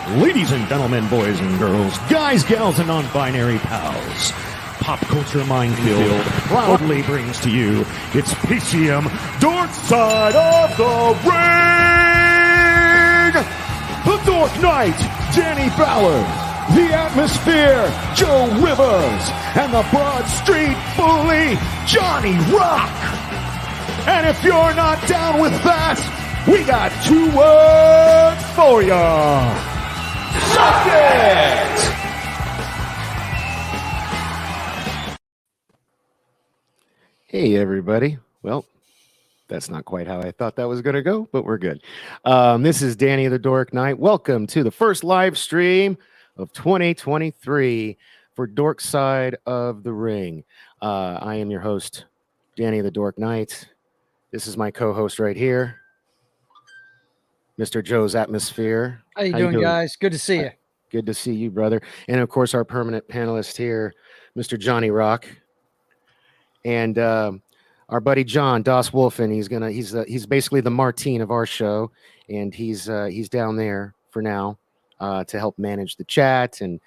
Ladies and gentlemen, boys and girls, guys, gals, and non-binary pals, Pop Culture Minefield proudly brings to you its PCM Dork Side of the Ring! The Dork Knight, Danny Ballard, the Atmosphere, Joe Rivers, and the Broad Street Bully, Johnny Rock! And if you're not down with that, we got 2 words for ya! Suck it! Hey, everybody. Well, that's not quite how I thought that was going to go, but we're good. This is Danny the Dork Knight. Welcome to the first live stream of 2023 for Dork Side of the Ring. I am your host, Danny the Dork Knight. This is my co-host right here, Mr. JoesAtmosfere. How you doing, guys? Good to see you. Good to see you, brother. And of course, our permanent panelist here, Mr. Johnny Rock, and our buddy John Daswolfen. He's basically the Martine of our show, and he's down there for now to help manage the chat and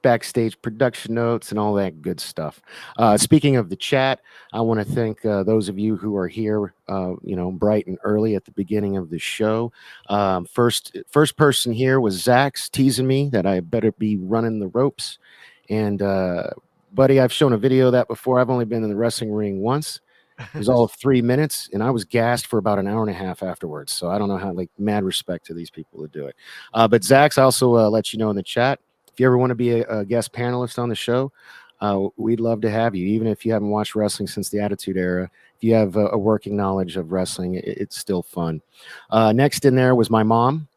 backstage production notes and all that good stuff. Speaking of the chat, I want to thank those of you who are here, bright and early at the beginning of the show. First person here was Zach's teasing me that I better be running the ropes. And buddy, I've shown a video of that before. I've only been in the wrestling ring once. It was all of 3 minutes, and I was gassed for about an hour and a half afterwards. So I don't know how, mad respect to these people who do it. But Zach's also let you know in the chat, if you ever want to be a guest panelist on the show, we'd love to have you. Even if you haven't watched wrestling since the Attitude Era, if you have a working knowledge of wrestling, it's still fun. Next in there was my mom.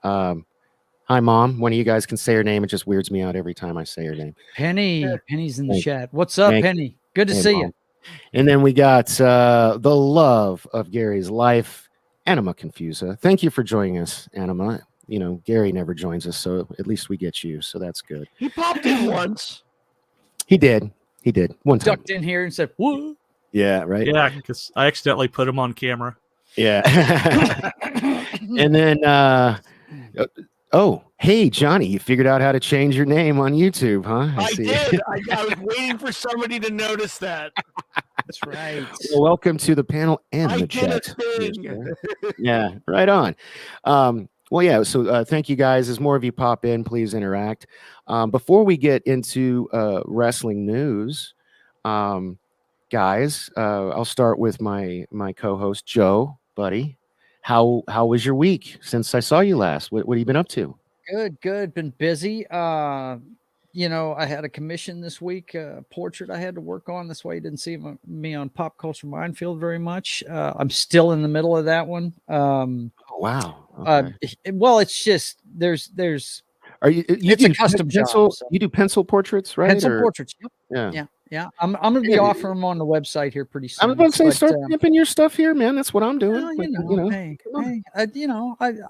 Hi, Mom. One of you guys can say her name. It just weirds me out every time I say her name. Penny. Penny's in the chat. What's up, Penny? Good to see you. And then we got the love of Gary's life, Anima Confusa. Thank you for joining us, Anima. You know, Gary never joins us, so at least we get you, so that's good. He popped in once. He did one time. Ducked in here and said, "Whoa." Yeah, right. Yeah, because I accidentally put him on camera. Yeah. And then hey Johnny, you figured out how to change your name on YouTube, huh? I did. I was waiting for somebody to notice that. That's right. Well, welcome to the panel and the chat. Yeah, right on. So thank you guys. As more of you pop in, please interact. Before we get into wrestling news, guys, I'll start with my co-host Joe, buddy. How was your week since I saw you last? What have you been up to? Good. Been busy. I had a commission this week, portrait I had to work on. That's why you didn't see me on Pop Culture Minefield very much. I'm still in the middle of that one. Wow. Okay. Well, it's just there's. Are you? It's a custom pencil. job, so. You do pencil portraits, right? Pencil portraits. Yep. Yeah. I'm going to be offering them on the website here pretty soon. I'm about to say, start pimping your stuff here, man. That's what I'm doing.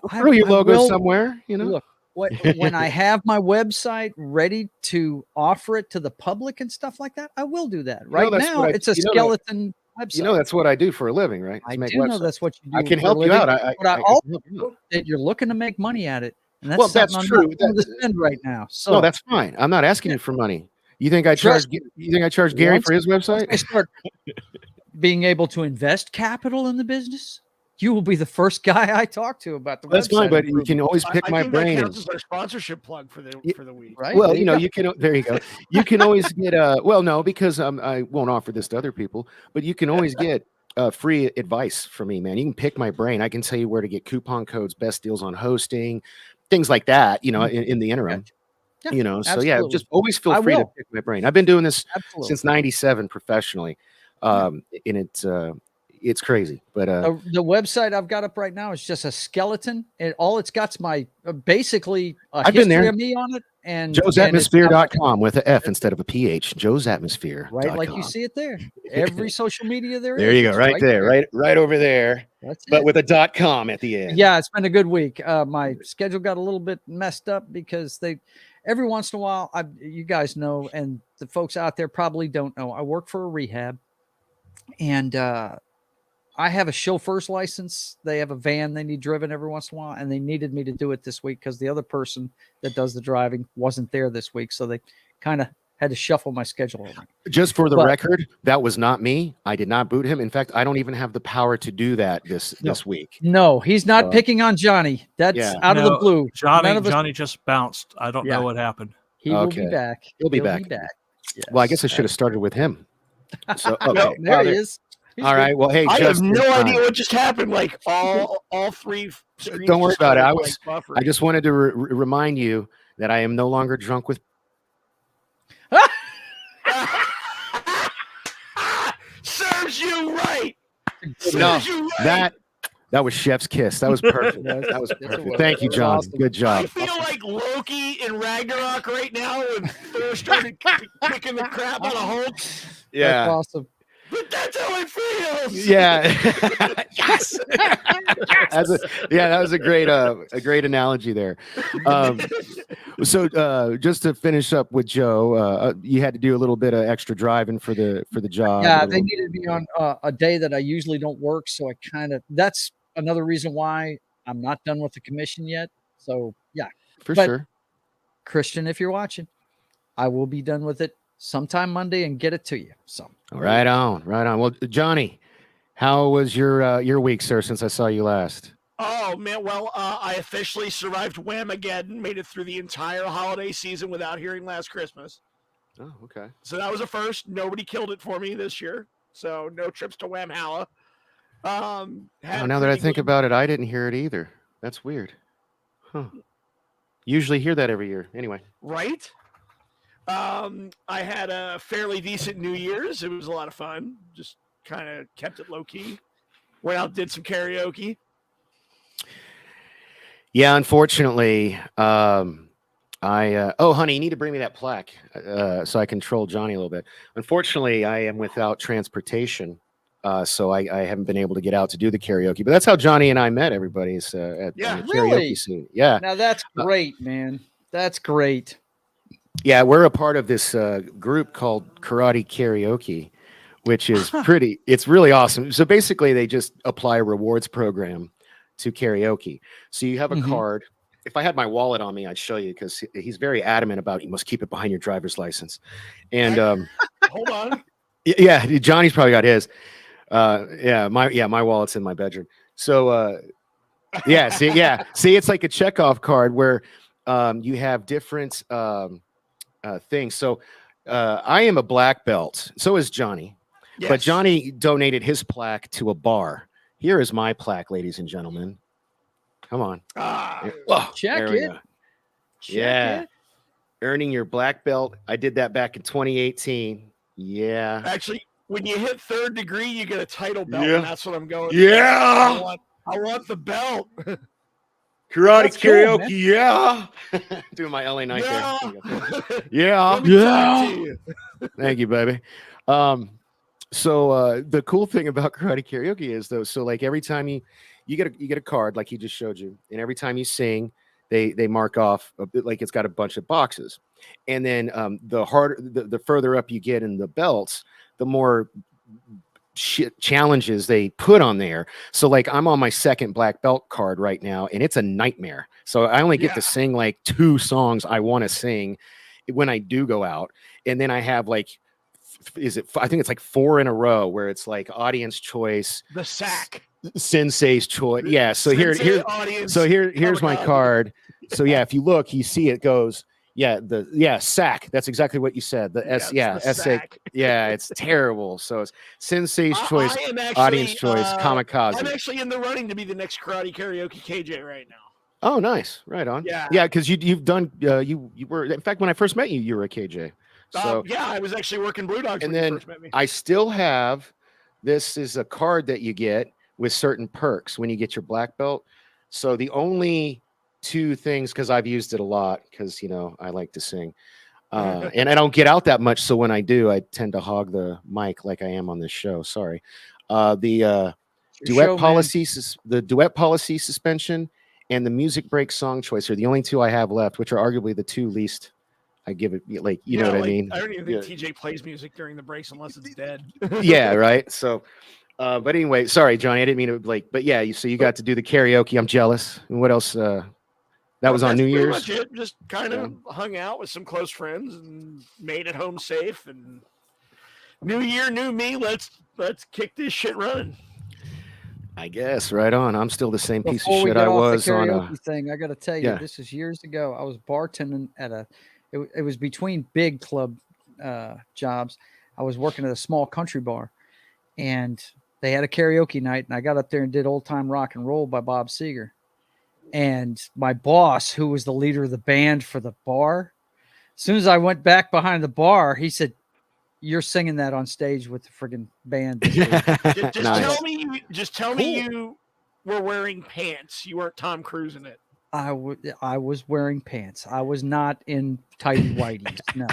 Throw your logo somewhere. Look, when I have my website ready to offer it to the public and stuff like that, I will do that. Right now, it's a skeleton website. That's what I do for a living, right? I do know that's what you do. I can help you out. But I also know that you're looking to make money at it. And that's true. I'm to spend right now. So no, that's fine. I'm not asking you for money. You think I charge Gary for his website? I start being able to invest capital in the business. You will be the first guy I talk to about the website. That's fine, but you can always pick my brain. That counts as our sponsorship plug for the week, right? Well, you can. There you go. You can always get because I won't offer this to other people, but you can always get free advice from me, man. You can pick my brain. I can tell you where to get coupon codes, best deals on hosting, things like that. In the interim. Yeah, so just always feel free to pick my brain. I've been doing this since '97 professionionally, and it's crazy. But the website I've got up right now is just a skeleton, and all it's got's my basically I've been there. Of me on it, and JoesAtmosfere.com with an F instead of a PH. JoesAtmosfere. Right, like you see it there. Every social media there. There you go, right there, right over there. That's but it. with a .com at the end. Yeah, it's been a good week. My schedule got a little bit messed up because every once in a while, you guys know, and the folks out there probably don't know, I work for a rehab, and I have a chauffeur's license. They have a van they need driven every once in a while, and they needed me to do it this week because the other person that does the driving wasn't there this week, so they kind of had to shuffle my schedule around. Just for the But- record, that was not me. I did not boot him. In fact, I don't even have the power to do that this week. No, he's not picking on Johnny. That's Yeah. out of the blue. None of us- Johnny just bounced. I don't Yeah. know what happened. He will Okay. be back. He'll be back. Yes. Well, I guess I should have started with him. So, okay. No, There he is. He's All good. right. Well, hey, I just have in no time. idea what just happened. Like all three screens. Don't worry just about it. started, I was- buffering. I just wanted to remind you that I am no longer drunk with. Serves you right. No, Serves you right. that was Chef's kiss. That was perfect. Yes, That was yes, it perfect. was. Thank you, That was John. awesome. Good I job. feel like Loki in Ragnarok right now when Thor started kicking the crap out of Hulk. That's awesome. But that's how it feels. Yeah. Yes. That was a great analogy there. So just to finish up with Joe, you had to do a little bit of extra driving for the job. Yeah, a they little- needed me on a day that I usually don't work, so I that's another reason why I'm not done with the commission yet. So yeah, for but- sure. Christian, if you're watching, I will be done with it sometime Monday and get it to you. So Right on. Well, Johnny, how was your week, sir? Since I saw you last. Oh man, well, I officially survived Whamageddon, made it through the entire holiday season without hearing Last Christmas. Oh, okay. So that was a first. Nobody killed it for me this year. So no trips to Whamhalla. Oh, now that I think about it, I didn't hear it either. That's weird. Huh. Usually hear that every year. Anyway. Right? I had a fairly decent New Year's. It was a lot of fun. Just kind of kept it low key. Went out, did some karaoke. Yeah, unfortunately, oh, honey, you need to bring me that plaque so I can troll Johnny a little bit. Unfortunately, I am without transportation, so I haven't been able to get out to do the karaoke. But that's how Johnny and I met. Everybody's at Yeah. the karaoke Really? scene. Yeah, now that's great, man. That's great. yeah, we're a part of this group called Karate Karaoke, which is pretty. It's really awesome. So basically, they just apply a rewards program to karaoke. So you have a Mhm. card. If I had my wallet on me, I'd show you because he's very adamant about you must keep it behind your driver's license. And Hold on. yeah, Johnny's probably got his. My wallet's in my bedroom. So see, it's like a checkoff card where you have different things. So I am a black belt. So is Johnny. But Yes. Johnny donated his plaque to a bar. Here is my plaque, ladies and gentlemen. Come on. Ah, Whoa, Check there we it. go. Check Yeah. it. Earning your black belt. I did that back in 2018. Yeah. actually, when you hit third degree, you get a title belt. Yeah. And that's what I'm going. I Yeah. want the belt. Karate That's cool, karaoke. man. Yeah. Doing my LA night Yeah. there. Yeah. Let me talk to you. Thank you, baby. So the cool thing about karate karaoke is though, so like every time you get a card like he just showed you, and every time you sing, they mark off a bit, like it's got a bunch of boxes, and then the further up you get in the belts, the more challenges they put on there. So like I'm on my second black belt card right now, and it's a nightmare. So I only get Yeah. to sing like 2 songs I want to sing when I do go out, and then I have like I think it's like 4 in a row where it's like audience choice, The sack. sensei's choice. Yeah. So here's my God. card. So yeah, if you look, you see it goes. Yeah, sack. That's exactly what you said. The S. Yeah, it's the S. sack. Yeah, it's terrible. So it's sensei's choice, I am actually, audience choice, kamikaze. I'm actually in the running to be the next karate karaoke KJ right now. Oh, nice. Right on. Yeah. Yeah, because you've done you were, in fact, when I first met you, you were a KJ. So Yeah, I was actually working Blue Dogs and when then you first met me. I still have, this is a card that you get with certain perks when you get your black belt. So the only 2 things, because I've used it a lot, because I like to sing, and I don't get out that much. So when I do, I tend to hog the mic like I am on this show. Sorry. The duet policy suspension and the music break song choice are the only 2 I have left, which are arguably the 2 least I give it. Like you know what I mean? I don't even think TJ plays music during the breaks unless it's dead. Yeah, right. So But anyway, sorry, Johnny, I didn't mean to but yeah, so you got to do the karaoke. I'm jealous. And what else? That was on That's New pretty Year's. much it. Just kind of hung out with some close friends and made it home safe. And new year, new me. Let's kick this shit running. I guess right on. I'm still the same piece of Before we shit get I off the was on. karaoke thing, I got to tell you, yeah. this is years ago. I was bartending at it was between big club jobs. I was working at a small country bar, and they had a karaoke night, and I got up there and did Old Time Rock and Roll by Bob Seger. And my boss, who was the leader of the band for the bar, as soon as I went back behind the bar, he said, "You're singing that on stage with the friggin' band." Just Nice. tell me you were wearing pants. You weren't Tom Cruise in it. I was wearing pants. I was not in Tighty Whities. No.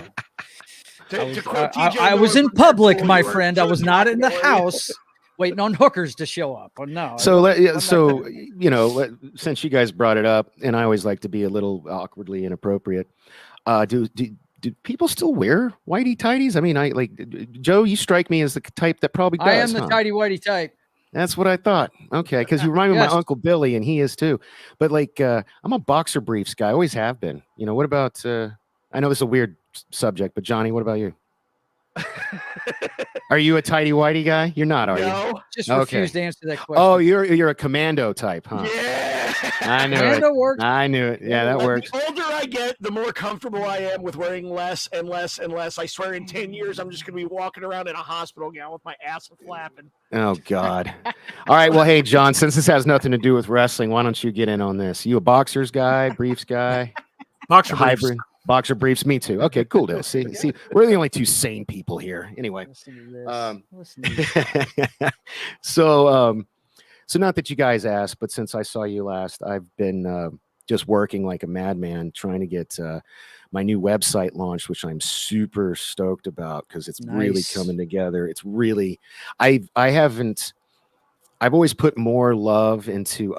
I was in public, my friend. I was not in the house waiting on hookers to show up. Oh, no. So since you guys brought it up, and I always like to be a little awkwardly inappropriate, do people still wear whitey tighties? I mean, Joe, you strike me as the type that probably does. I am the Tighty Whitey type. That's what I thought. Okay, because you remind me of my Uncle Billy, and he is too. But I'm a boxer briefs guy. Always have been. What about? I know this is a weird subject, but Johnny, what about you? Are you a tighty whitey guy? You're not, are you? Just refuse to answer that question. Oh, you're a commando type, huh? Yeah, I knew commando works. I knew it. Yeah, that works. The older I get, the more comfortable I am with wearing less and less and less. I swear, in 10 years, I'm just going to be walking around in a hospital gown with my ass flapping. Oh God! All right, well, hey, John, since this has nothing to do with wrestling, why don't you get in on this? You a boxers guy, briefs guy, Boxer hybrid? Boxer briefs, me too. Okay, cool. See, we're the only two sane people here. Anyway, Listen to this. So not that you guys asked, but since I saw you last, I've been just working like a madman trying to get my new website launched, which I'm super stoked about because it's really coming together. It's really, I've always put more love into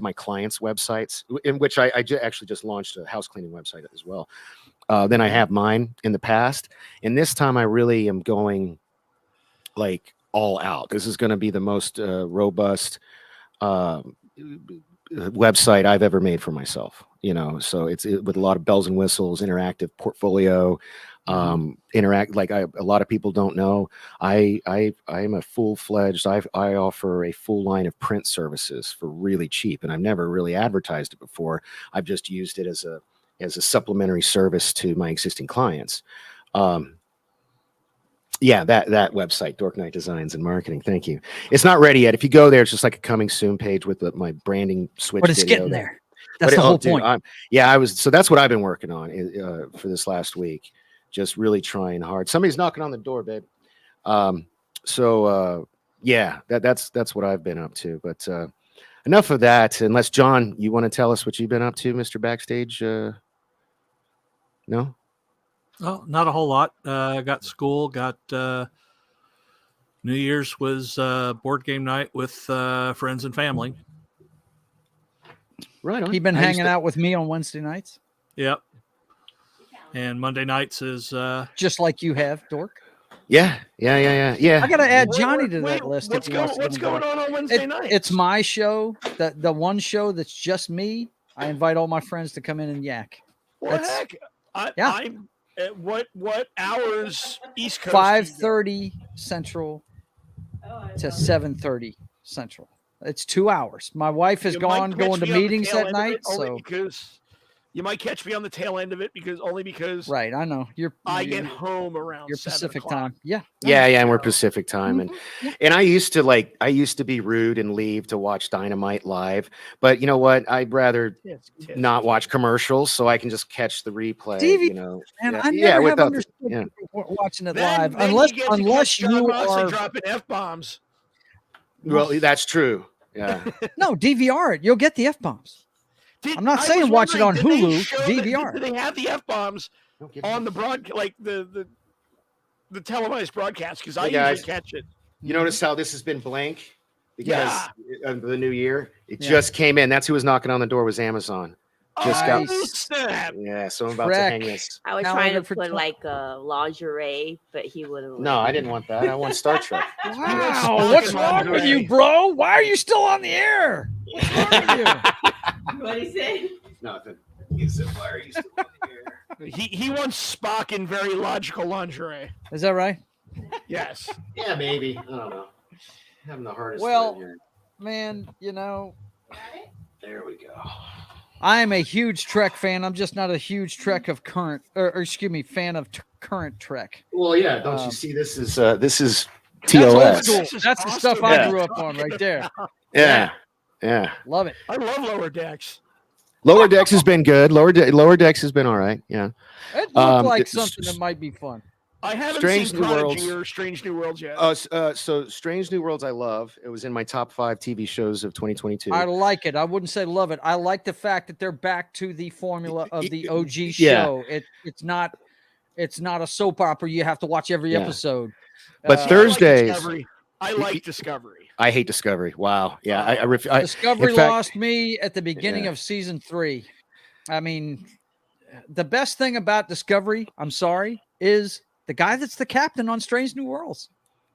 my clients' websites, in which I actually just launched a house cleaning website as well. Than I have mine in the past. And this time I really am going like all out. This is going to be the most robust website I've ever made for myself, so it's with a lot of bells and whistles, interactive portfolio, interact. Like a lot of people don't know, I am a full-fledged, I offer a full line of print services for really cheap, and I've never really advertised it before. I've just used it as a supplementary service to my existing clients. Yeah, that website, Dork Knight Designs and Marketing. Thank you. It's not ready yet. If you go there, it's just like a coming soon page with my branding switch. But it's getting there. That's the whole point. So that's what I've been working on for this last week. Just really trying hard. Somebody's knocking on the door, babe. That's what I've been up to. But enough of that. Unless, John, you want to tell us what you've been up to, Mr. Backstage? No? Oh, not a whole lot. Got school, got New Year's was board game night with friends and family. Right on. He's been hanging out with me on Wednesday nights. Yep. And Monday nights is just like you have, Dork. Yeah. I gotta add Johnny to that list. What's going on Wednesday night? It's my show. The one show that's just me. I invite all my friends to come in and yak. What heck? I'm at what hours East Coast? 5:30 Central to 7:30 Central. It's 2 hours. My wife is going to meetings that night, so because you might catch me on the tail end of it because right. I know I get home around your Pacific time. Yeah, and we're Pacific time, and I used to be rude and leave to watch Dynamite live, but you know what? I'd rather not watch commercials so I can just catch the replay. And I never have understood people watching it live unless you are dropping F-bombs. Well, that's true. Yeah. No, DVR it. You'll get the F-bombs. I'm not saying watch it on Hulu. DVR. Do they have the F-bombs on the broadcast, like the televised broadcast? Because I usually catch it. You notice how this has been blank because of the new year? It just came in. That's who was knocking on the door, was Amazon. Just got- Oh, snap. Yeah, so I'm about to Trek. hang this. I was Calendar trying to for put tw- like a lingerie, but he wouldn't. No, I didn't want that. I want Star Trek. Wow, what's wrong with you, bro? Why are you still on the air? What's wrong with you? What he say? Nothing. He said, "Why are you still on the air?" He wants Spock in very logical lingerie. Is that right? Yes. Yeah, maybe. I don't know. Having the hardest Well- time here. Man, you know, There we go. I am a huge Trek fan. I'm just not a huge Trek of current, or excuse me, fan of current Trek. Well, yeah. Don't Um, you see? This is That's TOS. old school. This is That's the awesome. stuff I Yeah. grew up on right there. Yeah, yeah. Love it. I love Lower Decks. Lower Decks has been good. Lower Decks has been all right. Yeah. It looked like it's- something that might be fun. I haven't Strange seen New Prodigy Worlds. or Strange New Worlds yet. So Strange New Worlds, I love. It was in my top 5 TV shows of 2022. I like it. I wouldn't say love it. I like the fact that they're back to the formula of the OG Yeah. show. It's not a soap opera. You have to watch every Yeah. episode. But I like Thursdays- Discovery. I like Discovery. I hate Discovery. Wow. Yeah. I Discovery in fact- lost me at the beginning of season 3. I mean, the best thing about Discovery, I'm sorry, is the guy that's the captain on Strange New Worlds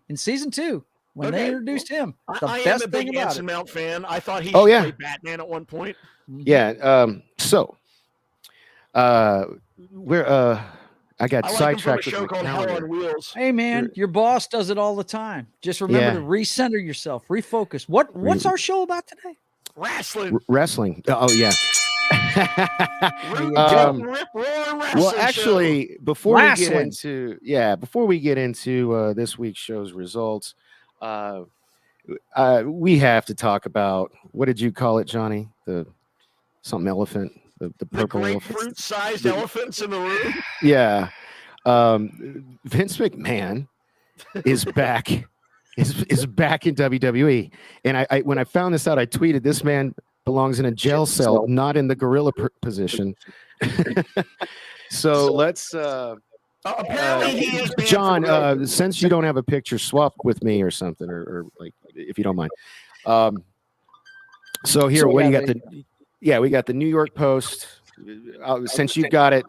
in season 2 when they Okay. introduced him. The I am best a big thing about Anson it. Mount fan. I thought he Oh, should yeah. play Batman at one point. Yeah. Where I got I like him from a sidetracked show with my called Hell calendar. on Wheels. Hey man, your boss does it all the time. Just remember Yeah. to recenter yourself, refocus. What's our show about today? Wrestling. Wrestling. Oh yeah. Root, Um, rip, roar, wrestling Well, show. actually, before we get Wrestling. into this week's show's results, we have to talk about, what did you call it, Johnny? The something elephant, the the purple elephant. grapefruit-sized elephants in the room. Yeah. Vince McMahon is back. Is back in WWE. And I when I found this out, I tweeted, this man belongs in a jail cell, not in the gorilla position. So let's Apparently, he is banned John, from the- since you don't have a picture, swap with me or something, or like, if you don't mind. So here, what do you got? We got the New York Post. Since you got it,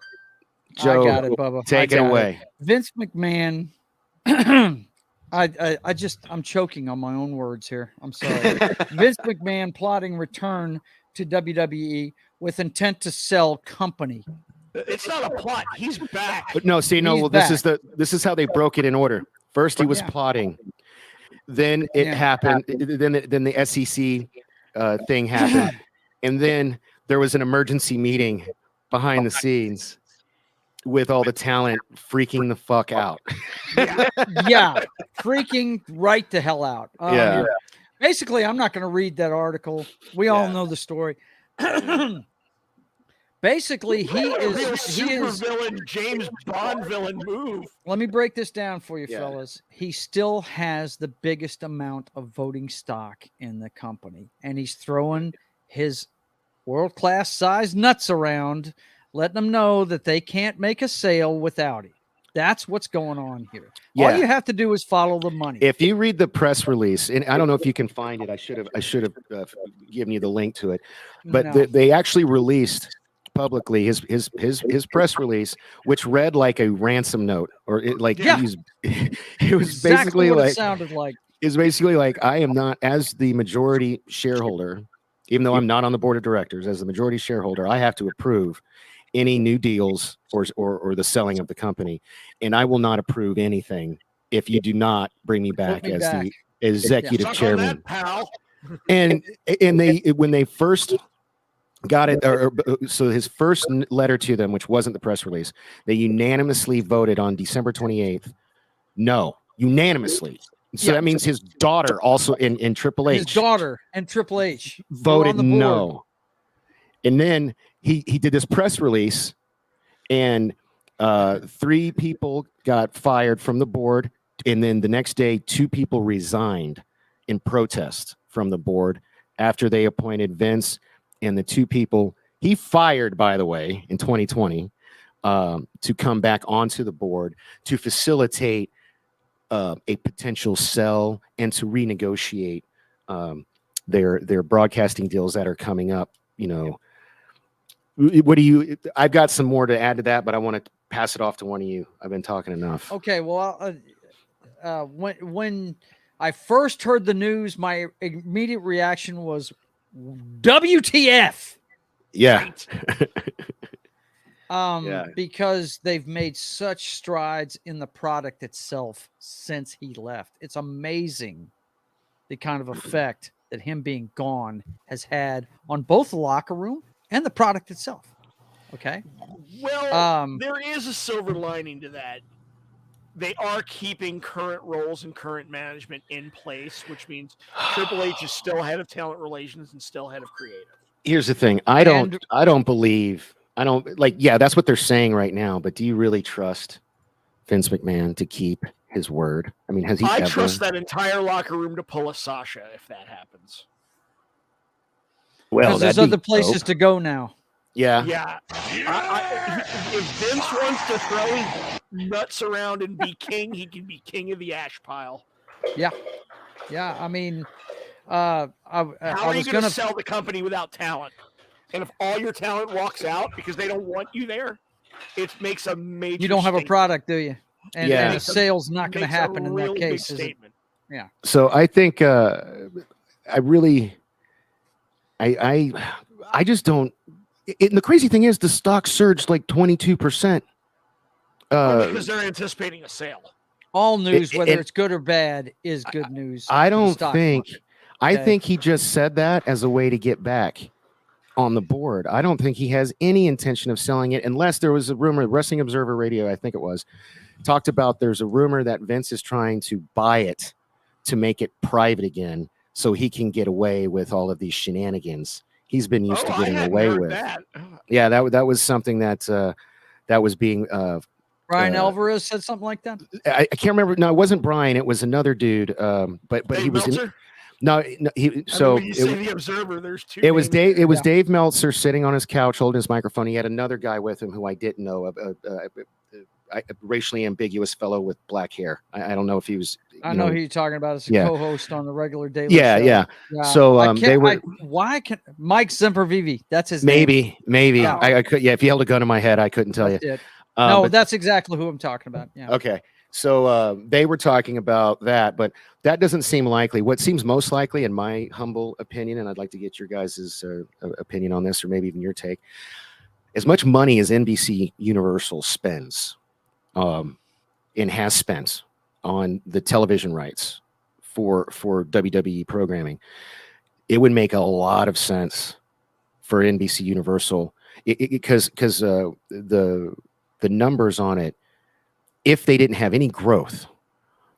Joe, I got it, Bubba. take I it got away. Vince McMahon. I'm choking on my own words here. I'm sorry. Vince McMahon plotting return to WWE with intent to sell company. It's not a plot. He's back. But no, see, no. He's Well, this is how they broke it in order. First, he was Yeah. plotting. Then it Yeah. happened. Then the SEC thing happened, and then there was an emergency meeting behind the scenes with all the talent freaking the fuck out. Yeah, freaking right the hell out. Yeah. Basically, I'm not going to read that article. We all Yeah. know the story. Basically, he Real is. super villain, James Bond villain move. Let me break this down for you, Yeah. fellas. He still has the biggest amount of voting stock in the company, and he's throwing his world-class size nuts around, letting them know that they can't make a sale without him. That's what's going on here. Yeah. All you have to do is follow the money. If you read the press release, and I don't know if you can find it, I should have given you the link to it, but No. they actually released publicly his press release, which read like a ransom note, or it like Yeah. it was Exactly basically what it like sounded like. is basically like, I am not, as the majority shareholder, even though I'm not on the board of directors, as the majority shareholder, I have to approve any new deals or the selling of the company, and I will not approve anything if you do not bring me back me as back. the executive Suck on chairman. that, pal. And they, when they first got it, so his first letter to them, which wasn't the press release, they unanimously voted on December 28th. No, unanimously. So Yeah. that means his daughter also in Triple H His daughter and Triple H were voted on the board. no. And then he did this press release, and 3 people got fired from the board, and then the next day 2 people resigned in protest from the board after they appointed Vince, and the 2 people he fired, by the way, in 2020 to come back onto the board to facilitate a potential sell and to renegotiate their broadcasting deals that are coming up, What do you? I've got some more to add to that, but I want to pass it off to one of you. I've been talking enough. Okay, well, when I first heard the news, my immediate reaction was, "WTF?" Yeah. Yeah. Because they've made such strides in the product itself since he left. It's amazing the kind of effect that him being gone has had on both the locker room and the product itself. Okay. Well, there is a silver lining to that. They are keeping current roles and current management in place, which means Triple H is still head of talent relations and still head of creative. Here's the thing. I don't believe. I don't like. Yeah, that's what they're saying right now. But do you really trust Vince McMahon to keep his word? I mean, has he? I trust that entire locker room to pull a Sasha if that happens. Well, because there's other places to go now. Yeah. Yeah. If Vince wants to throw his nuts around and be king, he can be king of the ash pile. Yeah. Yeah. I mean, how are you going to sell the company without talent? And if all your talent walks out because they don't want you there, it makes a major. You don't have a product, do you? And, yeah. and the sale's not going to happen in that case. Yeah. So I think I just don't. And the crazy thing is, the stock surged like 22%. Because they're anticipating a sale. All news, whether it's good or bad, is good news. I don't think. I think he just said that as a way to get back on the board. I don't think he has any intention of selling it, unless there was a rumor. Wrestling Observer Radio, I think it was, talked about there's a rumor that Vince is trying to buy it to make it private again, so he can get away with all of these shenanigans he's been used to getting away with. Yeah, that was something that was being. Brian Alvarez said something like that. I can't remember. No, it wasn't Brian. It was another dude. But Dave he was. Meltzer? No, he. So when you say the Observer, there's two. It was Dave. It was Dave Meltzer sitting on his couch holding his microphone. He had another guy with him who I didn't know, a racially ambiguous fellow with black hair. I don't know if he was. I know who you're talking about as a co-host on the regular daily show. Yeah. So they were. Why can Mike Sempervive? That's his name. Maybe. Yeah. I could. Yeah. If you held a gun to my head, I couldn't tell you. No, that's exactly who I'm talking about. Yeah. Okay. So they were talking about that, but that doesn't seem likely. What seems most likely, in my humble opinion, and I'd like to get your guys' opinion on this, or maybe even your take, as much money as NBC Universal spends and has spent on the television rights for WWE programming, it would make a lot of sense for NBC Universal because the numbers on it, if they didn't have any growth,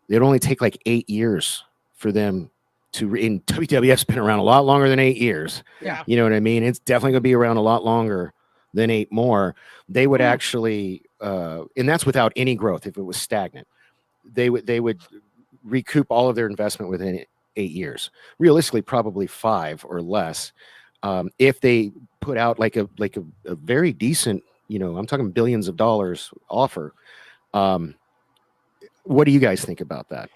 it'd only take like 8 years for them to. In WWF's been around a lot longer than 8 years. Yeah, you know what I mean. It's definitely gonna be around a lot longer than 8 more. They would actually, and that's without any growth. If it was stagnant, they would recoup all of their investment within 8 years. Realistically, probably 5 or less. If they put out like a very decent, I'm talking billions of dollars offer. What do you guys think about that?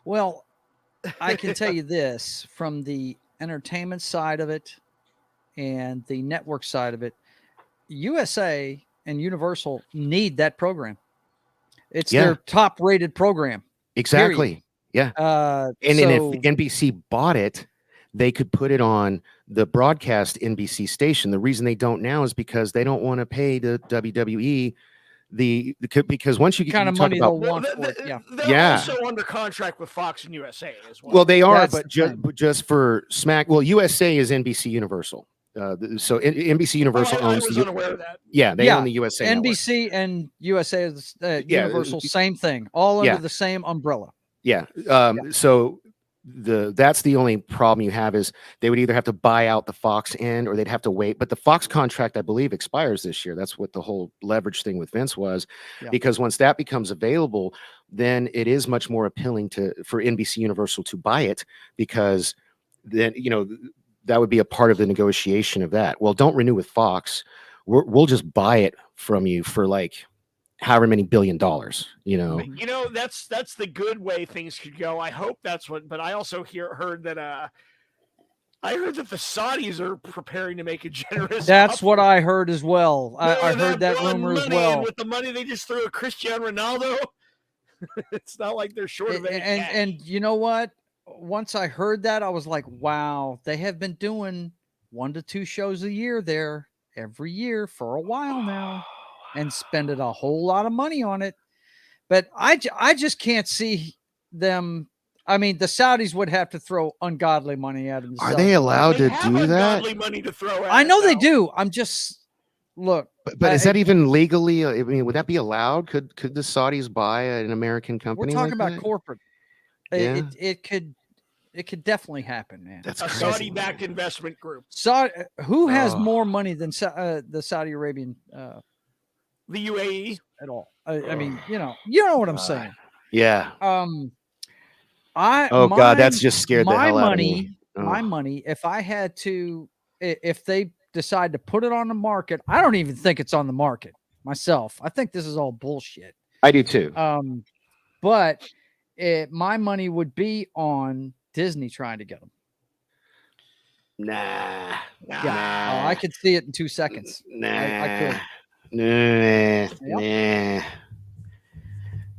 Well, I can tell you this from the entertainment side of it and the network side of it, USA and Universal need that program. It's their top rated program. Exactly. Period. Yeah. And then if NBC bought it, they could put it on the broadcast NBC station. The reason they don't now is because they don't want to pay the WWE because once you get kind of money they'll want for it. They're also under contract with Fox and USA as well. Well, they are, but just for USA is NBC Universal. So NBC Universal owns. I was unaware of that. Yeah, they own the USA. NBC network. And USA is Universal, same thing, all under the same umbrella. Yeah. So that's the only problem you have is they would either have to buy out the Fox end or they'd have to wait. But the Fox contract, I believe, expires this year. That's what the whole leverage thing with Vince was, because once that becomes available, then it is much more appealing for NBC Universal to buy it, because then, that would be a part of the negotiation of that. Well, don't renew with Fox. We'll just buy it from you for like however many $1 billion, that's the good way things could go. I hope that's what, but I also heard that I heard that the Saudis are preparing to make a generous. That's offer. what I heard as well. I heard that blood rumor as money, well. And with the money they just threw at Cristiano Ronaldo, it's not like they're short of any cash. And you know what? Once I heard that, I was like, wow, they have been doing 1 to 2 shows a year there every year for a while now and spending a whole lot of money on it. But I just can't see them. I mean, the Saudis would have to throw ungodly money at them. Are they allowed to have do that? ungodly money to throw at I know it, they though. do. I'm just look. But is that even legally? I mean, would that be allowed? Could the Saudis buy an American company? We're talking like about that? corporate. Yeah. It could definitely happen, man. That's A crazy. Saudi-backed investment group. Who has Oh. more money than the Saudi Arabian The UAE. at all? I mean, you know what I'm saying. Yeah. Oh God, that's just scared the my hell out of money. me. My money. If I had to, if they decide to put it on the market, I don't even think it's on the market myself. I think this is all bullshit. I do too. But my money would be on Disney trying to get them. Nah. Yeah, I could see it in 2 seconds. Nah. I could. Nah.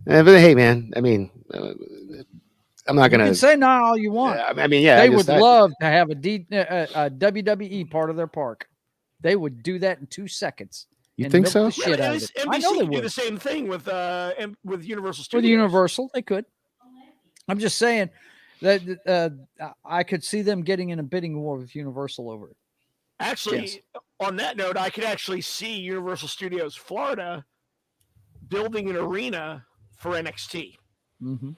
But hey, man. I mean, I'm not You gonna can say nah all you want. I mean, yeah. They would love to have a WWE part of their park. They would do that in 2 seconds. You and think milk so? the shit out of it. NBC I know they could do would. the same thing with Universal Studios. With Universal, they could. I'm just saying that I could see them getting in a bidding war with Universal over it. Actually, Yes. on that note, I could actually see Universal Studios Florida building an arena for NXT. Mm-hmm.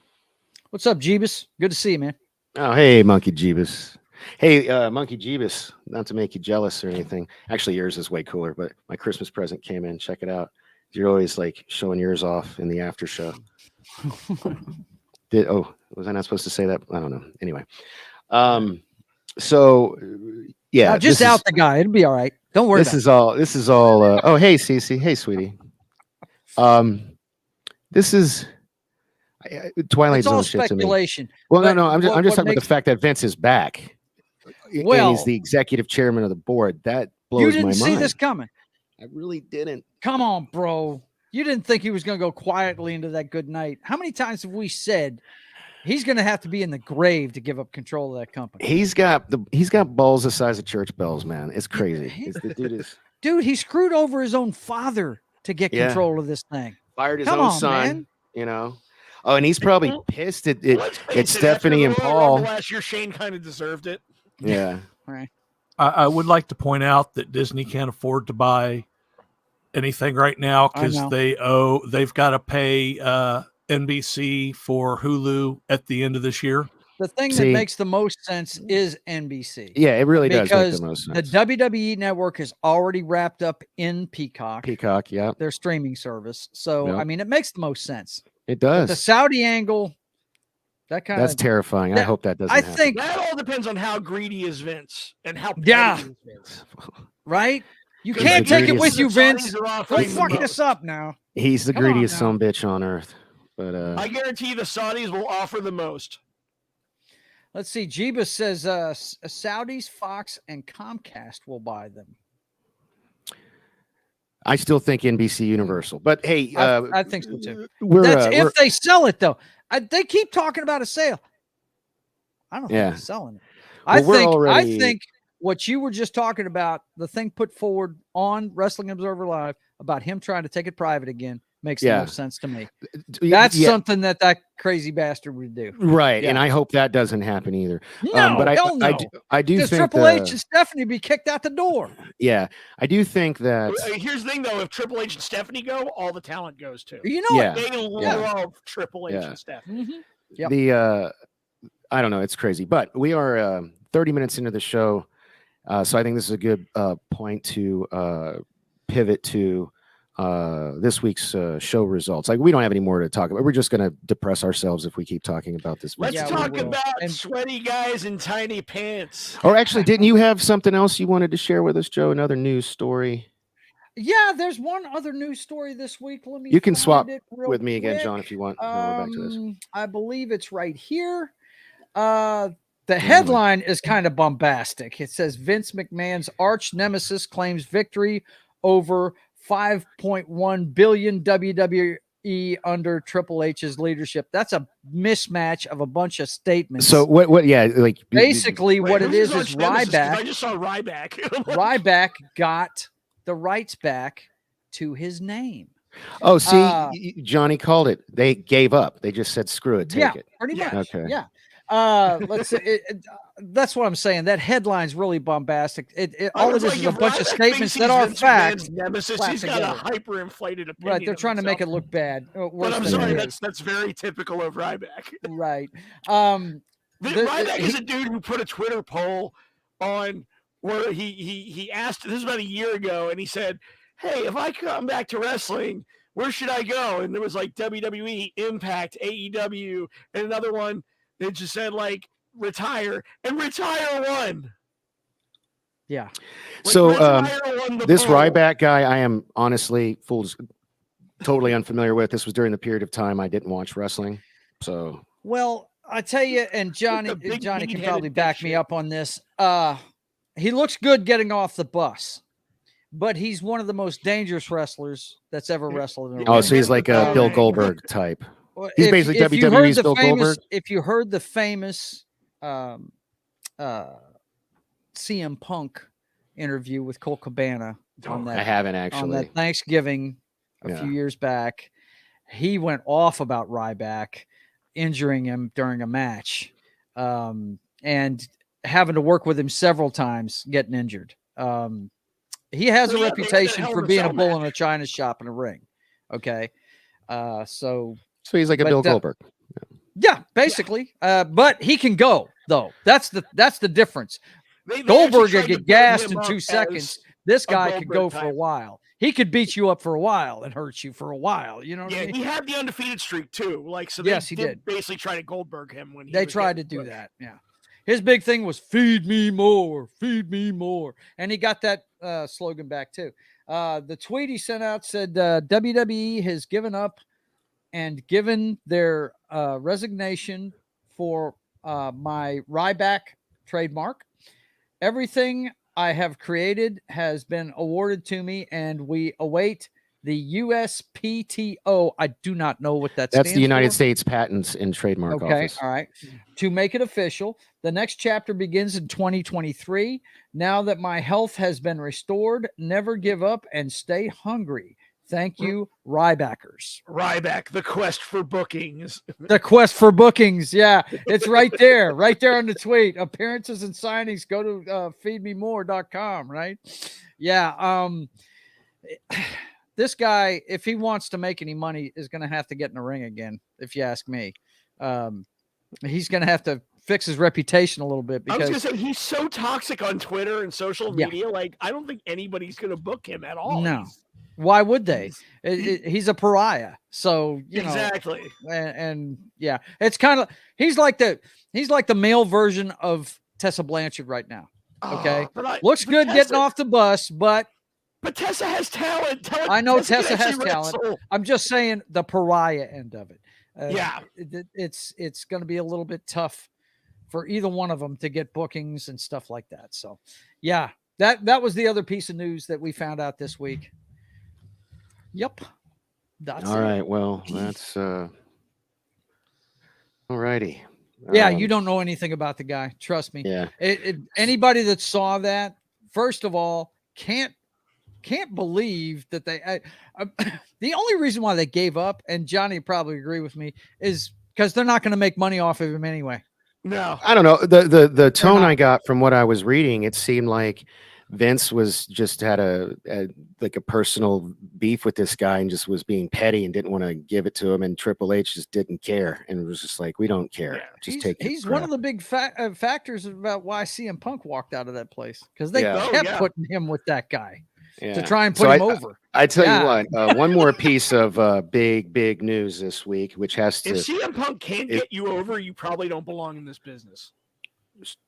What's up, Jeebus? Good to see you, man. Oh, hey, Monkey Jeebus. Hey, Monkey Jeebus, not to make you jealous or anything. Actually, yours is way cooler, but my Christmas present came in. Check it out. You're always like showing yours off in the after show. Was I not supposed to say that? I don't know. Anyway. So yeah. Now, just out the guy. It'll be all right. Don't worry. This is all oh, hey, Cecy. Hey, sweetie. This is Twilight It's all Zone shit to me. speculation. Well, But no. I'm just what talking about makes- the fact that Vince is back. Well, and he's the executive chairman of the board. That blows you my didn't mind. see this coming. I really didn't. Come on, bro. You didn't think he was going to go quietly into that good night. How many times have we said he's going to have to be in the grave to give up control of that company? He's got balls the size of church bells, man. It's crazy. The dude is Dude, he screwed over his own father to get Yeah. control of this thing. fired his Come own on, son. man. You know. Oh, and he's probably pissed at Let's face it, Stephanie after and the Royal Paul. Rumble last year, Shane kind of deserved it. Yeah. Right. I would like to point out that Disney can't afford to buy anything right now I because know. they've got to pay NBC for Hulu at the end of this year. The thing See- that makes the most sense is NBC. Yeah, it really does make Because the most the sense. WWE network is already wrapped up in Peacock, Peacock, yeah, their streaming service. So, Yeah. I mean, it makes the most sense. it But does. the Saudi angle, that kind That's of, terrifying. I that- hope that doesn't I happen. think, That all depends on how greedy is Vince and how petty Yeah. is Vince. right? You He's can't the take it greediest- with you, The Vince. Saudis are Don't offering the fuck most. this up now. He's the Come on greediest now. son bitch on earth. But I guarantee the Saudis will offer the most. Let's see. Jeebus says Saudis, Fox, and Comcast will buy them. I still think NBC Universal. But hey, I think so too. we're That's we're- if they sell it, though. They keep talking about a sale. I don't think Yeah. they're selling it. Well, we're I already- think what you were just talking about, the thing put forward on Wrestling Observer Live about him trying to take it private again, makes the Yeah. most sense to me. yeah, That's something that crazy bastard would do. right, Yeah. and I hope that doesn't happen either. No, but hell no. I do Because think Triple H and Stephanie be kicked out the door. yeah, I do think that Here's the thing, though: if Triple H and Stephanie go, all the talent goes too. You know Yeah. They love Triple H Yeah. and Stephanie. it. Yep. the I don't know, it's crazy, but we are 30 minutes into the show, so I think this is a good point to pivot to this week's show results. Like, we don't have any more to talk about. We're just going to depress ourselves if we keep talking about this. Let's Yeah, we talk will. about And- sweaty guys in tiny pants. Or actually, didn't you have something else you wanted to share with us, Joe? Another news story? Yeah, there's one other news story this week. Let me You can find swap it real with me again, quick. John, if you want. No, we're back to this. I believe it's right here. The headline is kind of bombastic. It says Vince McMahon's arch nemesis claims victory over 5.1 billion WWE under Triple H's leadership. That's a mismatch of a bunch of statements. So what? Yeah, like basically what it is Ryback. I Ryback. just saw Ryback. Ryback got the rights back to his name. Oh, see, Johnny called it. They gave up. They just said, "Screw it, take it." Pretty much. Okay. Yeah. Let's say that's what I'm saying. That headline's really bombastic. All it is a bunch of statements that are facts. Nemesis, he's got a hyperinflated opinion. Right, they're trying to make it look bad. But I'm sorry, that's very typical of Ryback. Right. Ryback is a dude who put a Twitter poll on where he asked. This was about a year ago, and he said, "Hey, if I come back to wrestling, where should I go?" And there was like WWE, Impact, AEW, and another one. They just said like retire, and retire won. Yeah. So this Ryback guy, I am honestly totally unfamiliar with. This was during the period of time I didn't watch wrestling. So well, I tell you, and Johnny can probably back me up on this. He looks good getting off the bus, but he's one of the most dangerous wrestlers that's ever wrestled in a ring. So he's like a Bill Goldberg type. He's basically WWE's Bill Goldberg. If you heard the famous CM Punk interview with Colt Cabana on that, I haven't actually. On that Thanksgiving a few years back, he went off about Ryback injuring him during a match, and having to work with him several times, getting injured. He has a reputation for being a bull in a china shop in a ring. Okay, so he's like a Bill Goldberg. Yeah, basically. But he can go though. That's the difference. Goldberg could get gassed in 2 seconds. This guy could go for a while. He could beat you up for a while and hurt you for a while. You know what I mean? He had the undefeated streak too. Like so, yes, he did. Basically, try to Goldberg him when they tried to do that. Yeah, his big thing was "feed me more, feed me more," and he got that slogan back too. The tweet he sent out said WWE has given up and given their resignation for my Ryback trademark. Everything I have created has been awarded to me, and we await the USPTO. I do not know what that stands for. That's the United States Patents and Trademark Office. All right. To make it official, the next chapter begins in 2023. Now that my health has been restored, never give up and stay hungry. Thank you, Rybackers. Ryback, the quest for bookings. The quest for bookings. Yeah, it's right there on the tweet. Appearances and signings. Go to feedmemore.com, right? Yeah. This guy, if he wants to make any money, is going to have to get in the ring again, if you ask me. He's going to have to fix his reputation a little bit. Because I was going to say, he's so toxic on Twitter and social media. Like, I don't think anybody's going to book him at all. No. Why would they? He's a pariah. So, you know. Exactly. And yeah, it's kind of, he's like the male version of Tessa Blanchard right now. Okay. Looks good getting off the bus, but Tessa has talent. I know Tessa has talent. I'm just saying the pariah end of it. It's going to be a little bit tough for either one of them to get bookings and stuff like that. So, yeah, that was the other piece of news that we found out this week. Yep. That's all right. Well, that's all righty. Yeah, you don't know anything about the guy. Trust me. Yeah. Anybody that saw that, first of all, can't believe that they. The only reason why they gave up, and Johnny probably agree with me, is because they're not going to make money off of him anyway. No, I don't know. The tone I got from what I was reading, it seemed like Vince was just had a personal beef with this guy and just was being petty and didn't want to give it to him. And Triple H just didn't care and was just like, we don't care. Just take it. He's one of the big factors about why CM Punk walked out of that place, because they kept putting him with that guy to try and put him over. I tell you what, one more piece of big news this week, which has to. If CM Punk can't get you over, you probably don't belong in this business.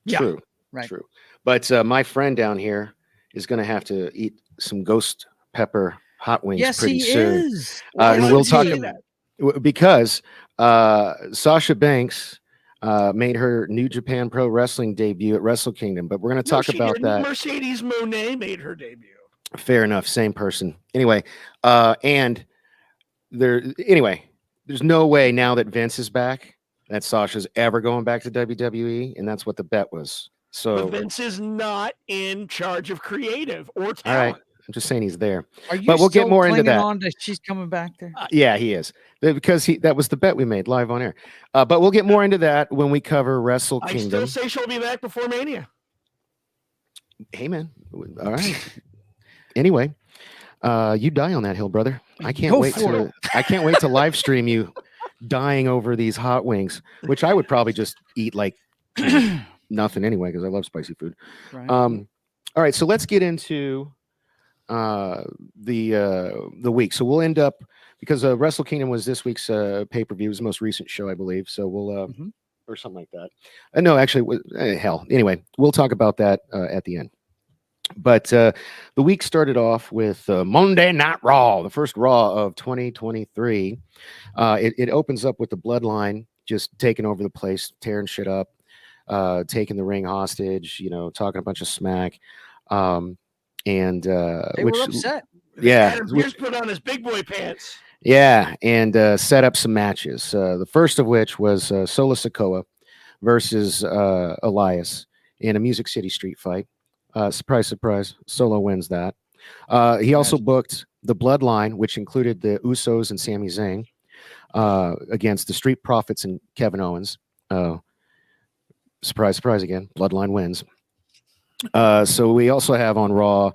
True. Right. True. But my friend down here is going to have to eat some ghost pepper hot wings pretty soon. Is. And we'll talk about because Sasha Banks made her New Japan Pro Wrestling debut at Wrestle Kingdom. But we're going to talk about that. Mercedes Monet made her debut. Fair enough. Same person. Anyway, and there's no way now that Vince is back that Sasha's ever going back to WWE, and that's what the bet was. So but Vince is not in charge of creative or talent. All right. I'm just saying he's there. Are you but we'll get still more into clinging that. on to she's coming back there? Yeah, he is. Because that was the bet we made live on air. But we'll get more into that when we cover Wrestle Kingdom. I still say she'll be back before Mania. Hey, man. All right. Anyway, you die on that hill, brother. I can't wait to live stream you dying over these hot wings, which I would probably just eat like nothing anyway, because I love spicy food. Right. All right, so let's get into the week. So we'll end up, because Wrestle Kingdom was this week's pay-per-view. It was the most recent show, I believe. So we'll or something like that. No, actually, hell. Anyway, we'll talk about that at the end. But the week started off with Monday Night Raw, the first Raw of 2023. It opens up with the Bloodline just taking over the place, tearing shit up, taking the ring hostage, talking a bunch of smack. And they which were upset. Yeah, Adam Pearce put on his big boy pants. Yeah, and set up some matches. The first of which was Solo Sikoa versus Elias in a Music City Street fight. Surprise, surprise, Solo wins that. He also booked the Bloodline, which included the Usos and Sami Zayn, against the Street Profits and Kevin Owens. Surprise, surprise again, Bloodline wins. So we also have on Raw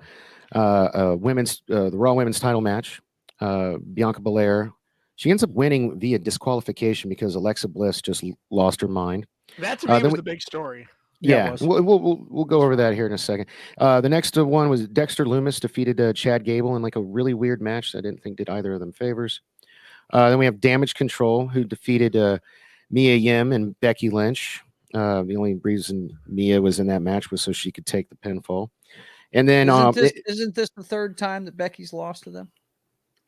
the Raw Women's title match. Bianca Belair, she ends up winning via disqualification because Alexa Bliss just lost her mind. That to me was the big story. Yeah, we'll go over that here in a second. The next one was Dexter Lumis defeated Chad Gable in like a really weird match. I didn't think did either of them favors. Then we have Damage Control, who defeated Mia Yim and Becky Lynch. The only reason Mia was in that match was so she could take the pinfall. And then isn't this the third time that Becky's lost to them?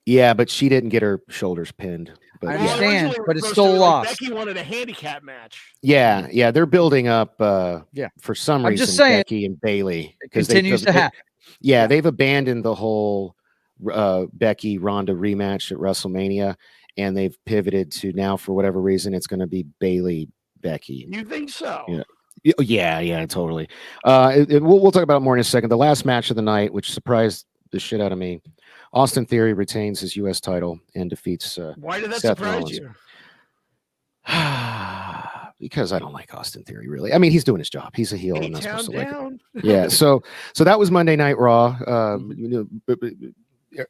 Yeah, but she didn't get her shoulders pinned. But I understand, but it's still lost. Becky wanted a handicap match. Yeah, they're building up. For some reason, just saying, Becky and Bailey continues to happen. Yeah, they've abandoned the whole Becky Ronda rematch at WrestleMania, and they've pivoted to now, for whatever reason, it's going to be Bailey Becky. You think so? Yeah, totally. We'll talk about it more in a second. The last match of the night, which surprised the shit out of me. Austin Theory retains his U.S. title and defeats Why did that Seth surprise Rollins. you? Because I don't like Austin Theory, really. I mean, he's doing his job. He's a heel. Hey, I'm not supposed to like him. down. Yeah, so that was Monday Night Raw.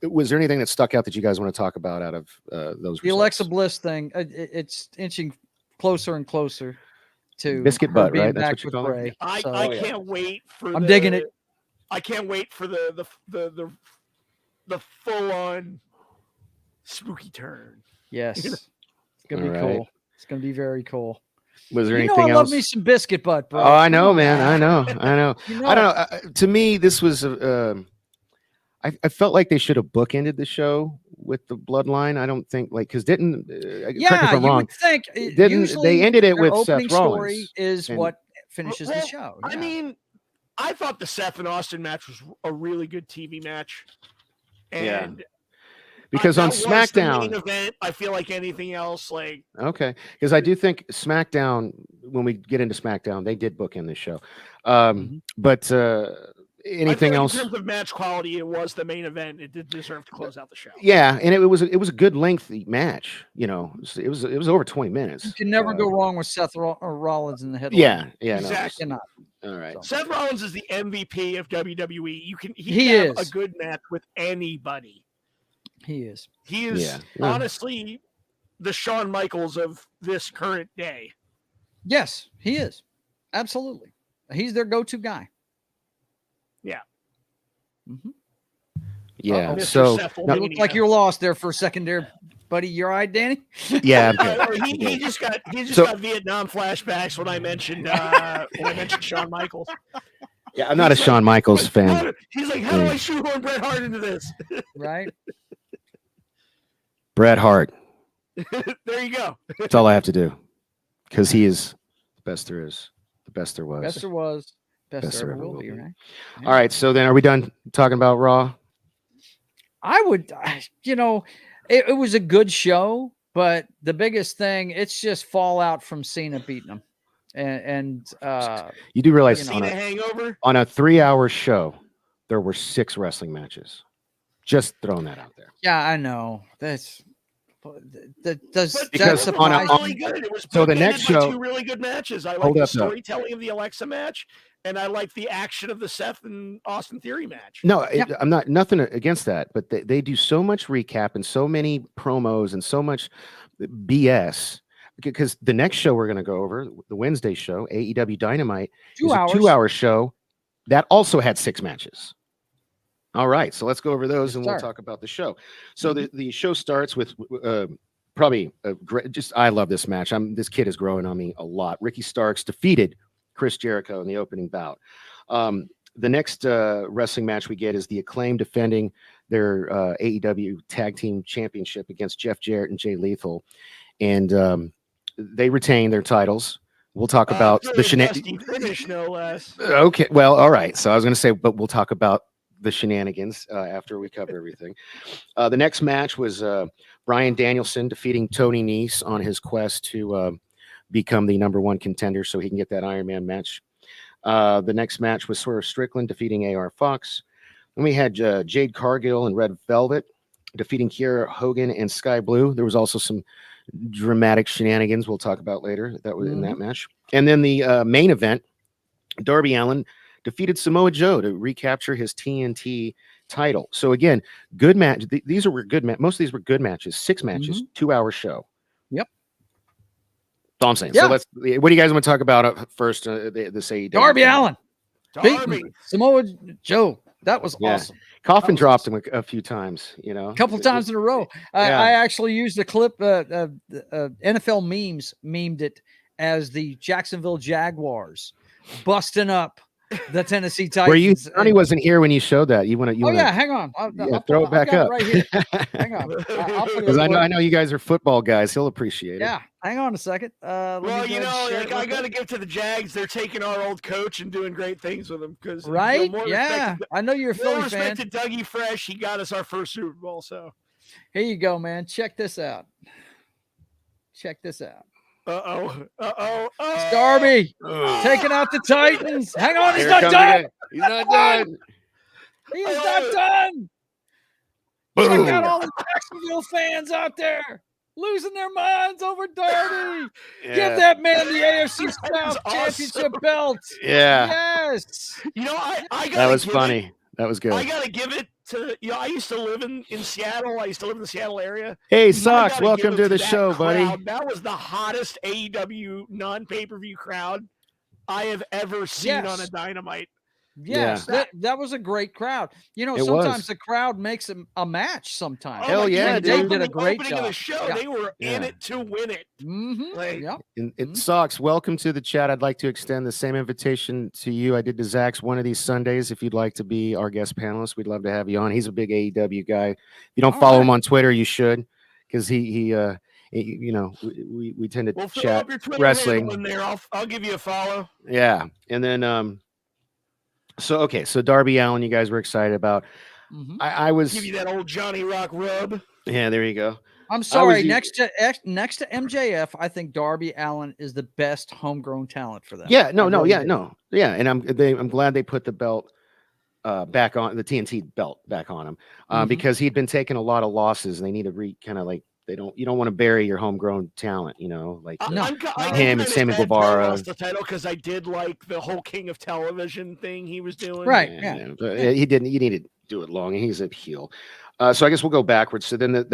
Was there anything that stuck out that you guys want to talk about out of those results? The Alexa Bliss thing, it's inching closer and closer to Biscuit her butt, being right? That's back what you with call Bray. it? I can't wait for I'm digging it. I can't wait for the full-on spooky turn. Yes. It's going to be cool. It's going to be very cool. Was there I anything else? love me some biscuit butt, bro. Oh, I know, man. I know. I don't know. To me, this was I felt like they should have bookended the show with the Bloodline. I don't think because correct me if I'm wrong. Would think they ended it with Seth story Rollins is what finishes the show. I mean, I thought the Seth and Austin match was a really good TV match, and because on that was SmackDown, the main event, I feel like anything else, because I do think SmackDown. When we get into SmackDown, they did book in this show, but anything else in terms of match quality, it was the main event. It did deserve to close out the show. Yeah, and it was a good lengthy match. It was over 20 minutes. You can never go wrong with Seth Rollins in the headline. Yeah, exactly. No, all right. Seth Rollins is the MVP of WWE. He have is a good match with anybody. He is. He is honestly the Shawn Michaels of this current day. Yes, he is. Absolutely. He's their go-to guy. Yeah. Mm-hmm. Yeah. Uh-oh. So you look like you're lost there for a second there, buddy. You're all right, Danny? Yeah. He just got Vietnam flashbacks when I mentioned Shawn Michaels. Yeah, I'm not a Shawn Michaels fan. He's like, how do I shoehorn Bret Hart into this? Right. Bret Hart. There you go. That's all I have to do, because he is Best there is. The best there was. Best there was. Best Best there there ever ever will will be, be. right? All right. So then, are we done talking about Raw? I would, it was a good show, but the biggest thing, it's just fallout from Cena beating him. And You do realize Cena hangover? on a 3-hour show, there were 6 wrestling matches. Just throwing that out there. yeah, I know. That does Because that on a- surprise really you? good. It was So the bookended next by show- 2 really good matches. I like Hold the up, though. storytelling of the Alexa match, and I like the action of the Seth and Austin Theory match. No, Yeah. I'm not nothing against that, but they do so much recap and so many promos and so much BS. Because the next show we're going to go over, the Wednesday show, AEW Dynamite, 2 is hours. a 2-hour show that also had 6 matches. All right, so let's go over those Yes, and we'll sir. talk about the show. So the show starts with probably a great. I love this match. This kid is growing on me a lot. Ricky Starks defeated Chris Jericho in the opening bout. The next wrestling match we get is the Acclaim defending their AEW Tag Team Championship against Jeff Jarrett and Jay Lethal, and they retain their titles. We'll talk about the dusty finish, no less. Okay, well, all right. So I was going to say, but we'll talk about the shenanigans after we cover everything. The next match was Bryan Danielson defeating Tony Nese on his quest to become the #1 contender so he can get that Iron Man match. The next match was Swerve Strickland defeating AR Fox. Then we had Jade Cargill and Red Velvet defeating Kiera Hogan and Sky Blue. There was also some dramatic shenanigans we'll talk about later that was in that match. And then the main event, Darby Allin defeated Samoa Joe to recapture his TNT title. So again, good match. These were good. Most of these were good matches. 6 matches, 2-hour show. Yep. That's all I'm saying. Yeah. So let's. What do you guys want to talk about first? This AEW Darby Allin. Darby. Samoa Joe. That was Yeah. awesome. Coffin dropped him a few times. You know, A couple times in a row. I actually used a clip. NFL memes memed it as the Jacksonville Jaguars busting up the Tennessee Titans. Were you? Johnny wasn't here when you showed that. You want to? Yeah, hang on. Throw it back up right here. Hang on. I'll put it Because up. I know you guys are football guys. He'll appreciate it. Yeah, hang on a second. Well, you know, like, I got to give to the Jags. They're taking our old coach and doing great things with him. Because right? Yeah, I know you're a Philly fan. Respect to Dougie Fresh. He got us our first Super Bowl. So here you go, man. Check this out. It's Darby taking out the Titans. Hang on, he's not done. He's not done. He is not done. Check out all the Jacksonville fans out there losing their minds over Darby. Give that man the AFC South Championship belt. Yeah. Yes. You know, I That was funny. That was good. I gotta give it to I used to live in Seattle. I used to live in the Seattle area. Hey, Sox, welcome to the show, buddy. That was the hottest AEW non-pay-per-view crowd I have ever seen on a Dynamite. Yes, that was a great crowd. You know, sometimes the crowd makes a match sometimes. Hell yeah, they dude. did a great opening job. of the show. They were in it to win it. It sucks. Welcome to the chat. I'd like to extend the same invitation to you. I did to Zach's one of these Sundays. If you'd like to be our guest panelist, we'd love to have you on. He's a big AEW guy. If you don't follow him on Twitter, you should, because he you know, we tend to chat wrestling. In there. I'll give you a follow. Yeah, and then so Darby Allin, you guys were excited about. I was give you that old Johnny Rock rub. Yeah, there you go. I'm sorry. Next to MJF, I think Darby Allin is the best homegrown talent for them. Yeah, and I'm glad they put the belt back on the TNT belt back on him because he'd been taking a lot of losses, and they need to kind of like you don't want to bury your homegrown talent, you know, like him and Sammy Guevara. Lost the title because I did like the whole King of Television thing he was doing. Right. Yeah. But he didn't. He needed to do it long, and he's a heel. So I guess we'll go backwards. So then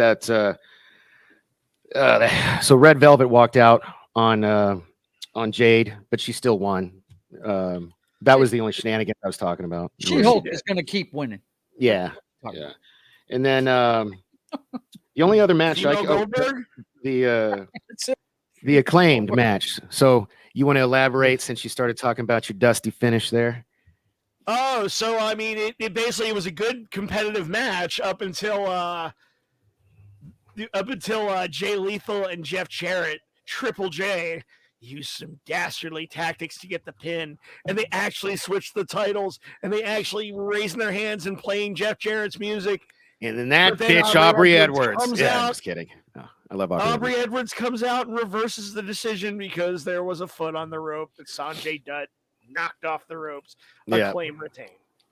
so Red Velvet walked out on Jade, but she still won. That was the only shenanigan I was talking about. She-Hulk is going to keep winning. Yeah. And then the only other match the Acclaimed match. So you want to elaborate since you started talking about your dusty finish there? Oh, so I mean, it basically was a good competitive match up until Jay Lethal and Jeff Jarrett, Triple J. use some dastardly tactics to get the pin, and they actually switched the titles, and they actually were raising their hands and playing Jeff Jarrett's music. And then that But then bitch, Aubrey Edwards Edwards. comes Yeah, I'm out. just kidding. Oh, I love Aubrey Edwards comes out and reverses the decision because there was a foot on the rope that Sanjay Dutt knocked off the ropes. Acclaim retained.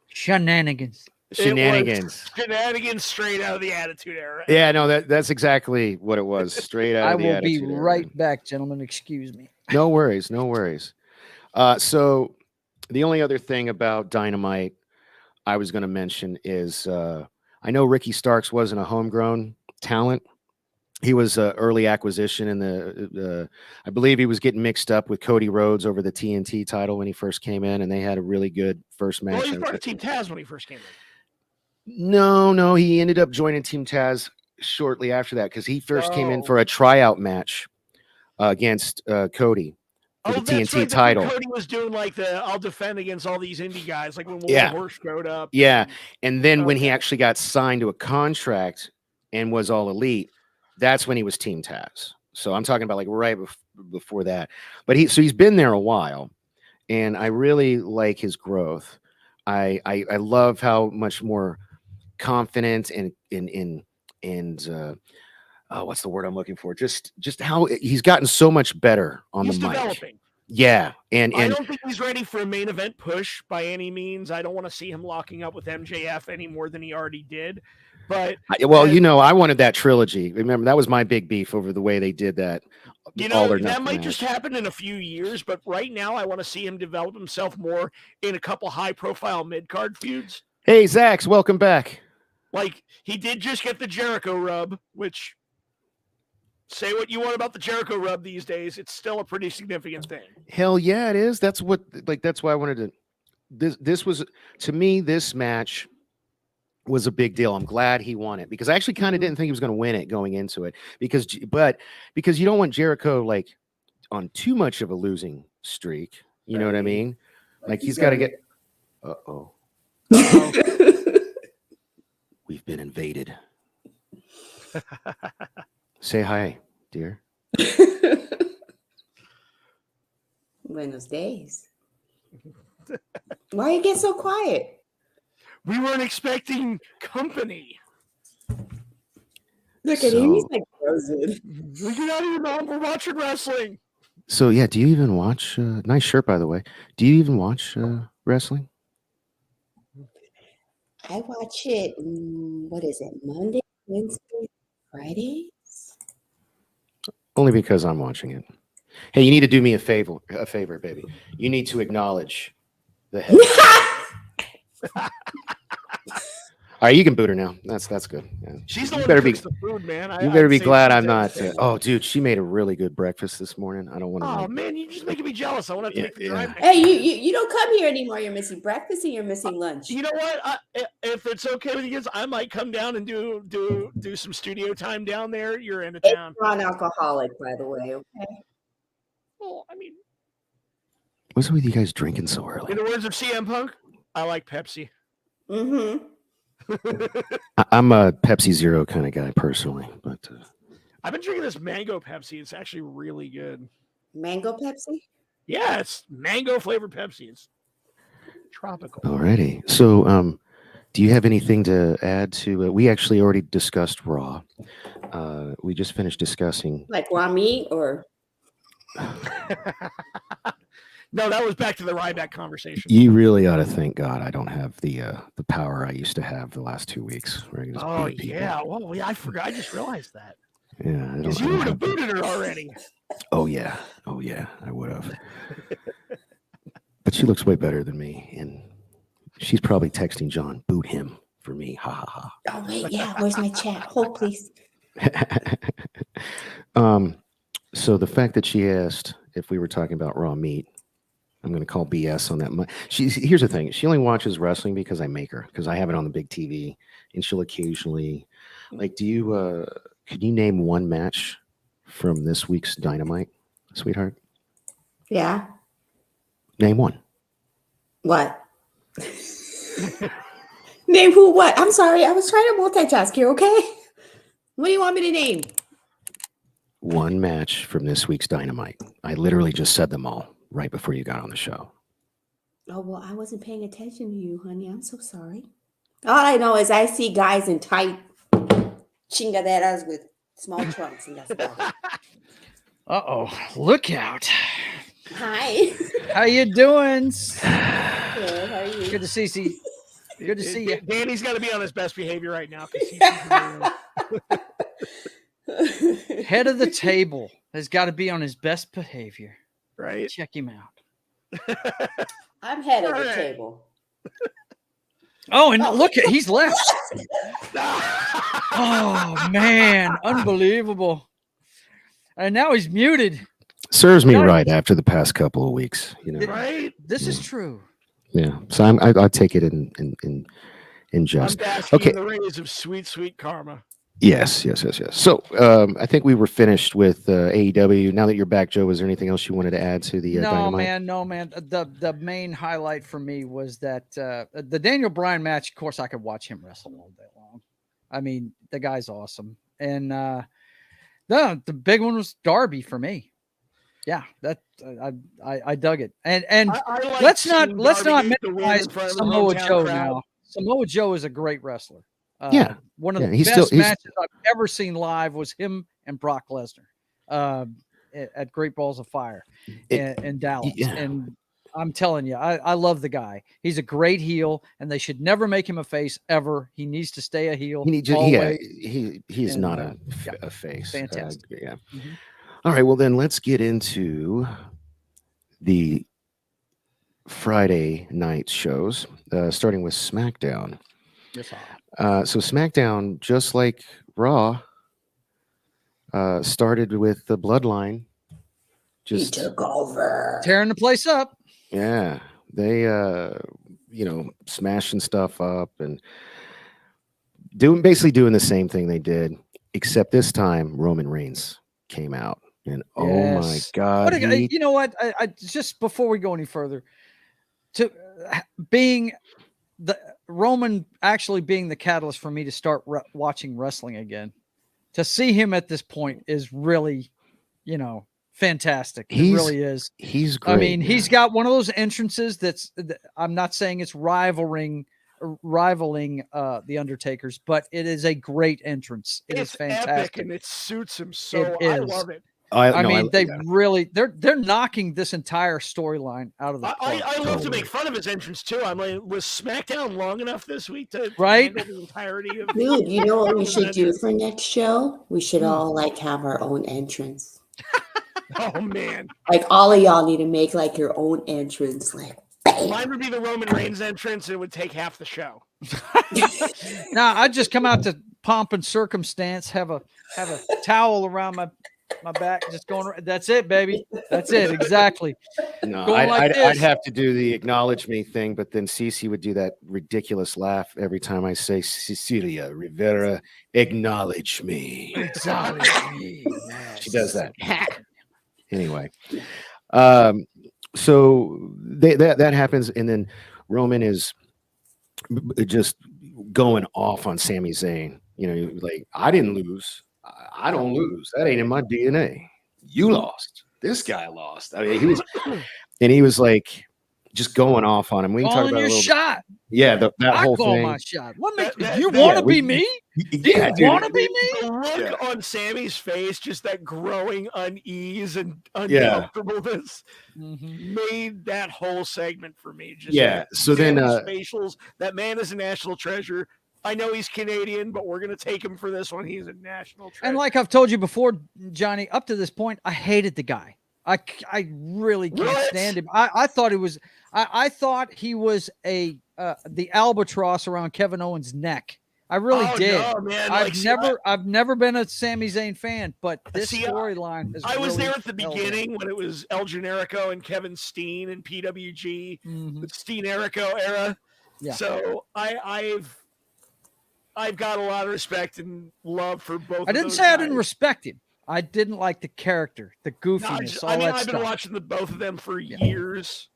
Shenanigans. Shenanigans. Shenanigans straight out of the Attitude Era. Yeah, no, that's exactly what it was. Straight out I of the will Attitude be Era. right back, gentlemen. Excuse me. No worries, no worries. So the only other thing about Dynamite I was going to mention is I know Ricky Starks wasn't a homegrown talent. He was an early acquisition in the I believe he was getting mixed up with Cody Rhodes over the TNT title when he first came in, and they had a really good first match. Well, he was part of Team Taz when he first came in. No, he ended up joining Team Taz shortly after that because he first came in for a tryout match against Cody for the TNT right. title. Cody was doing like I'll defend against all these indie guys, like when Will Horse showed up. Yeah, and then when he actually got signed to a contract and was all elite, that's when he was Team Taz. So I'm talking about like right before that. But he's been there a while, and I really like his growth. I love how much more confident and what's the word I'm looking for? Just how he's gotten so much better on the mic. Developing. Yeah, and I don't think he's ready for a main event push by any means. I don't want to see him locking up with MJF any more than he already did. But I wanted that trilogy. Remember, that was my big beef over the way they did that. That might just happen in a few years. But right now, I want to see him develop himself more in a couple high-profile mid-card feuds. Hey, Zax, welcome back. Like, he did just get the Jericho rub, which, say what you want about the Jericho rub these days, it's still a pretty significant thing. Hell yeah, it is. That's why I wanted to. This was, to me, this match was a big deal. I'm glad he won it because I actually kind of didn't think he was going to win it going into it because you don't want Jericho like on too much of a losing streak. You know what I mean? Like he's got to get. Uh-oh. We've been invaded. Say hi, dear. Buenos days. Why you get so quiet? We weren't expecting company. Look at him. He's like frozen. We're not even on. We're watching wrestling. So, yeah, do you even watch? Nice shirt, by the way. Do you even watch wrestling? I watch it, what is it, Monday, Wednesday, Fridays? Only because I'm watching it. Hey, you need to do me a favor, baby. You need to acknowledge the head. All right, you can boot her now. That's good. Yeah. She's the one who cooks the food, man. You better be glad I'm not. Oh, dude, she made a really good breakfast this morning. I don't want to. Oh man, you're just making me jealous. I want to make the drive. Hey, you don't come here anymore. You're missing breakfast and you're missing lunch. You know what? If it's okay with you guys, I might come down and do some studio time down there. You're in town. It's non-alcoholic, by the way. Okay. Well, I mean, what's with you guys drinking so early? In the words of CM Punk, I like Pepsi. Mm-hmm. I'm a Pepsi Zero kind of guy personally, but I've been drinking this mango Pepsi. It's actually really good. Mango Pepsi? Yeah, it's mango flavored Pepsi. It's tropical. Alrighty. So, do you have anything to add to? We actually already discussed Raw. We just finished discussing like raw meat or. No, that was back to the Ryback conversation. You really ought to thank God I don't have the power I used to have the last 2 weeks. Oh yeah, well yeah, I forgot. I just realized that. Yeah, because you would have booted her already. Oh yeah, I would have. But she looks way better than me, and she's probably texting John, "Boot him for me." Ha ha ha. Oh wait, yeah. Where's my chat? Hold please. So the fact that she asked if we were talking about raw meat. I'm going to call BS on that. Here's the thing. She only watches wrestling because I make her, because I have it on the big TV, and she'll occasionally, like, could you name one match from this week's Dynamite, sweetheart? Yeah. Name one. What? Name who what? I'm sorry. I was trying to multitask here, okay? What do you want me to name? one match from this week's Dynamite. I literally just said them all right before you got on the show. Oh, well, I wasn't paying attention to you, honey. I'm so sorry. All I know is I see guys in tight chingaderas with small trunks, and that's about it. Uh-oh. Look out. Hi. How you doing? Good. How are you? Good to see you. Good to see you. Danny's got to be on his best behavior right now. Head of the table has got to be on his best behavior. Right. Check him out. I'm head of the table. Oh, and look at he's left. Oh man, unbelievable. And now he's muted. Serves me right after the past couple of weeks, Right. This is true. Yeah. So I take it in jest. I'm basking Okay. in the rays of sweet, sweet karma. Yes. So I think we were finished with AEW. Now that you're back, Joe, was there anything else you wanted to add to the Dynamite? No, man. The main highlight for me was that the Daniel Bryan match. Of course, I could watch him wrestle all day long. I mean, the guy's awesome. And the big one was Darby for me. Yeah, that I dug it. And I like let's not Darby get the win minimize in front of the Samoa hometown Joe crowd. now. Samoa Joe is a great wrestler. One of the he's best still- matches I've ever seen live was him and Brock Lesnar at Great Balls of Fire in Dallas. Yeah. And I'm telling you, I love the guy. He's a great heel, and they should never make him a face ever. He needs to stay a heel. He's And, not a face. fantastic. Yeah. Mhm. All right. Well, then let's get into the Friday night shows, starting with SmackDown. Yes, sir. So SmackDown, just like Raw, started with the Bloodline. He took over. Tearing the place up. Yeah, they smashing stuff up and basically doing the same thing they did, except this time Roman Reigns came out, and oh my Yes. God, You know what? I just before we go any further, to being the Roman actually being the catalyst for me to start watching wrestling again, to see him at this point is really, fantastic. It really is. He's great. I mean, he's got one of those entrances I'm not saying it's rivaling the Undertaker's, but it is a great entrance. It's fantastic, epic and it suits him so. It I is. love it. They're knocking this entire storyline out of the park. I love to make fun of his entrance too. I'm like, was SmackDown long enough this week to Right? handle the entirety of? Dude, you know what we should do for next show? We should all have our own entrance. Oh man! Like all of y'all need to make your own entrance. Mine would be the Roman Reigns entrance. And it would take half the show. Now I'd just come out to pomp and circumstance, have a towel around my back, just going. That's it, baby. That's it, exactly. No, I'd have to do the acknowledge me thing, but then Cecy would do that ridiculous laugh every time I say Cecilia Rivera, acknowledge me. Acknowledge me. She does that. Anyway, so that happens, and then Roman is just going off on Sami Zayn. Like, I didn't lose. I don't lose. That ain't in my DNA. You lost. This guy lost. I mean, he was like just going off on him. We can talk about your a little shot. Yeah, that whole call thing. My shot. What makes you want to be me? Yeah, you want to be me? The look on Sammy's face, just that growing unease and uncomfortableness, made that whole segment for me. Just So then, facials. That man is a national treasure. I know he's Canadian, but we're going to take him for this one. He's a national treasure. And like I've told you before, Johnny, up to this point, I hated the guy. I really can't stand him. I thought he was. I thought he was the albatross around Kevin Owens' neck. I really did. No, man. I've never been a Sami Zayn fan, but this storyline is. I was really there at the beginning when it was El Generico and Kevin Steen and PWG, the Steen Erico era. Yeah. So I've got a lot of respect and love for both. I didn't say I didn't respect him. I didn't like the character, the goofiness, all that I've stuff. been watching both of them for years,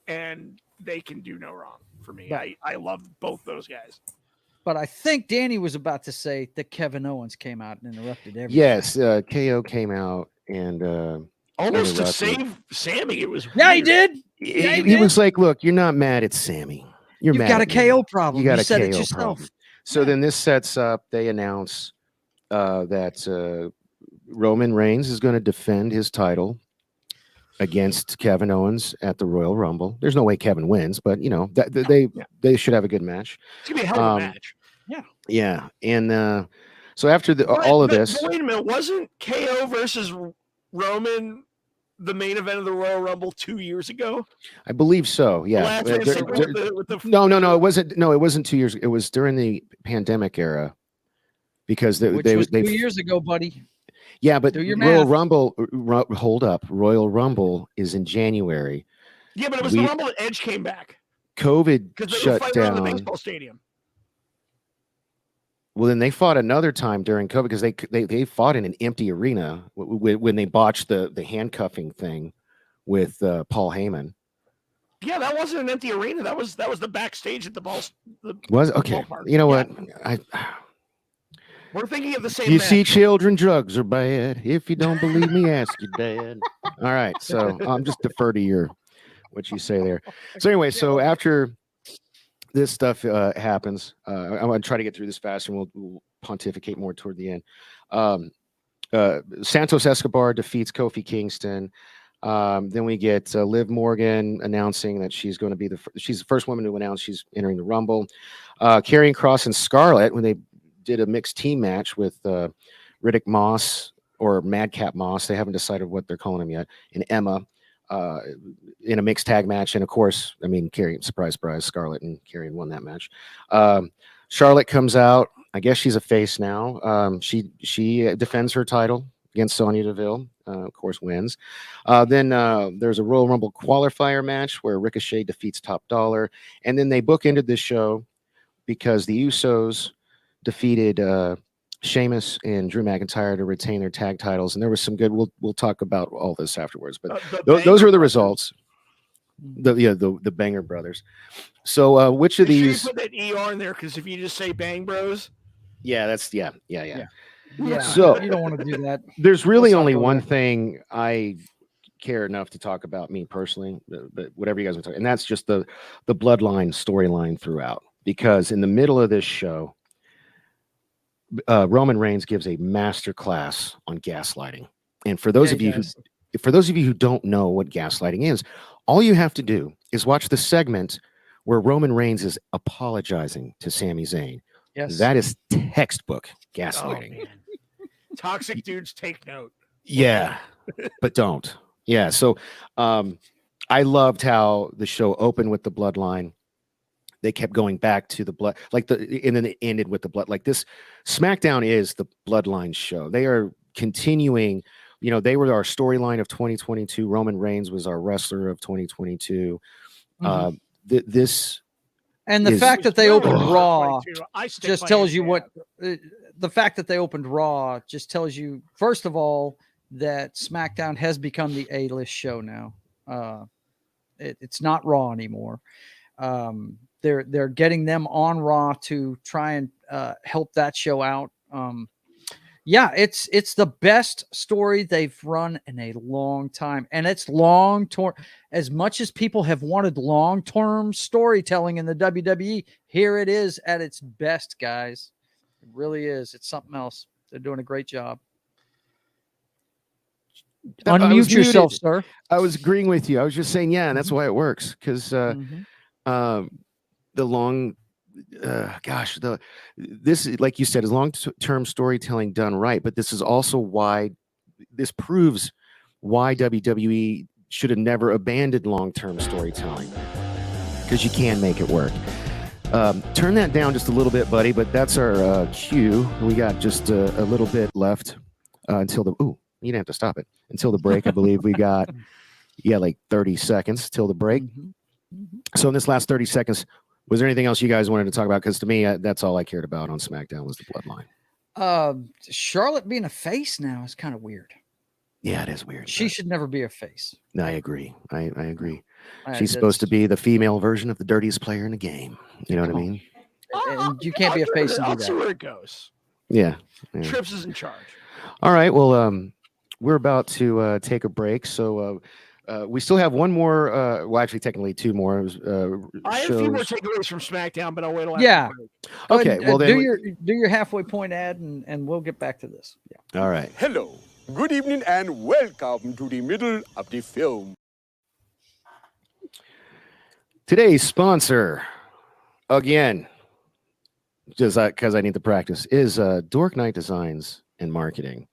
and they can do no wrong for me. I love both those guys. But I think Danny was about to say that Kevin Owens came out and interrupted everything. Yes, KO came out and Almost to interrupted. save Sammy. It was Yeah, he weird. did. Yeah, he He did. was like, "Look, you're not mad at Sammy. You've got a KO problem. You got You a said KO it yourself. problem." So then this sets up. They announce that Roman Reigns is going to defend his title against Kevin Owens at the Royal Rumble. There's no way Kevin wins, but you know they should have a good match. It's gonna be a hell of a match. Yeah, and so after But this, wait a minute, wasn't KO versus Roman the main event of the Royal Rumble 2 years ago? I believe so. Yeah. Last Man Standing with the No, it wasn't. No, it wasn't 2 years. It was during the pandemic era because Which was 2 years ago, buddy. Yeah, but Do your Royal math. Rumble. Hold up, Royal Rumble is in January. Yeah, but it was the Rumble that Edge came back. COVID Because they were shut fighting around the down. baseball stadium. Well, then they fought another time during COVID because they fought in an empty arena when they botched the handcuffing thing with Paul Heyman. Yeah, that wasn't an empty arena. That was the backstage at the ball. Was okay. Ballpark. You know what? We're thinking of the same. You match. see, children, drugs are bad. If you don't believe me, ask your dad. All right, so I'm just defer to what you say there. So anyway, so after this stuff happens, I'm going to try to get through this fast, and we'll pontificate more toward the end. Santos Escobar defeats Kofi Kingston. Then we get Liv Morgan announcing that she's going to be she's the first woman to announce she's entering the Rumble. Karrion Kross and Scarlett, when they did a mixed team match with Riddick Moss or Madcap Moss, they haven't decided what they're calling him yet, and Emma in a mixed tag match. And of course, I mean, Karrion, surprise, Scarlett and Karrion won that match. Charlotte comes out. I guess she's a face now. She defends her title against Sonya Deville. Of course, wins. Then there's a Royal Rumble qualifier match where Ricochet defeats Top Dollar. And then they bookended this show because the Usos defeated Sheamus and Drew McIntyre to retain their tag titles. And there was some good, we'll talk about all this afterwards. But those were the results. The Banger Brothers. So which of these... You put that ER in there because if you just say Bang Bros... Yeah, that's... Yeah. So you don't want to do that. There's really only one thing I care enough to talk about, me personally, but whatever you guys want to talk, and that's just the bloodline storyline throughout. Because in the middle of this show, Roman Reigns gives a master class on gaslighting. And for those of you who don't know what gaslighting is, all you have to do is watch the segment where Roman Reigns is apologizing to Sami Zayn. Yes, that is textbook gaslighting. Oh, toxic dudes take note. Yeah, but don't. Yeah, so I loved how the show opened with the bloodline. They kept going back to the blood, and then it ended with the blood. Like this, SmackDown is the bloodline show. They are continuing. You know, they were our storyline of 2022. Roman Reigns was our wrestler of 2022. Mm-hmm. This and the fact that they opened Raw just tells you what. The fact that they opened Raw just tells you, first of all, that SmackDown has become the A-list show now. It's not Raw anymore. They're getting them on Raw to try and help that show out. Yeah, it's the best story they've run in a long time, and it's long-term. As much as people have wanted long-term storytelling in the WWE, here it is at its best, guys. It really is. It's something else. They're doing a great job. Unmute yourself, sir. I was agreeing with you. I was just saying, yeah, and that's why it works, because the long, this, like you said, is long-term storytelling done right. But this is also why this proves why WWE should have never abandoned long-term storytelling, because you can make it work. Turn that down just a little bit, buddy. But that's our cue. We got just a little bit left until the. Ooh, you didn't have to stop it until the break. I believe we got like 30 seconds till the break. So in this last 30 seconds, was there anything else you guys wanted to talk about? Because to me, that's all I cared about on SmackDown was the bloodline. Charlotte being a face now is kind of weird. Yeah, it is weird. She should never be a face. No, I agree. I agree. She's supposed to be the female version of the dirtiest player in the game. You know what I mean? and you can't be a face and I'll do see that. where it goes. Yeah. Trips is in charge. All right. Well, we're about to take a break, so we still have one more. Well, actually, technically two more. I have a few more shows. takeaways from SmackDown, but I'll wait till after Yeah. the break. Go Okay. ahead, Well, then. do your halfway point ad, and we'll get back to this. Yeah. All right. Hello, good evening, and welcome to the middle of the film. Today's sponsor, again, just because I need to practice, is Dork Night Designs and Marketing.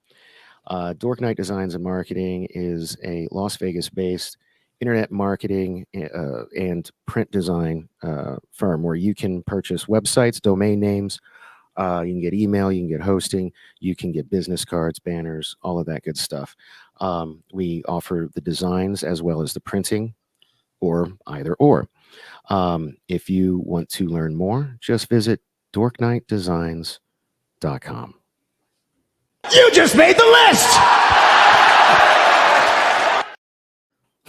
Dork Night Designs and Marketing is a Las Vegas-based internet marketing and print design firm where you can purchase websites, domain names, you can get email, you can get hosting, you can get business cards, banners, all of that good stuff. We offer the designs as well as the printing, or either or. If you want to learn more, just visit dorknightdesigns.com. You just made the list!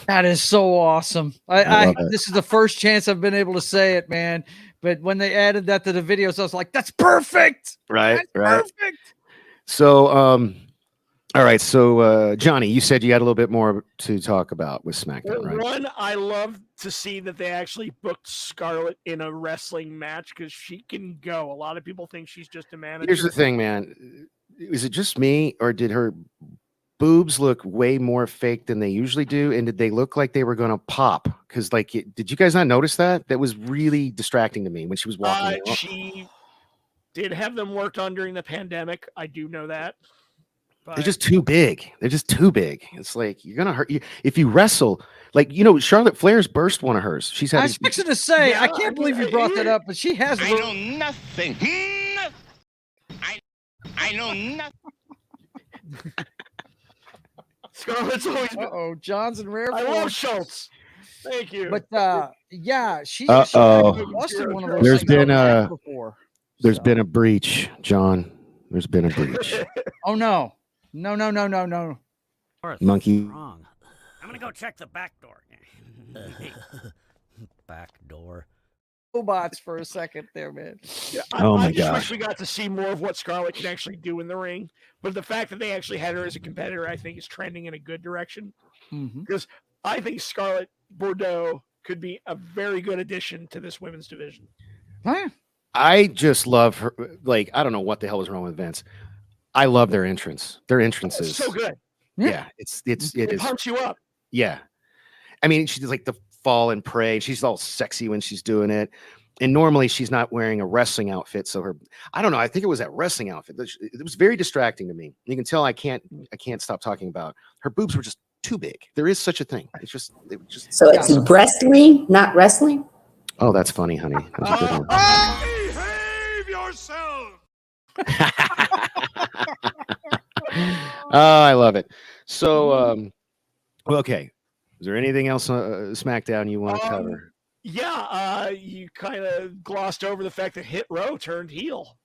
That is so awesome. I love it. This is the first chance I've been able to say it, man. But when they added that to the videos, I was like, that's perfect. Right, That's right. perfect. So, all right. So, Johnny, you said you had a little bit more to talk about with SmackDown, right? One, I love to see that they actually booked Scarlett in a wrestling match because she can go. A lot of people think she's just a manager. Here's the thing, man. Is it just me, or did her boobs look way more fake than they usually do? And did they look like they were going to pop? Because, like, did you guys not notice that? That was really distracting to me when she was walking out. She did have them worked on during the pandemic. I do know that. But They're just too big. They're just too big. It's like you're gonna hurt you if you wrestle. Like, Charlotte Flair's burst one of hers. She's I had. was fixing to say, Yeah, I can't believe you brought that up, but she has. I know nothing. I know nothing. Scarlett's always been. Uh-oh, John's in rare I form. love Schultz. Thank you. But yeah, she Uh-oh. busted one of those. There's things been out before. There's So- been a breach, John. There's been a breach. Oh no. Monkey. Wrong. I'm gonna go check the back door. Back door. Robots for a second there, man. Yeah, Oh my I just gosh. wish we got to see more of what Scarlett can actually do in the ring. But the fact that they actually had her as a competitor, I think, is trending in a good direction. Because I think Scarlett Bordeaux could be a very good addition to this women's division. Huh? I just love her. Like, I don't know what the hell was wrong with Vince. I love their entrance. Their entrances. It's so good. Yeah, it It is. pumps you up. Yeah. I mean, she does like the fall and pray. She's all sexy when she's doing it. And normally she's not wearing a wrestling outfit. So I don't know. I think it was that wrestling outfit. It was very distracting to me. You can tell I can't stop talking about her boobs were just too big. There is such a thing. They were just. So it's breastling, not wrestling? Oh, that's funny, honey. That was a good one. Behave yourself! Oh, I love it. So, okay. Is there anything else on SmackDown you want to cover? Yeah, you kind of glossed over the fact that Hit Row turned heel.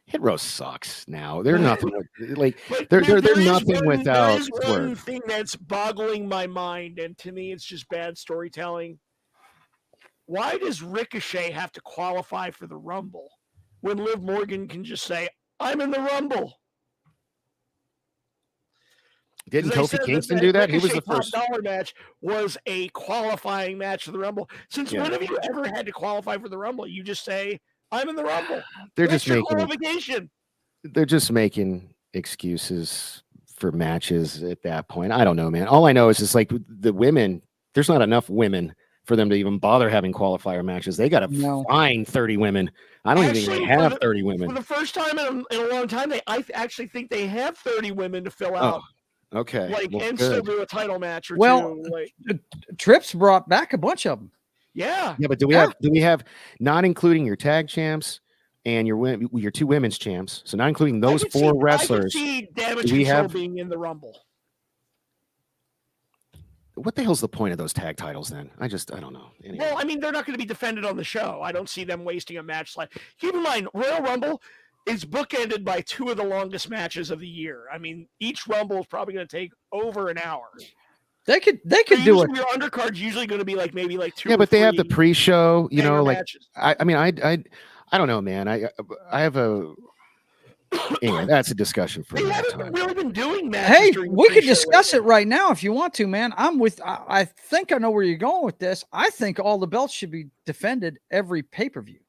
Hit Row sucks now. They're nothing like But they're there is nothing one- without There is one Swerve. thing that's boggling my mind, and to me, it's just bad storytelling. Why does Ricochet have to qualify for the Rumble when Liv Morgan can just say, "I'm in the Rumble"? Didn't 'Cause they Kofi said Kingston do that? He was Ricochet the first. top dollar match was a qualifying match for the Rumble. Since Yeah. when have you ever had to qualify for the Rumble? You just say, "I'm in the Rumble." They're That's just your making qualification. they're just making excuses for matches at that point. I don't know, man. All I know is just like the women. There's not enough women for them to even bother having qualifier matches. They got to No. find 30 women. I don't even Actually, think for they have the- 30 For women. the first time in a long time, I actually think they have 30 women to fill out, Okay. and well, still good. do a title match or Well, two. Like, Trips brought back a bunch of them. yeah, Yeah, but do we have not including your tag champs and your two women's champs? So not including those I could four see, wrestlers. I could see Damage Do we Control have- being in the Rumble. What the hell's the point of those tag titles then? I don't know. Anyway. Well, I mean, they're not going to be defended on the show. I don't see them wasting a match like. Keep in mind, Royal Rumble is bookended by two of the longest matches of the year. I mean, each Rumble is probably going to take over an hour. They could do it. Your undercard's usually going to be like maybe like two. Yeah, or but they have the three pre-show, banger like matches. I mean, I don't know, man. I have a. Anyway, that's a discussion for They another haven't time. really been doing matches. Hey, during the we could pre-show discuss lately. it right now if you want to, man. I think I know where you're going with this. I think all the belts should be defended every pay-per-view.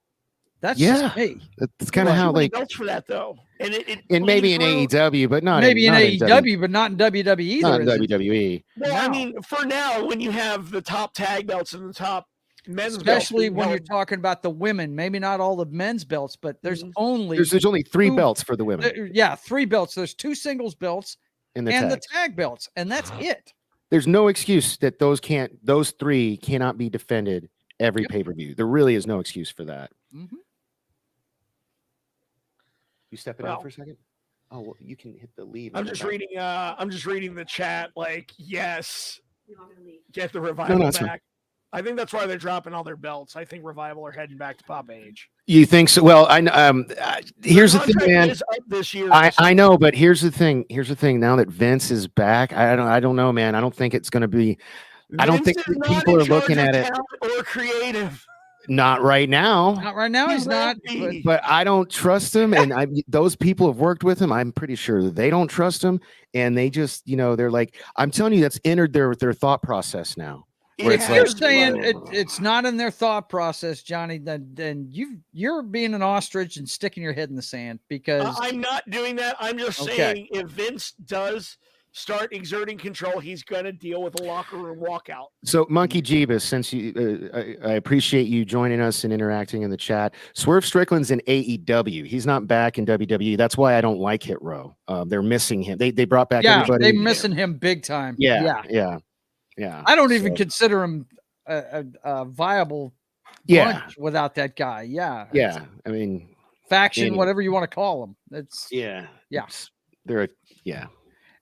That's just me. That's kind of There's how too many like, belts for that though, and and maybe in bleeds through. AEW, but not Maybe in not AEW, but not in WWE either. not in is it? WWE. Well, I No. mean, for now, when you have the top tag belts and the top men's Especially belts, when you're talking about the women, maybe not all the men's belts, but there's only There's only 3 two- belts for the women yeah, 3 belts. There's 2 singles belts in the and tag. the tag belts, and that's it. There's no excuse that those 3 cannot be defended every pay-per-view. There really is no excuse for that. Mhm. You stepping out for a second? Oh, well, you can hit the leave. I'm and just go back. reading. I'm just reading the chat. Like, yes, get the Revival it's fine. back. I think that's why they're dropping all their belts. I think Revival are heading back to Pop Age. You think so? Well, here's the thing, Contract man. is up this year. I know, but here's the thing. Here's the thing. Now that Vince is back, I don't know, man. I don't think it's going to be. I don't think Vince is not people in are looking charge at of it. talent or creative. Not right now. Not right now. He's not. But I don't trust him, and those people have worked with him. I'm pretty sure they don't trust him, and they just, they're like, I'm telling you, that's entered their thought process now. Where If it's you're like, saying it's not in their thought process, Johnny, then you're being an ostrich and sticking your head in the sand because I'm not doing that. I'm just saying if Vince does start exerting control, he's going to deal with a locker room walkout. So, Monkey Jeebus, since you, I appreciate you joining us and interacting in the chat. Swerve Strickland's in AEW. He's not back in WWE. That's why I don't like Hit Row. They're missing him. They brought back everybody. They're missing him big time. Yeah. I don't even consider him a viable bunch without that guy. Yeah. I mean, faction, whatever you want to call them. It's they're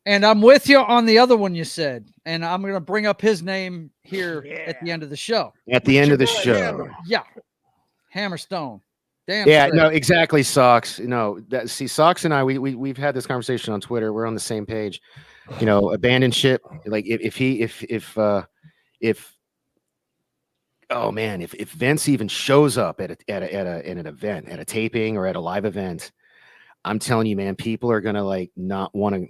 And I'm with you on the other one you said, and I'm going to bring up his name here at the end of the show. At the end of the show. Yeah. Hammerstone. Damn. Yeah, straight. no, exactly, Socks. No, see, Socks and I, we've had this conversation on Twitter. We're on the same page. Abandon ship. Like if Vince even shows up at an event, at a taping or at a live event, I'm telling you, man, people are gonna like not want to.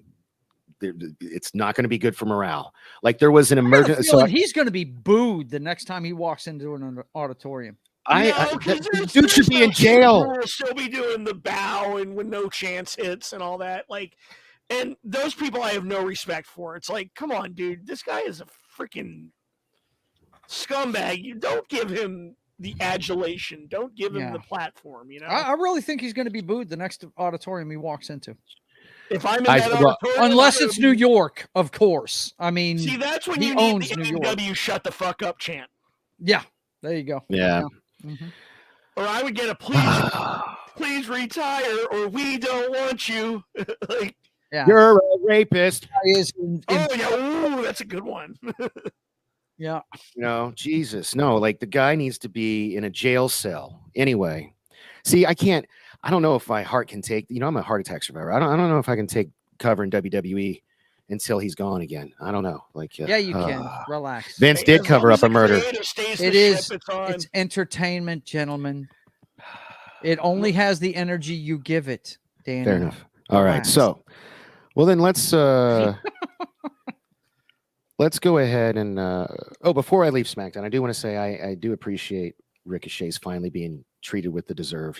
It's not going to be good for morale. Like there was an emergency. So he's going to be booed the next time he walks into an auditorium. Dude should be in jail. We'll still be doing the bow and when no chance hits and all that. Like, and those people I have no respect for. It's like, come on, dude, this guy is a freaking scumbag. You don't give him the adulation. Don't give him the platform. I really think he's going to be booed the next auditorium he walks into. If I'm in that auditorium, unless it's New York, of course. I mean, see, that's when he you need owns the New York. AEW shut the fuck up chant. Yeah, there you go. Yeah. Mm-hmm. Or I would get a please retire, or we don't want you. Like, you're a rapist. Oh yeah, ooh, that's a good one. Yeah. Jesus, no. Like the guy needs to be in a jail cell. Anyway, see, I don't know if my heart can take. I'm a heart attack survivor. I don't know if I can take cover in WWE until he's gone again. I don't know. Like, yeah, you can relax. Vince did cover up a murder. It's entertainment, gentlemen. It only has the energy you give it. Danny. Fair enough. All right. So, well then let's go ahead and before I leave SmackDown, I do want to say I do appreciate Ricochet's finally being treated with the deserve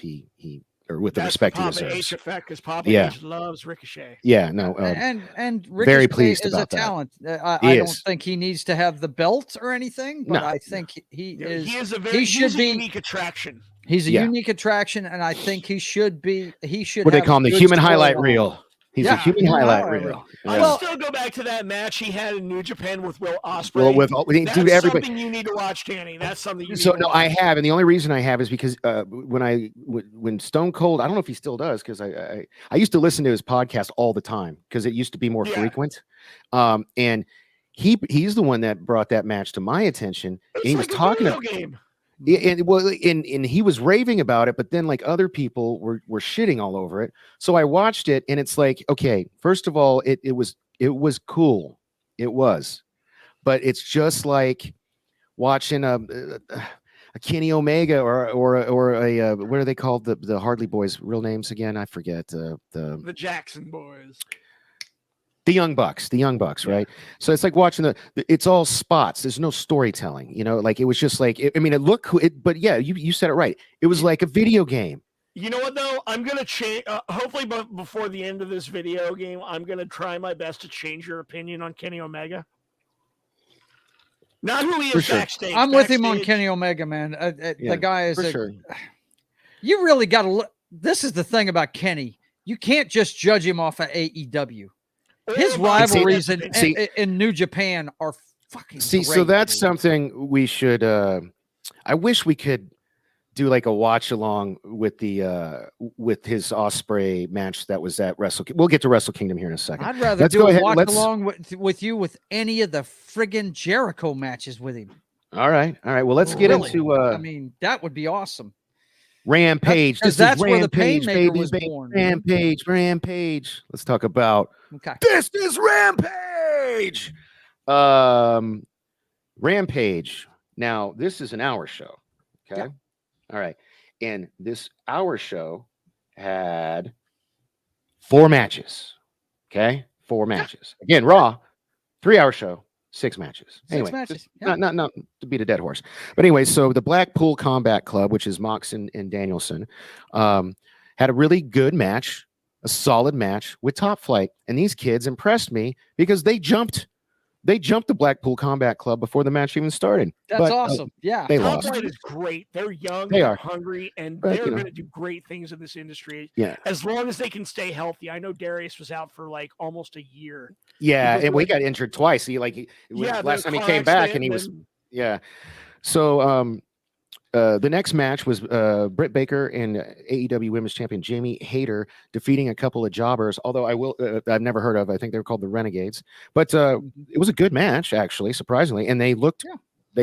with the respect he deserves. Because Papa H loves Ricochet. Yeah, no, and Ricochet very pleased is about a that. talent. I don't think he needs to have the belt or anything, but I think he should be a unique attraction. He's a unique attraction, and I think he should be. He should. What they call him, the human highlight reel. He's a human highlight reel. I'll still go back to that match he had in New Japan with Will Ospreay. That's everybody. Something you need to watch, Danny. That's something you. I have, and the only reason I have is because when Stone Cold, I don't know if he still does, because I used to listen to his podcast all the time because it used to be more frequent, and he's the one that brought that match to my attention, and he was talking about game. And he was raving about it, but then like other people were shitting all over it. So I watched it, and it's like, okay, first of all, it was cool, it was, but it's just like watching a Kenny Omega or a what are they called, the Hardly Boys, real names again? I forget. The Jackson Boys. The Young Bucks, right? So it's like watching it's all spots. There's no storytelling, like it was just like, it looked cool, but yeah, you said it right. It was like a video game. You know what, though? I'm going to change, hopefully before the end of this video game, I'm going to try my best to change your opinion on Kenny Omega. Not who he is backstage. I'm with him on Kenny Omega, man. The guy is you really got to look. This is the thing about Kenny. You can't just judge him off of AEW. His rivalries in New Japan are fucking great. So that's something we should. I wish we could do like a watch along with with his Ospreay match that was at Wrestle. We'll get to Wrestle Kingdom here in a second. I'd rather do a watch along with you with any of the friggin' Jericho matches with him. All right. Well, let's get into. That would be awesome. Rampage. That's where the Rampage, Painmaker baby, was born. Rampage. Let's talk about. Okay. This is Rampage. Rampage. Now, this is an hour show. Okay. Yeah. All right. And this hour show had 4 matches. Okay. 4 matches. Again, Raw, 3-hour show, 6 matches. Anyway, 6 matches. Not to beat a dead horse. But anyway, so the Blackpool Combat Club, which is Mox and Danielson, had a really good match, a solid match with Top Flight. And these kids impressed me because they jumped the Blackpool Combat Club before the match even started. That's awesome. Yeah. They Top lost. Flight is great. They're young, They are hungry, and but, they're going to do great things in this industry. Yeah. As long as they can stay healthy. I know Darius was out for like almost a year. Yeah, and we got injured twice. Last time he came back and he was So the next match was Britt Baker and AEW Women's Champion Jamie Hayter defeating a couple of jobbers, although I've never heard of. I think they're called the Renegades. But it was a good match, actually, surprisingly. And they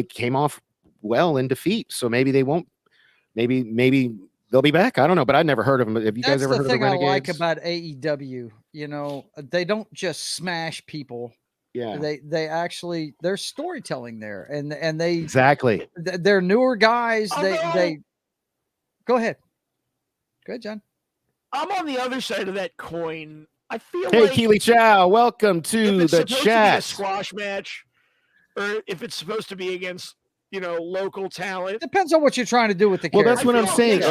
came off well in defeat. So maybe they won't, maybe they'll be back. I don't know, but I've never heard of them. Have you guys ever heard of the Renegades? That's the thing I like about AEW. They don't just smash people. Yeah, they actually, there's storytelling there, and they exactly. They're newer guys. They go ahead, John. I'm on the other side of that coin. I feel hey, like Keely Chow, welcome to the chat. A squash match, or if it's supposed to be against local talent. Depends on what you're trying to do with the character. Well, that's what I'm saying.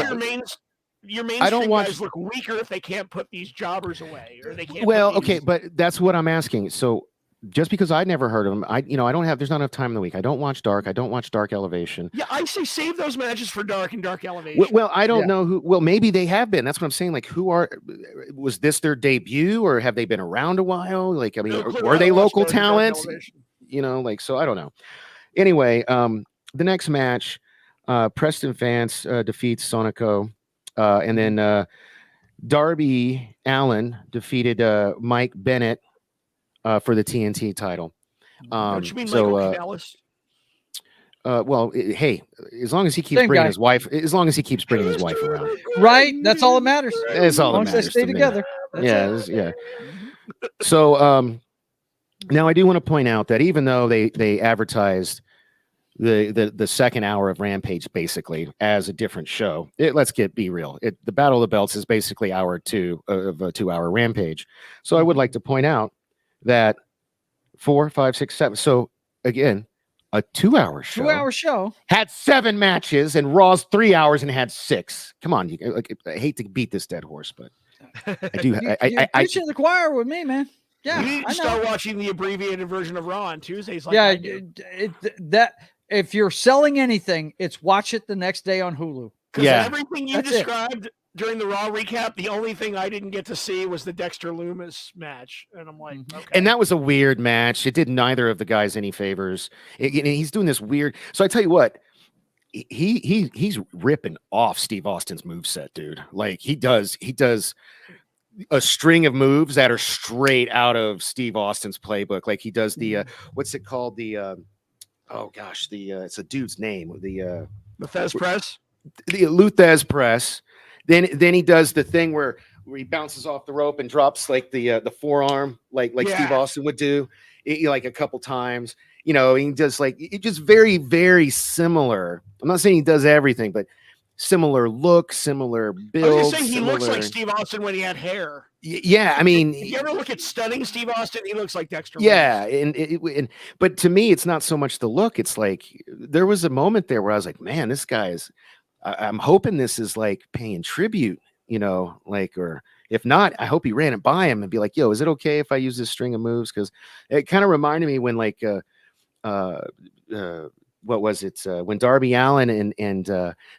Your mainstream guys look weaker if they can't put these jobbers away, or they can't. Well, okay, but that's what I'm asking. So. Just because I'd never heard of them, there's not enough time in the week. I don't watch Dark. I don't watch Dark Elevation. Yeah, I say save those matches for Dark and Dark Elevation. Well, I don't know who. Well, maybe they have been. That's what I'm saying. Like, was this their debut, or have they been around a while? Like, were they local talent? So I don't know. Anyway, the next match, Preston Vance defeats Sonico, and then Darby Allin defeated Mike Bennett. For the TNT title. Don't you mean Michael Canellis? Hey, as long as he keeps bringing his wife, around, right? That's all that matters. It's all that matters. They stay together. Yeah. So, now I do want to point out that even though they advertised the second hour of Rampage basically as a different show, let's be real. The Battle of the Belts is basically hour 2 of a 2-hour Rampage. So I would like to point out that 4, 5, 6, 7. So again, a 2-hour show. 2-hour show had 7 matches, and Raw's 3 hours and had 6. Come on, I hate to beat this dead horse, but I do. You're preaching to the choir with me, man. Yeah, you need to start watching the abbreviated version of Raw on Tuesdays. That if you're selling anything, it's watch it the next day on Hulu. Yeah, everything you described during the Raw recap, the only thing I didn't get to see was the Dexter Loomis match, and I'm like, okay. And that was a weird match. It did neither of the guys any favors. He's doing this weird. So I tell you what, he's ripping off Steve Austin's moveset, dude. Like he does a string of moves that are straight out of Steve Austin's playbook. Like he does the what's it called? It's a dude's name. The Thez press. The Luthez press. Then he does the thing where he bounces off the rope and drops like the forearm, like Steve Austin would do, like a couple times. you know, he does like it just very, very similar. I'm not saying he does everything, but similar look, similar I was build. gonna say he similar... looks like Steve Austin when he had hair. Yeah, I mean, if you ever look at stunning Steve Austin, he looks like Dexter. Yeah, Loomis. but to me, it's not so much the look. It's like there was a moment there where I was like, man, this guy is. I'm hoping this is like paying tribute, you know, like, or if not, I hope he ran it by him and be like, yo, is it okay if I use this string of moves? Because it kind of reminded me when like what was it when Darby Allin and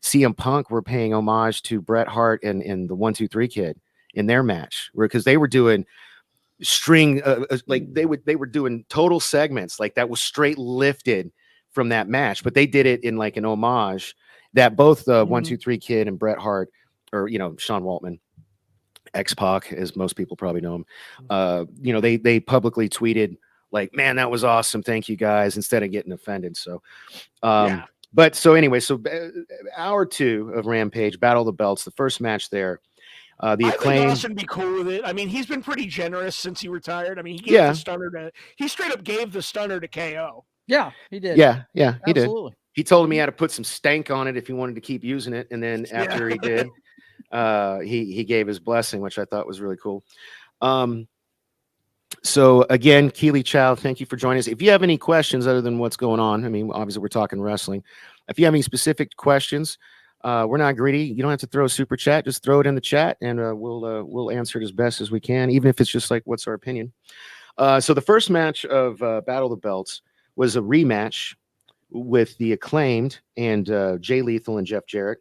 CM Punk were paying homage to Bret Hart and the 1-2-3 Kid in their match, because they were doing string like they were doing total segments like that was straight lifted from that match, but they did it in like an homage that both 1-2-3 Kid and Bret Hart, or you know, Sean Waltman, X-Pac, as most people probably know him, you know, they publicly tweeted like, man, that was awesome, thank you guys, instead of getting offended. So Yeah. but so anyway, so hour 2 of Rampage, Battle of the Belts, the first match there. The I Acclaim. think Austin would be cool with it. I mean, he's been pretty generous since he retired. I mean, he gave the stunner to. He straight up gave the stunner to KO. Yeah, he did. Yeah, he did. Absolutely. He told him he had to put some stank on it if he wanted to keep using it, and then after he did, he gave his blessing, which I thought was really cool. So again, Keely Chow, thank you for joining us. If you have any questions other than what's going on, I mean, obviously we're talking wrestling. If you have any specific questions, we're not greedy. You don't have to throw a super chat. Just throw it in the chat, and we'll answer it as best as we can, even if it's just like, what's our opinion? So the first match of Battle of the Belts was a rematch with the Acclaimed and Jay Lethal and Jeff Jarrett.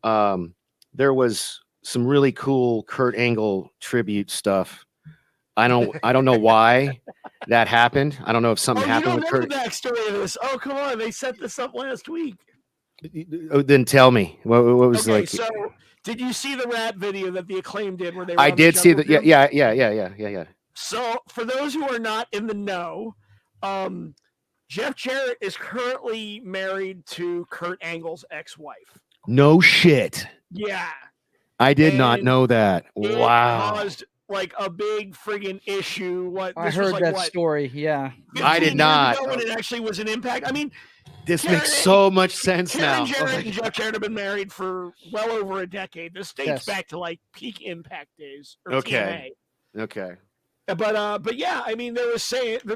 There was some really cool Kurt Angle tribute stuff. I don't know why that happened. I don't know if something happened with Kurt. The backstory of this. Oh, come on! They set this up last week. Then tell me what was okay, like. So did you see the rap video that the Acclaim did where they? I did see that. Yeah. So for those who are not in the know, Jeff Jarrett is currently married to Kurt Angle's ex-wife. No shit. Yeah. I did not know that. It Wow. caused like a big friggin' issue. What I heard that story. Yeah. I did not. When it actually was an impact. I mean, this makes so much sense now. Jarrett and Jeff Jarrett have been married for well over a decade. This dates back to like peak Impact days. Or okay. TNA. Okay. But yeah, I mean,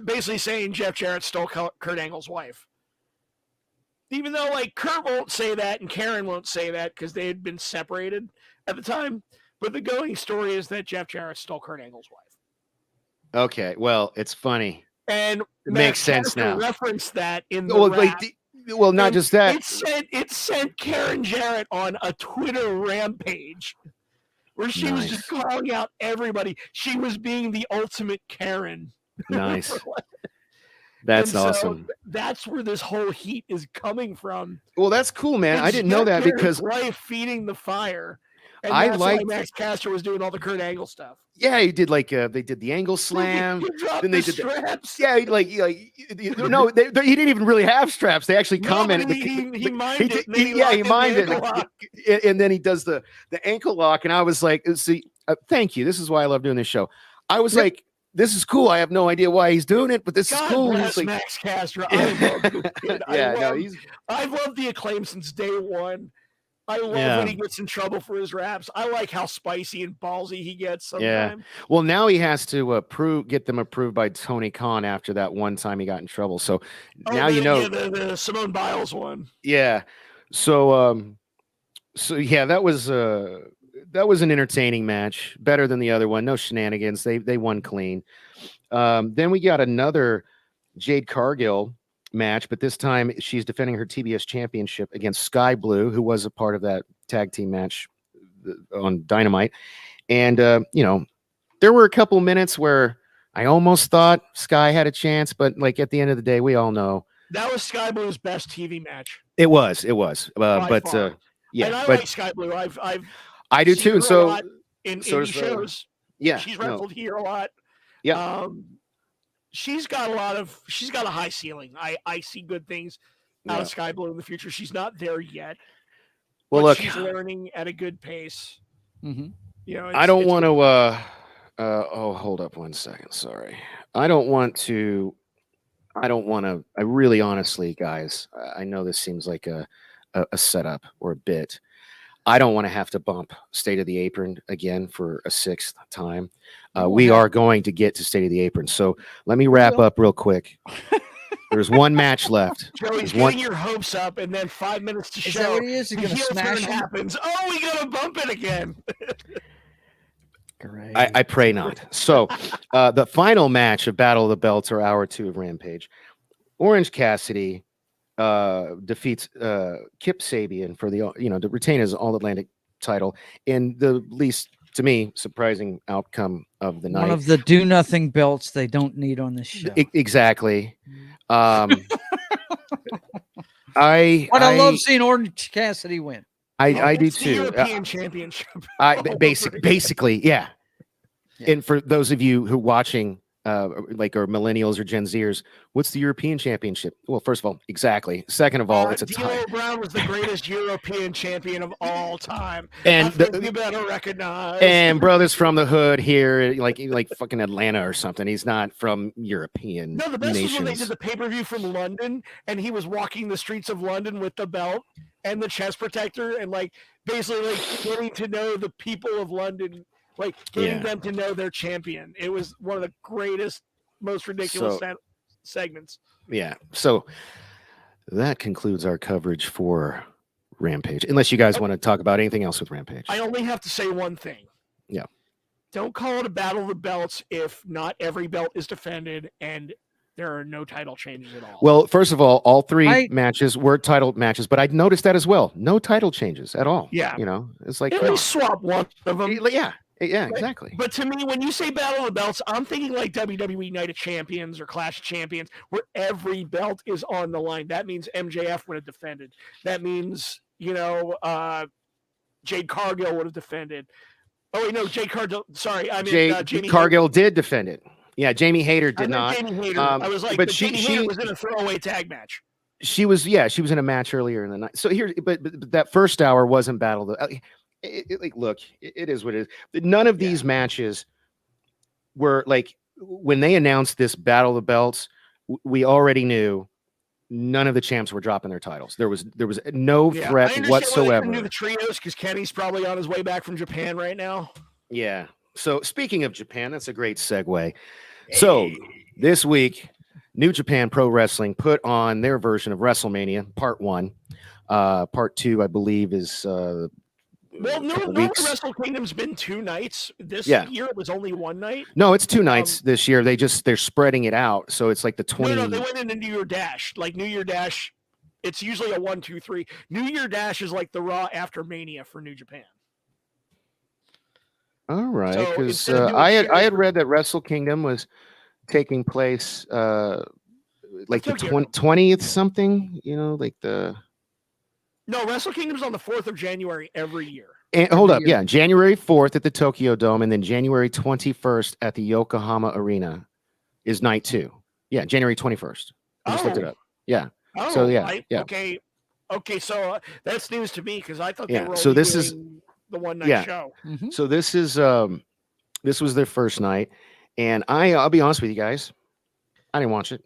basically saying Jeff Jarrett stole Kurt Angle's wife. Even though like Kurt won't say that and Karen won't say that because they had been separated at the time. But the going story is that Jeff Jarrett stole Kurt Angle's wife. Okay, well, it's funny. And it makes sense now. Referenced that in the rap. Well, not just that. It sent Karen Jarrett on a Twitter rampage where she was just calling out everybody. She was being the ultimate Karen. Nice. That's awesome. That's where this whole heat is coming from. Well, that's cool, man. I didn't know that because wife feeding the fire. And I that's like Max Caster was doing all the Kurt Angle stuff. Yeah, he did like they did the angle slam. Then they did straps. No, he didn't even really have straps. They actually commented. He mined it. He mined it, and then he does the ankle lock. And I was like, "See, thank you. This is why I love doing this show." I was like, "This is cool. I have no idea why he's doing it, but this is cool." Bless like, Max Caster. I love the kid. Yeah, I've loved the Acclaim since day one. I love when he gets in trouble for his raps. I like how spicy and ballsy he gets sometimes. Yeah. Well, now he has to get them approved by Tony Khan after that one time he got in trouble. So now you know the Simone Biles one. Yeah. So yeah, that was an entertaining match, better than the other one. No shenanigans. They won clean. Then we got another Jade Cargill match, but this time she's defending her TBS championship against Sky Blue, who was a part of that tag team match on Dynamite. And there were a couple minutes where I almost thought Sky had a chance, but like at the end of the day, we all know that was Sky Blue's best TV match. It was. Yeah, and I like Sky Blue. I do too. And so in indie shows, yeah, she's wrestled here a lot. Yeah. She's got a high ceiling. I see good things out of Sky Blue in the future. She's not there yet. Well, look, she's learning at a good pace. Mm-hmm. I don't want to. Hold up one second. Sorry, I don't want to. I don't want to. I really, honestly, guys, I know this seems like a setup or a bit. I don't want to have to bump State of the Apron again for a 6th time. We are going to get to State of the Apron. So let me wrap up real quick. There's one match left. Joey's getting your hopes up, and then 5 minutes to show. Is that what he is? He's the going to heel smash turn him? happens. Oh, we got to bump it again. Great. I pray not. So the final match of Battle of the Belts, or Hour 2 of Rampage, Orange Cassidy defeats Kip Sabian for the to retain his All Atlantic title in the least, to me, surprising outcome of the night. One of the do nothing belts they don't need on this show. Exactly. I love seeing Orange Cassidy win. I do It's the too. European Championship. Basically, yeah. And for those of you who are watching, or millennials or Gen Zers, what's the European Championship? Well, first of all, exactly. Second of all, it's a D'Lo tie. Brown was the greatest European champion of all time. And you better recognize. And brothers from the hood here, like fucking Atlanta or something. He's not from European. No, the best nations. was when they did the pay-per-view from London, and he was walking the streets of London with the belt and the chest protector, and basically getting to know the people of London, getting them to know their champion. It was one of the greatest, most ridiculous segments. Yeah. So that concludes our coverage for Rampage. Unless you guys want to talk about anything else with Rampage. I only have to say one thing. Yeah. Don't call it a battle of the belts if not every belt is defended and there are no title changes at all. Well, first of all 3 matches were title matches, but I noticed that as well. No title changes at all. Yeah. It's like at least swap one of them. Yeah, exactly. But to me, when you say Battle of the Belts, I'm thinking like WWE Night of Champions or Clash of Champions, where every belt is on the line. That means MJF would have defended. That means, Jade Cargill would have defended. Oh, wait, no, Jade Cargill. Sorry, I mean, Jamie Cargill did defend it. Yeah, Jamie Hayter did not. Jamie Hayter. I was like, but Jamie Hayter was in a throwaway tag match. She was in a match earlier in the night. So but that first hour wasn't Battle of the. Look, it is what it is. None of these matches were when they announced this Battle of the Belts, we already knew none of the champs were dropping their titles. There was no threat whatsoever. Knew the trios because Kenny's probably on his way back from Japan right now. Yeah. So speaking of Japan, that's a great segue. Hey. So this week, New Japan Pro Wrestling put on their version of WrestleMania Part 1. Part 2, I believe, is Wrestle Kingdom's been 2 nights. This year it was only 1 night. No, it's 2 nights this year. They're spreading it out, so it's like the 20. No, they went into New Year Dash. Like New Year Dash, it's usually a 1, 2, 3. New Year Dash is like the Raw after Mania for New Japan. All right, because I had read that Wrestle Kingdom was taking place like the 20th something. No, Wrestle Kingdom's on the 4th of January every year. And hold up, yeah, January 4th at the Tokyo Dome, and then January 21st at the Yokohama Arena is night 2. Yeah, January 21st. I just looked it up. Yeah. Oh, so yeah. Okay. So that's news to me because I thought they were. So this is the 1 night show. Mm-hmm. So this is this was their first night, and I'll be honest with you guys, I didn't watch it.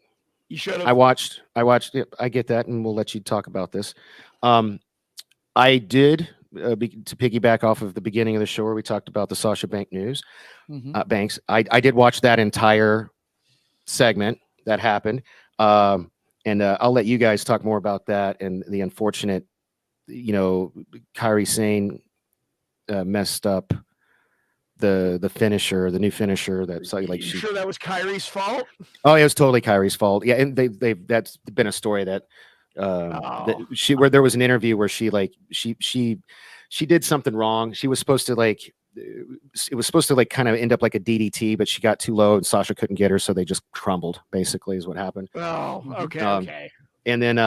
You should have. I watched. I get that, and we'll let you talk about this. I did to piggyback off of the beginning of the show where we talked about the Sasha Banks news. Mm-hmm. Banks. I did watch that entire segment that happened, and I'll let you guys talk more about that and the unfortunate, Kairi Sane messed up the finisher, the new finisher. That's Sure that was Kairi's fault? Oh, it was totally Kairi's fault. Yeah, and that's been a story that where there was an interview where she did something wrong. She was supposed to it was supposed to kind of end up like a DDT, but she got too low and Sasha couldn't get her, so they just crumbled. Basically, is what happened. Oh, okay, okay. And then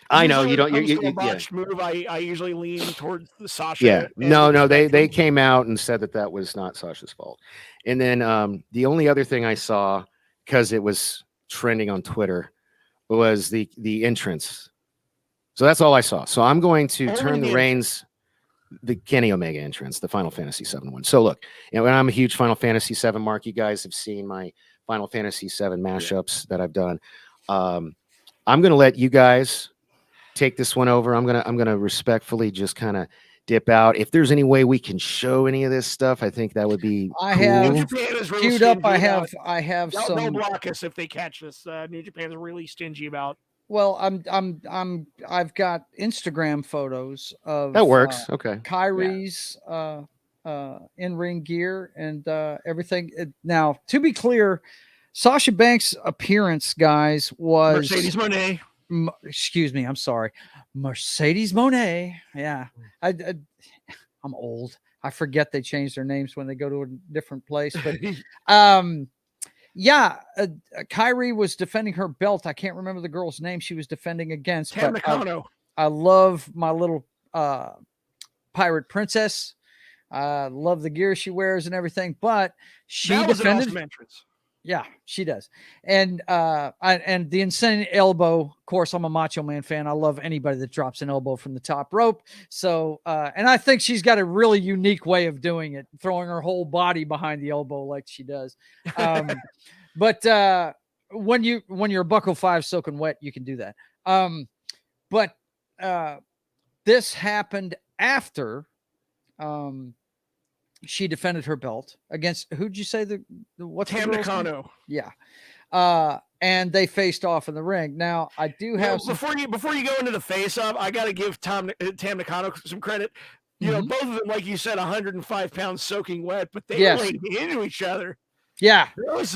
I know you don't. You botched move. I usually lean towards the Sasha. Yeah, no. They came out and said that was not Sasha's fault. And then the only other thing I saw, because it was trending on Twitter, was the entrance. So that's all I saw. So I'm going to turn the reins. The Kenny Omega entrance, the Final Fantasy VII one. So look, and I'm a huge Final Fantasy VII mark. You guys have seen my Final Fantasy VII mashups that I've done. I'm going to let you guys take this one over. I'm gonna respectfully just kind of dip out. If there's any way we can show any of this stuff, I think that would be I cool. have New Japan is real queued up. stingy I about have it. They'll some. block us if they catch us. New Japan's really stingy about. Well, I've got Instagram photos of That works. Okay. Kyrie's in-ring gear and everything. Now, to be clear, Sasha Banks' appearance, guys, was Mercedes Moné. Excuse me, I'm sorry, Mercedes Moné. Yeah, I'm old. I forget they change their names when they go to a different place. But yeah, Kyrie was defending her belt. I can't remember the girl's name she was defending against. Tam But Nakano. I love my little pirate princess. I love the gear she wears and everything. But she That was an defended. awesome entrance. Yeah, she does. And and the insane elbow, of course, I'm a Macho Man fan. I love anybody that drops an elbow from the top rope. So and I think she's got a really unique way of doing it, throwing her whole body behind the elbow like she does. But when you're a buckle 5 soaking wet, you can do that. But this happened after she defended her belt against, who'd you say what's Tam the girl's name? Nakano. Yeah. And they faced off in the ring. Now I do have before you go into the face off, I got to give Tam Nakano some credit. You know, both of them, like you said, 105 pounds soaking wet, but they laid into each other. Yeah.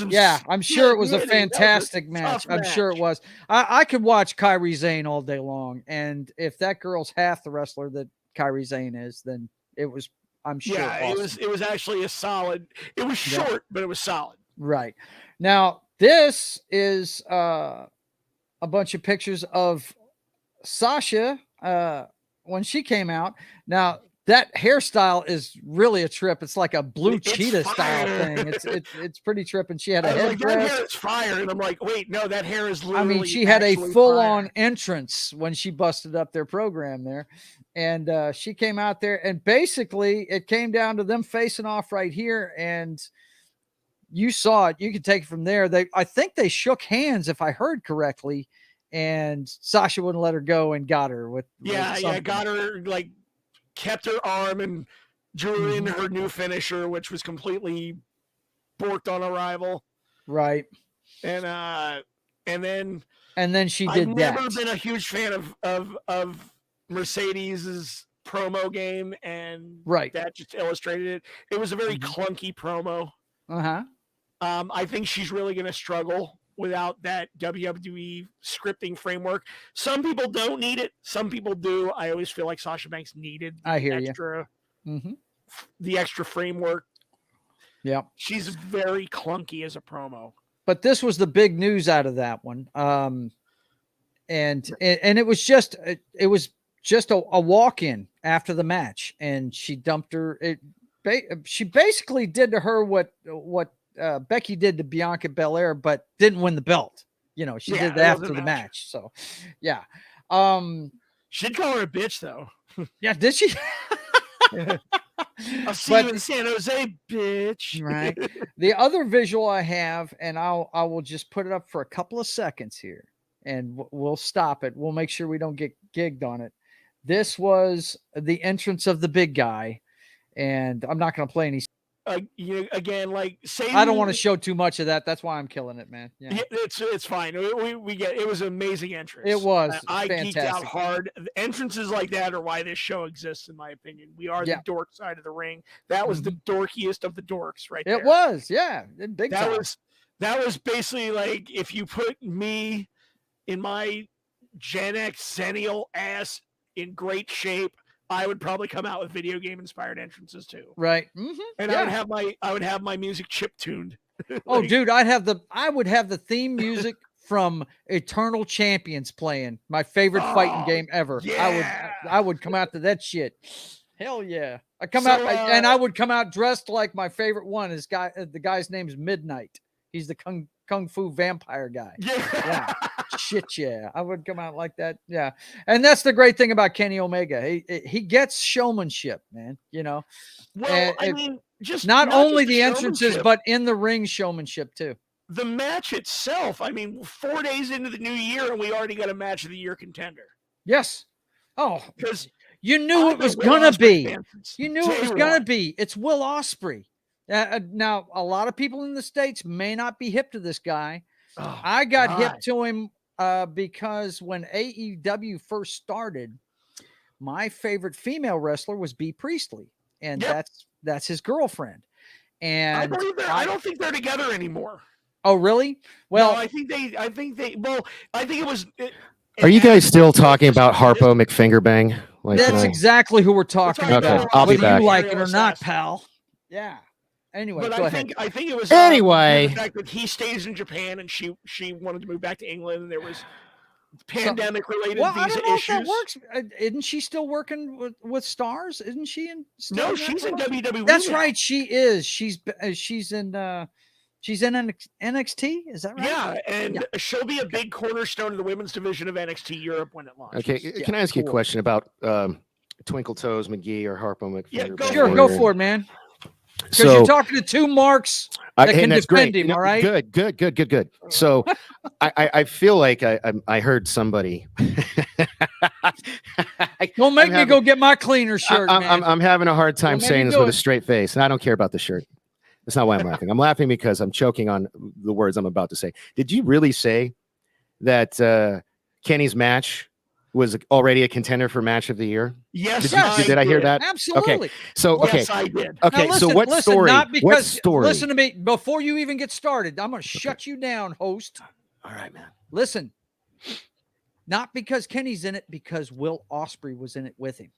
Yeah. I'm sure it was a fantastic match. I'm sure it was. I could watch Kairi Sane all day long. And if that girl's half the wrestler that Kairi Sane is, then it was, I'm sure. Yeah, awesome. it was actually a solid. It was short, but it was solid. Right. Now, this is a bunch of pictures of Sasha when she came out. Now, that hairstyle is really a trip. It's like a blue cheetah style thing. It's pretty tripping. She had a headdress. That hair is fire, and I'm like, wait, no, that hair is literally. I mean, she had a full-on entrance when she busted up their program there, and she came out there, and basically it came down to them facing off right here, and you saw it. You could take it from there. I think they shook hands, if I heard correctly, and Sasha wouldn't let her go and got her with. Got her, like, kept her arm and drew in her new finisher, which was completely borked on arrival. Right. And then she did I've that. never been a huge fan of Mercedes's promo game, and that just illustrated it. It was a very clunky promo. I think she's really going to struggle without that WWE scripting framework. Some people don't need it. Some people do. I always feel like Sasha Banks needed the extra framework. Yeah. She's very clunky as a promo. But this was the big news out of that one. And it was just a walk-in after the match, and she dumped her. She basically did to her what Becky did to Bianca Belair, but didn't win the belt. You know, she did that after the match. So, yeah. She'd call her a bitch, though. Yeah, did she? I'll see you in San Jose, bitch. Right. The other visual I have, and I will just put it up for a couple of seconds here, and we'll stop it. We'll make sure we don't get gigged on it. This was the entrance of the big guy, and I'm not going to play any. Again, like, say I don't want to show too much of that. That's why I'm killing it, man. Yeah, it's fine. We get it. Was an amazing entrance. It was. I fantastic. geeked out hard. Entrances like that are why this show exists, in my opinion. We are the dork side of the ring. That was the dorkiest of the dorks, right there. It was, yeah, big time. That was basically like if you put me in my Gen X Zennial ass in great shape, I would probably come out with video game inspired entrances too. Right. And I would have my music chip tuned. Oh, dude, I would have the theme music from Eternal Champions playing, my favorite fighting game ever. Yeah. I would come out to that shit. Hell yeah. And I would come out dressed like my favorite one. The guy's name's Midnight. He's the kung fu vampire guy. Yeah. Shit, yeah. I would come out like that. Yeah. And that's the great thing about Kenny Omega. He gets showmanship, man. You know. Well, I mean, not only the entrances, but in the ring showmanship too. the match itself, I mean, 4 days into the new year, and we already got a match of the year contender. Yes. Oh, because you knew it was gonna be. You knew it was gonna one. be. It's Will Ospreay. Now, a lot of people in the States may not be hip to this guy. Oh, I got God. hip to him because when AEW first started, my favorite female wrestler was Bea Priestley, and that's his girlfriend. And I don't think they're together anymore. Oh, really? Well, no, I think it was. Are you guys still talking about Harpo McFingerbang? Like, that's exactly who we're talking about. Okay, I'll be Whether back. you like it or not, pal. Yeah. Anyway, but go I ahead. think it was anyway. The fact that he stays in Japan and she wanted to move back to England, and there was pandemic related visa I don't know issues. if that works. Isn't she still working with Stars? Isn't she in? No, she's in WWE. That's now. right. She is. She's in NXT. Is that right? Yeah, and she'll be a big cornerstone of the women's division of NXT Europe when it launches. Okay, can I ask you a question about Twinkle Toes McGee or Harpo McFingerbang? Yeah, sure, go for it, man. Because So, you're talking to two marks that can that's defend great. him. All right. Good. So, I feel like I heard somebody. Don't make me go get my cleaner shirt. I'm having a hard time Well, saying maybe this do with it. a straight face, and I don't care about the shirt. That's not why I'm laughing. I'm laughing because I'm choking on the words I'm about to say. Did you really say that Kenny's match was already a contender for match of the year? Yes, did I hear that? Absolutely. Okay. So Yes, I did. Okay. Now, So what story? Not because, what story? Listen to me before you even get started. I'm going to shut you down, host. All right, man. Listen. Not because Kenny's in it, because Will Ospreay was in it with him.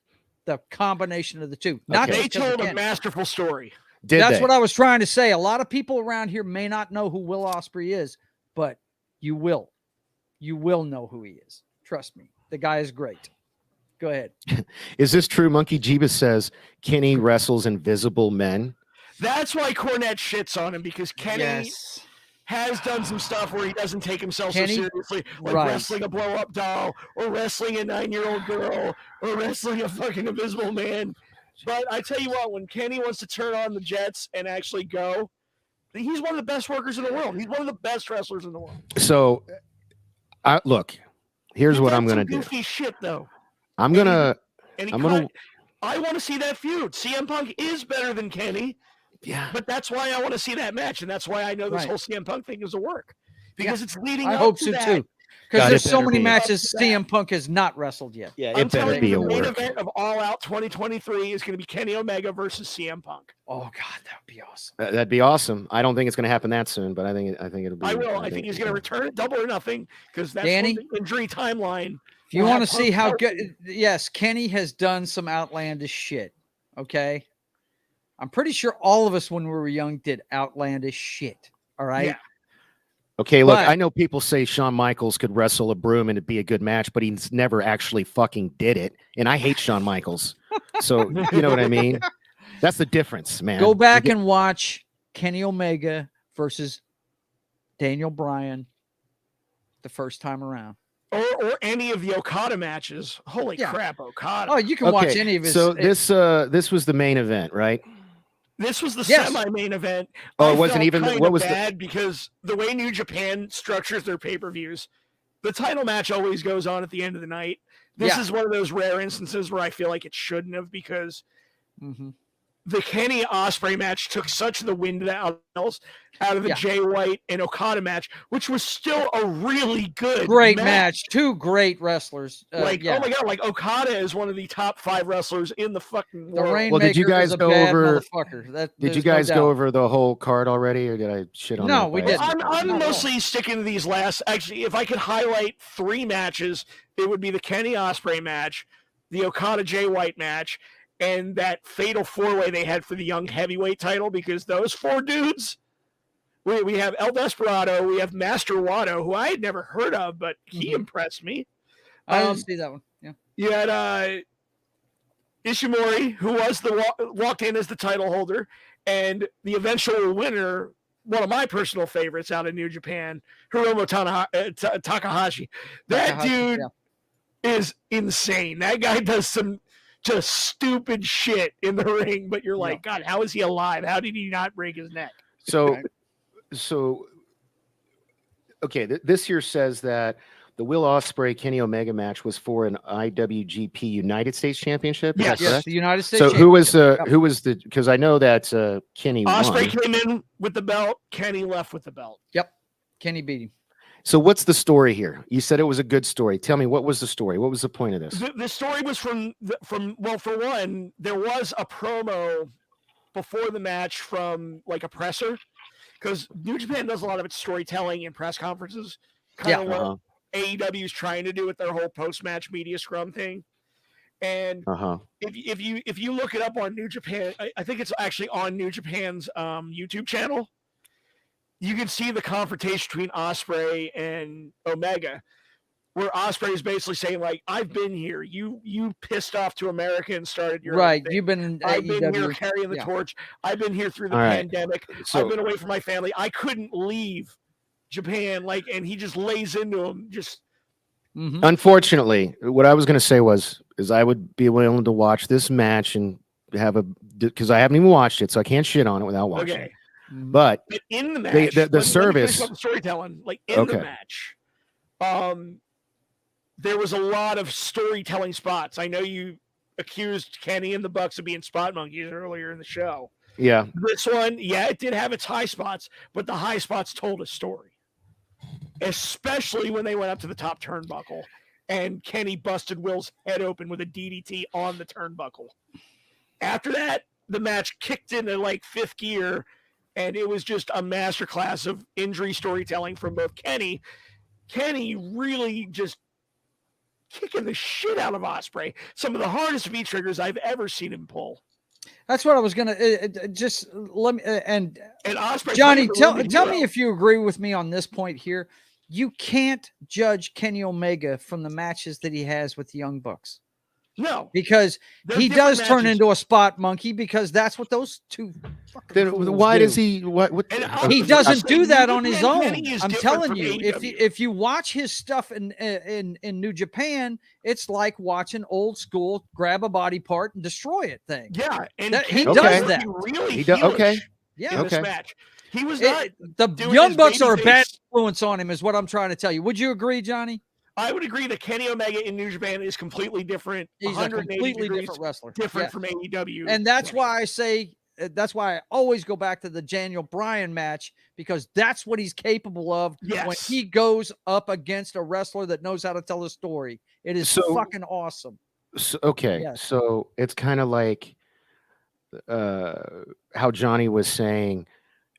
The combination of the two. Not They just 'cause of told a Kenny. masterful story. That's what I was trying to say. A lot of people around here may not know who Will Ospreay is, but you will. You will know who he is. Trust me. The guy is great. Go ahead. Is this true? Monkey Jeebus says Kenny wrestles invisible men. That's why Cornette shits on him, because Kenny has done some stuff where he doesn't take himself so seriously, like wrestling a blow-up doll, or wrestling a 9-year-old girl, or wrestling a fucking invisible man. But I tell you what, when Kenny wants to turn on the jets and actually go, he's one of the best workers in the world. He's one of the best wrestlers in the world. So, look, here's what I'm gonna do. Goofy shit though. I want to see that feud. CM Punk is better than Kenny. Yeah. But that's why I want to see that match, and that's why I know this whole CM Punk thing is a work. Because it's leading up to that. I hope so too. Because there's so many matches CM Punk has not wrestled yet. Yeah, it better be a work. The main event of All Out 2023 is going to be Kenny Omega versus CM Punk. Oh God, that would be awesome. That'd be awesome. I don't think it's going to happen that soon, but I think it'll be. I will. I think he's going to return at Double or Nothing, because that's Danny, the injury timeline. If you want to see how good, yes, Kenny has done some outlandish shit. Okay, I'm pretty sure all of us when we were young did outlandish shit. All right. Yeah. Okay, look, I know people say Shawn Michaels could wrestle a broom and it'd be a good match, but he's never actually fucking did it. And I hate Shawn Michaels. So, you know what I mean? That's the difference, man. Go back and watch Kenny Omega versus Daniel Bryan the first time around. Or any of the Okada matches. Holy crap, Okada. Oh, you can watch any of his. So this was the main event, right? This was the semi-main event. Oh, it wasn't even. What was bad because the way New Japan structures their pay-per-views, the title match always goes on at the end of the night. This is one of those rare instances where I feel like it shouldn't have, because the Kenny Ospreay match took such the wind out of the Jay White and Okada match, which was still a really good match. Two great wrestlers. Oh my God, like Okada is one of the top 5 wrestlers in the fucking world. Well, did you guys go over? Did you guys no go doubt. over the whole card already, or did I shit on? No, that we by didn't. accident? I'm mostly sticking to these last. Actually, if I could highlight 3 matches, it would be the Kenny Ospreay match, the Okada Jay White match, and that fatal 4-way they had for the young heavyweight title, because those 4 dudes, we have El Desperado, we have Master Wato, who I had never heard of, but he impressed me. I didn't see that one. Yeah. You had Ishimori, who was walked in as the title holder, and the eventual winner, one of my personal favorites out of New Japan, Hiromu Takahashi. That dude is insane. That guy does some just stupid shit in the ring, but you're like, God, how is he alive? How did he not break his neck? So okay, this here says that the Will Ospreay Kenny Omega match was for an IWGP United States Championship. Is that Yes, correct? the United States. So who was Championship. the? Because I know that Kenny Ospreay won. came in with the belt. Kenny left with the belt. Yep, Kenny beat him. So what's the story here? You said it was a good story. Tell me, what was the story? What was the point of this? The story was from well, for one, there was a promo before the match from like a presser, because New Japan does a lot of its storytelling in press conferences, kind of what AEW is trying to do with their whole post-match media scrum thing. And if you look it up on New Japan, I think it's actually on New Japan's YouTube channel. You can see the confrontation between Ospreay and Omega, where Ospreay is basically saying, like, I've been here. You pissed off to America and started your right. own thing. You've been. I've been here carrying the torch. I've been here through the pandemic. I've been away from my family. I couldn't leave Japan. Like, and he just lays into him. Just unfortunately, what I was going to say is I would be willing to watch this match and have because I haven't even watched it, so I can't shit on it without watching it. But in the match, the service, the storytelling, like in the match, there was a lot of storytelling spots. I know you accused Kenny and the Bucks of being spot monkeys earlier in the show. Yeah. This one, it did have its high spots, but the high spots told a story. Especially when they went up to the top turnbuckle and Kenny busted Will's head open with a DDT on the turnbuckle. After that, the match kicked into like fifth gear, and it was just a masterclass of injury storytelling from both Kenny. Kenny really just kicking the shit out of Ospreay. Some of the hardest V-triggers I've ever seen him pull. That's what I was gonna just let me and Ospreay, Johnny, tell me if you agree with me on this point here. You can't judge Kenny Omega from the matches that he has with the Young Bucks. No, because he does turn into a spot monkey, because that's what those two. Then why does he? What he doesn't do that on his own. I'm telling you, AEW. if you watch his stuff in New Japan, it's like watching old school grab a body part and destroy it thing. Yeah, and he does that. Really, Yeah, in this match. He was not. The Young Bucks are a bad influence on him, is what I'm trying to tell you. Would you agree, Johnny? I would agree that Kenny Omega in New Japan is completely different. He's a completely different wrestler. Different from AEW. And that's why I say, that's why I always go back to the Daniel Bryan match, because that's what he's capable of when he goes up against a wrestler that knows how to tell a story. It is fucking awesome. So, so it's kind of like how Johnny was saying,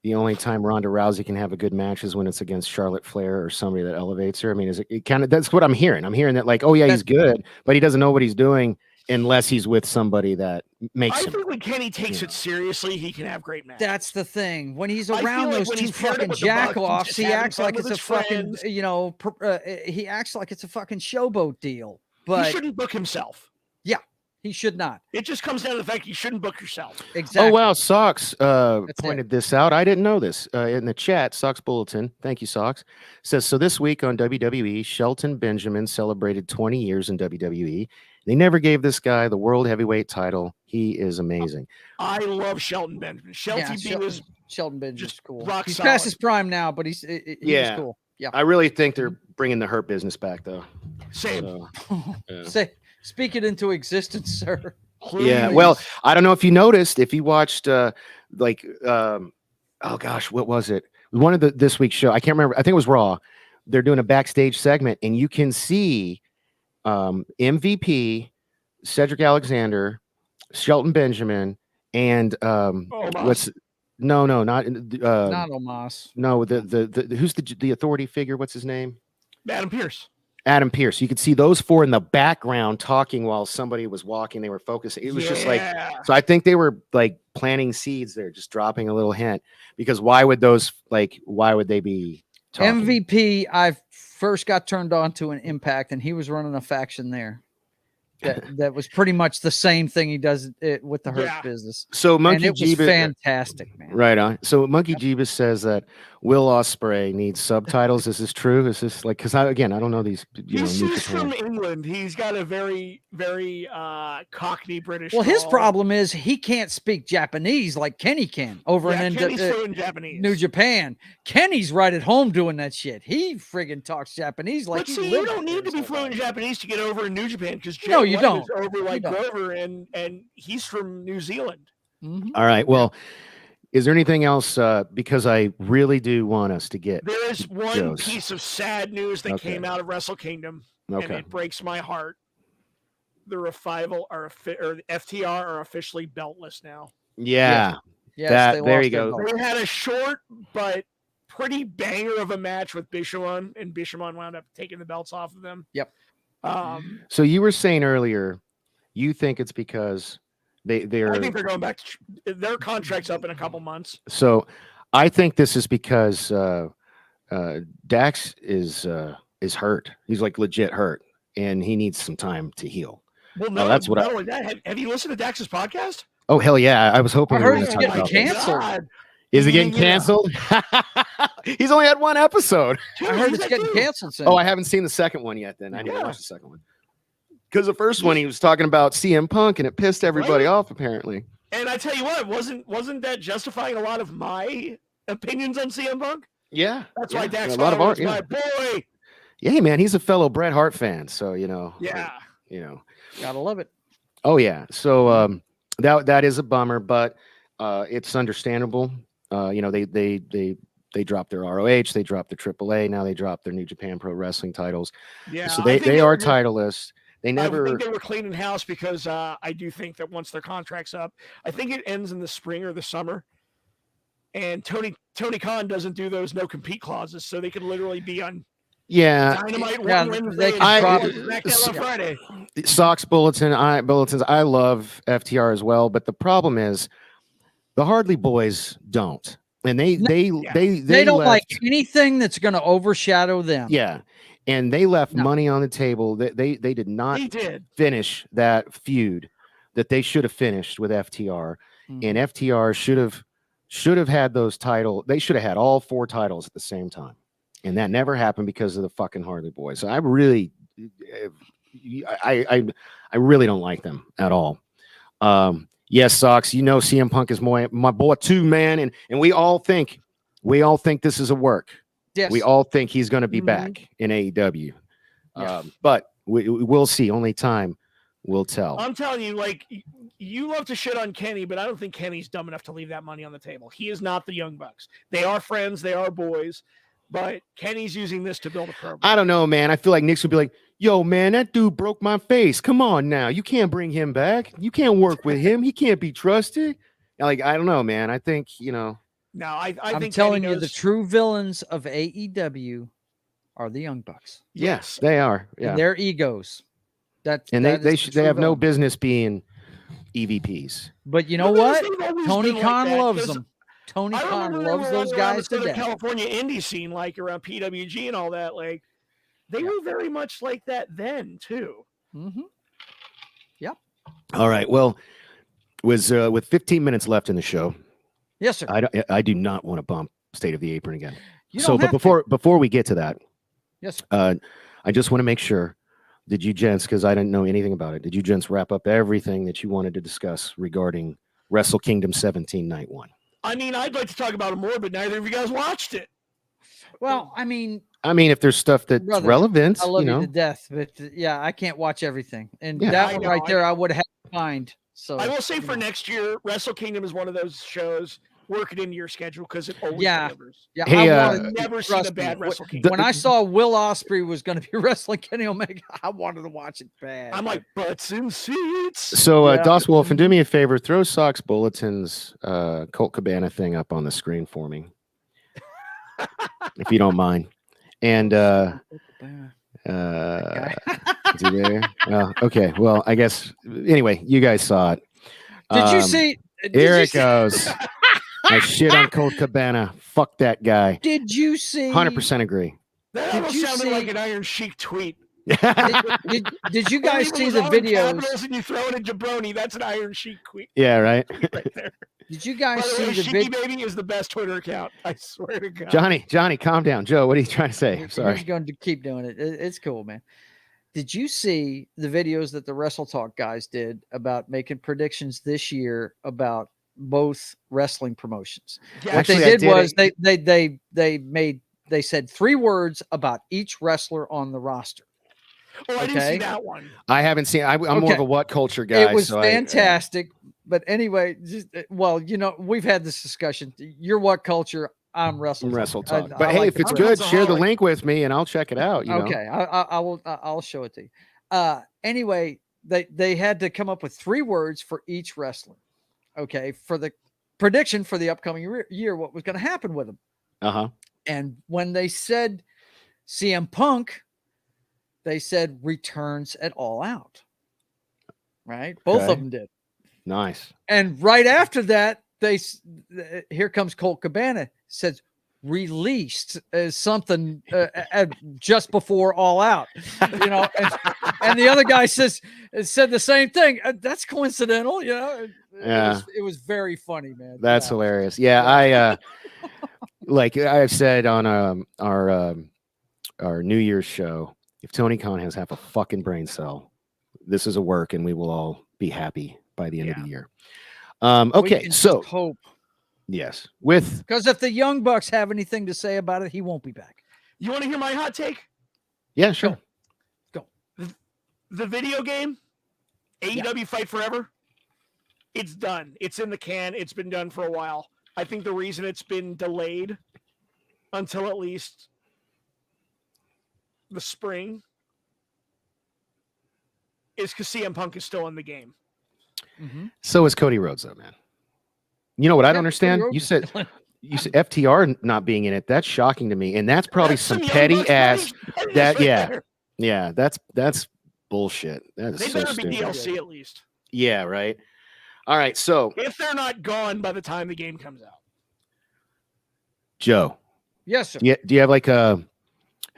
the only time Ronda Rousey can have a good match is when it's against Charlotte Flair or somebody that elevates her. I mean, is it kind of, that's what I'm hearing. I'm hearing that, like, oh yeah, he's good, but he doesn't know what he's doing unless he's with somebody that makes him. I think when Kenny takes it seriously, he can have great matches. That's the thing. When he's around those two fucking jack-offs, he acts like it's a fucking, he acts like it's a fucking showboat deal. But he shouldn't book himself. Yeah. He should not. It just comes down to the fact you shouldn't book yourself. Exactly. Oh, wow. Socks pointed this out. I didn't know this. In the chat, Socks Bulletin, thank you, Socks, says, so this week on WWE, Shelton Benjamin celebrated 20 years in WWE. They never gave this guy the world heavyweight title. He is amazing. I love Shelton Benjamin. Shelton Benjamin's cool. He's solid. past his prime now, but he's cool. Yeah. I really think they're bringing the Hurt Business back, though. Same. So, speak it into existence, sir. Please. Yeah, well, I don't know if you noticed, if you watched, oh gosh, what was it? One of this week's show, I can't remember. I think it was Raw. They're doing a backstage segment, and you can see MVP, Cedric Alexander, Shelton Benjamin, and not not Omos. No, the who's the authority figure? What's his name? Adam Pearce. Adam Pearce. You could see those four in the background talking while somebody was walking. They were focusing. It was just like, so I think they were like planting seeds there, just dropping a little hint, because why would they be talking? MVP, I first got turned on to an Impact, and he was running a faction there. That was pretty much the same thing he does with the Hurt Business. So Monkey Jeebus, fantastic, man. Right on. So Monkey Jeebus says that Will Ospreay needs subtitles. Is this true? Is this like, because I don't know these, He's New Japan. from England. He's got a very, very Cockney British. Well, his drawl. problem is he can't speak Japanese like Kenny can over in Kenny's fluent in Japanese. New Japan. Kenny's right at home doing that shit. He friggin' talks Japanese like But he see, you don't need to be fluent in Japanese to get over in New Japan because No, you don't. is over like You don't. Grover, and he's from New Zealand. Mhm. All right. Well, is there anything else? Because I really do want us to get. There is one Joes. piece of sad news that Okay. came out of Wrestle Kingdom, and Okay. it breaks my heart. The Revival or the FTR are officially beltless now. Yeah. Yes, they there lost you their go. belt. We had a short but pretty banger of a match with Bishamon, and Bishamon wound up taking the belts off of them. Yep. So you were saying earlier, you think it's because they're. I think they're going back to their contract's up in a couple months. So I think this is because Dax is hurt. He's like legit hurt, and he needs some time to heal. Well, no, that's what not only that. Have you listened to Dax's podcast? Oh hell yeah! I was hoping I we were heard going to it's talk getting about this. canceled. God. Is it getting Yeah. canceled? He's only had one episode. Dude, I heard he's it's like, getting dude, canceled soon. Oh, I haven't seen the second one yet. Then I need to Yeah. watch the second one. Because the first one he was talking about CM Punk, and it pissed everybody Right? off. Apparently. And I tell you what, wasn't that justifying a lot of my opinions on CM Punk? Yeah, That's yeah. why Dax a lot of art. is Yeah. my boy. Yeah, man, he's a fellow Bret Hart fan, so Yeah. Gotta love it. Oh yeah, so that is a bummer, but it's understandable. They dropped their ROH, they dropped their AAA, now they dropped their New Japan Pro Wrestling titles. Yeah. So I they think are were- titleless. They I never. think they were cleaning house because I do think that once their contract's up, I think it ends in the spring or the summer. And Tony Khan doesn't do those no compete clauses, so they could literally be on Yeah, Dynamite Yeah, one Wednesday they and could probably- SmackDown on Friday. Sox bulletins. I love FTR as well, but the problem is the Hardly Boys don't, and they They don't left, like anything that's going to overshadow them. Yeah, and they left No. money on the table. They did not He did. finish that feud that they should have finished with FTR, Mhm. and FTR should have had those titles. They should have had all 4 titles at the same time, and that never happened because of the fucking Harley Boys. So I really, I really don't like them at all. Yes, Sox, CM Punk is my boy too, man, and we all think this is a work. Yes. We all think he's going to be Mhm. back in AEW, Yeah. but we'll see. Only time will tell. I'm telling you, like, you love to shit on Kenny, but I don't think Kenny's dumb enough to leave that money on the table. He is not the Young Bucks. They are friends, they are boys, but Kenny's using this to build a program. I don't know, man. I feel like Nick's would be like, yo, man, that dude broke my face. Come on now. You can't bring him back. You can't work with him. He can't be trusted. Like, I don't know, man. I think, No, I I'm think telling Kenny you, the knows- true villains of AEW are the Young Bucks. yes, they are. And Yeah. their egos. And that they is the they true have no villain. business being EVPs. But you know Well, what? they've always Tony been like Khan that, loves 'cause them. Tony I Khan remember they loves were those running around guys the to Southern death. California indie scene, like around PWG and all that. Like, they were very much like that then too. Mm-hmm. All right. Well, with 15 minutes left in the show, Yes, sir. I do not want to bump State of the Apron again. You So, don't but have to. before we get to that, Yes, sir. I just want to make sure. Did you gents, because I didn't know anything about it, did you gents wrap up everything that you wanted to discuss regarding Wrestle Kingdom 17 Night 1? I mean, I'd like to talk about it more, but neither of you guys watched it. Well, I mean, If there's stuff that's Brother, relevant, I love you know. you to death, but yeah, I can't watch everything. And Yeah. that I one know, right I there, I would have to find. So I will say you for know. next year, Wrestle Kingdom is one of those shows. Work it into your schedule because it always Yeah. delivers. Yeah, Hey, I I've wanted, never seen trust a bad me, Wrestle Kingdom. when I saw Will Ospreay was going to be wrestling Kenny Omega, I wanted to watch it bad. I'm like, butts in seats. So, Yeah. Daswolfen, do me a favor, throw Sox Bulletin's Colt Cabana thing up on the screen for me, if you don't mind. And is he there? Okay. Well, I guess anyway, you guys saw it. Did you see? Did Here you it see- goes. I shit on Colt Cabana. Fuck that guy. Did you see? 100% agree. That Did almost you sounded see- like an Iron Sheik tweet. Did you guys When see it was the all in videos? capitals and you throw in a jabroni, that's an Iron Sheik tweet Yeah, right. right there. Did you By guys the see way, the Shiggy video? Baby is the best Twitter account. I swear to God. Johnny, calm down. Joe, what are you trying to say? I'm sorry. He's going to keep doing it. It's cool, man. Did you see the videos that the Wrestle Talk guys did about making predictions this year about both wrestling promotions? Yeah, What they Actually, I did did was it. they said 3 words about each wrestler on the roster. Oh, I didn't see Okay. that one. I haven't seen. I'm more of Okay. a what culture guy. It was so fantastic. But anyway, just, well, you know, we've had this discussion. You're what culture? I'm Wrestle Talk. Wrestle Talk. I But hey, like if the it's I'm good, phrase. share the Cultaholic. link with me, and I'll check it out. You know. Okay, I will. I'll show it to you. Anyway, they had to come up with 3 words for each wrestler. Okay, for the prediction for the upcoming year, what was going to happen with them. And when they said CM Punk, they said returns at All Out. Right, both Okay. of them did. Nice. And right after that, here comes Colt Cabana, says released as something just before All Out, you know, and the other guy said the same thing. That's coincidental, you know. It was very funny, man. That's hilarious. Yeah, I like I've said on our New Year's show, if Tony Khan has half a fucking brain cell, this is a work, and we will all be happy by the end of the year. Okay, so hope. Yes, because if the Young Bucks have anything to say about it, he won't be back. You want to hear my hot take? Yeah, sure. Go. The video game, AEW Fight Forever, it's done. It's in the can. It's been done for a while. I think the reason it's been delayed until at least the spring is because CM Punk is still in the game. Mm-hmm. So is Cody Rhodes, though, man. You know what I don't understand? You said FTR not being in it. That's shocking to me, and that's probably some petty ass. That yeah, that's bullshit. That is They so better stupid. be DLC at least. Yeah, right. All right, so if they're not gone by the time the game comes out. Joe. Yes, sir. Yeah. Do you have like have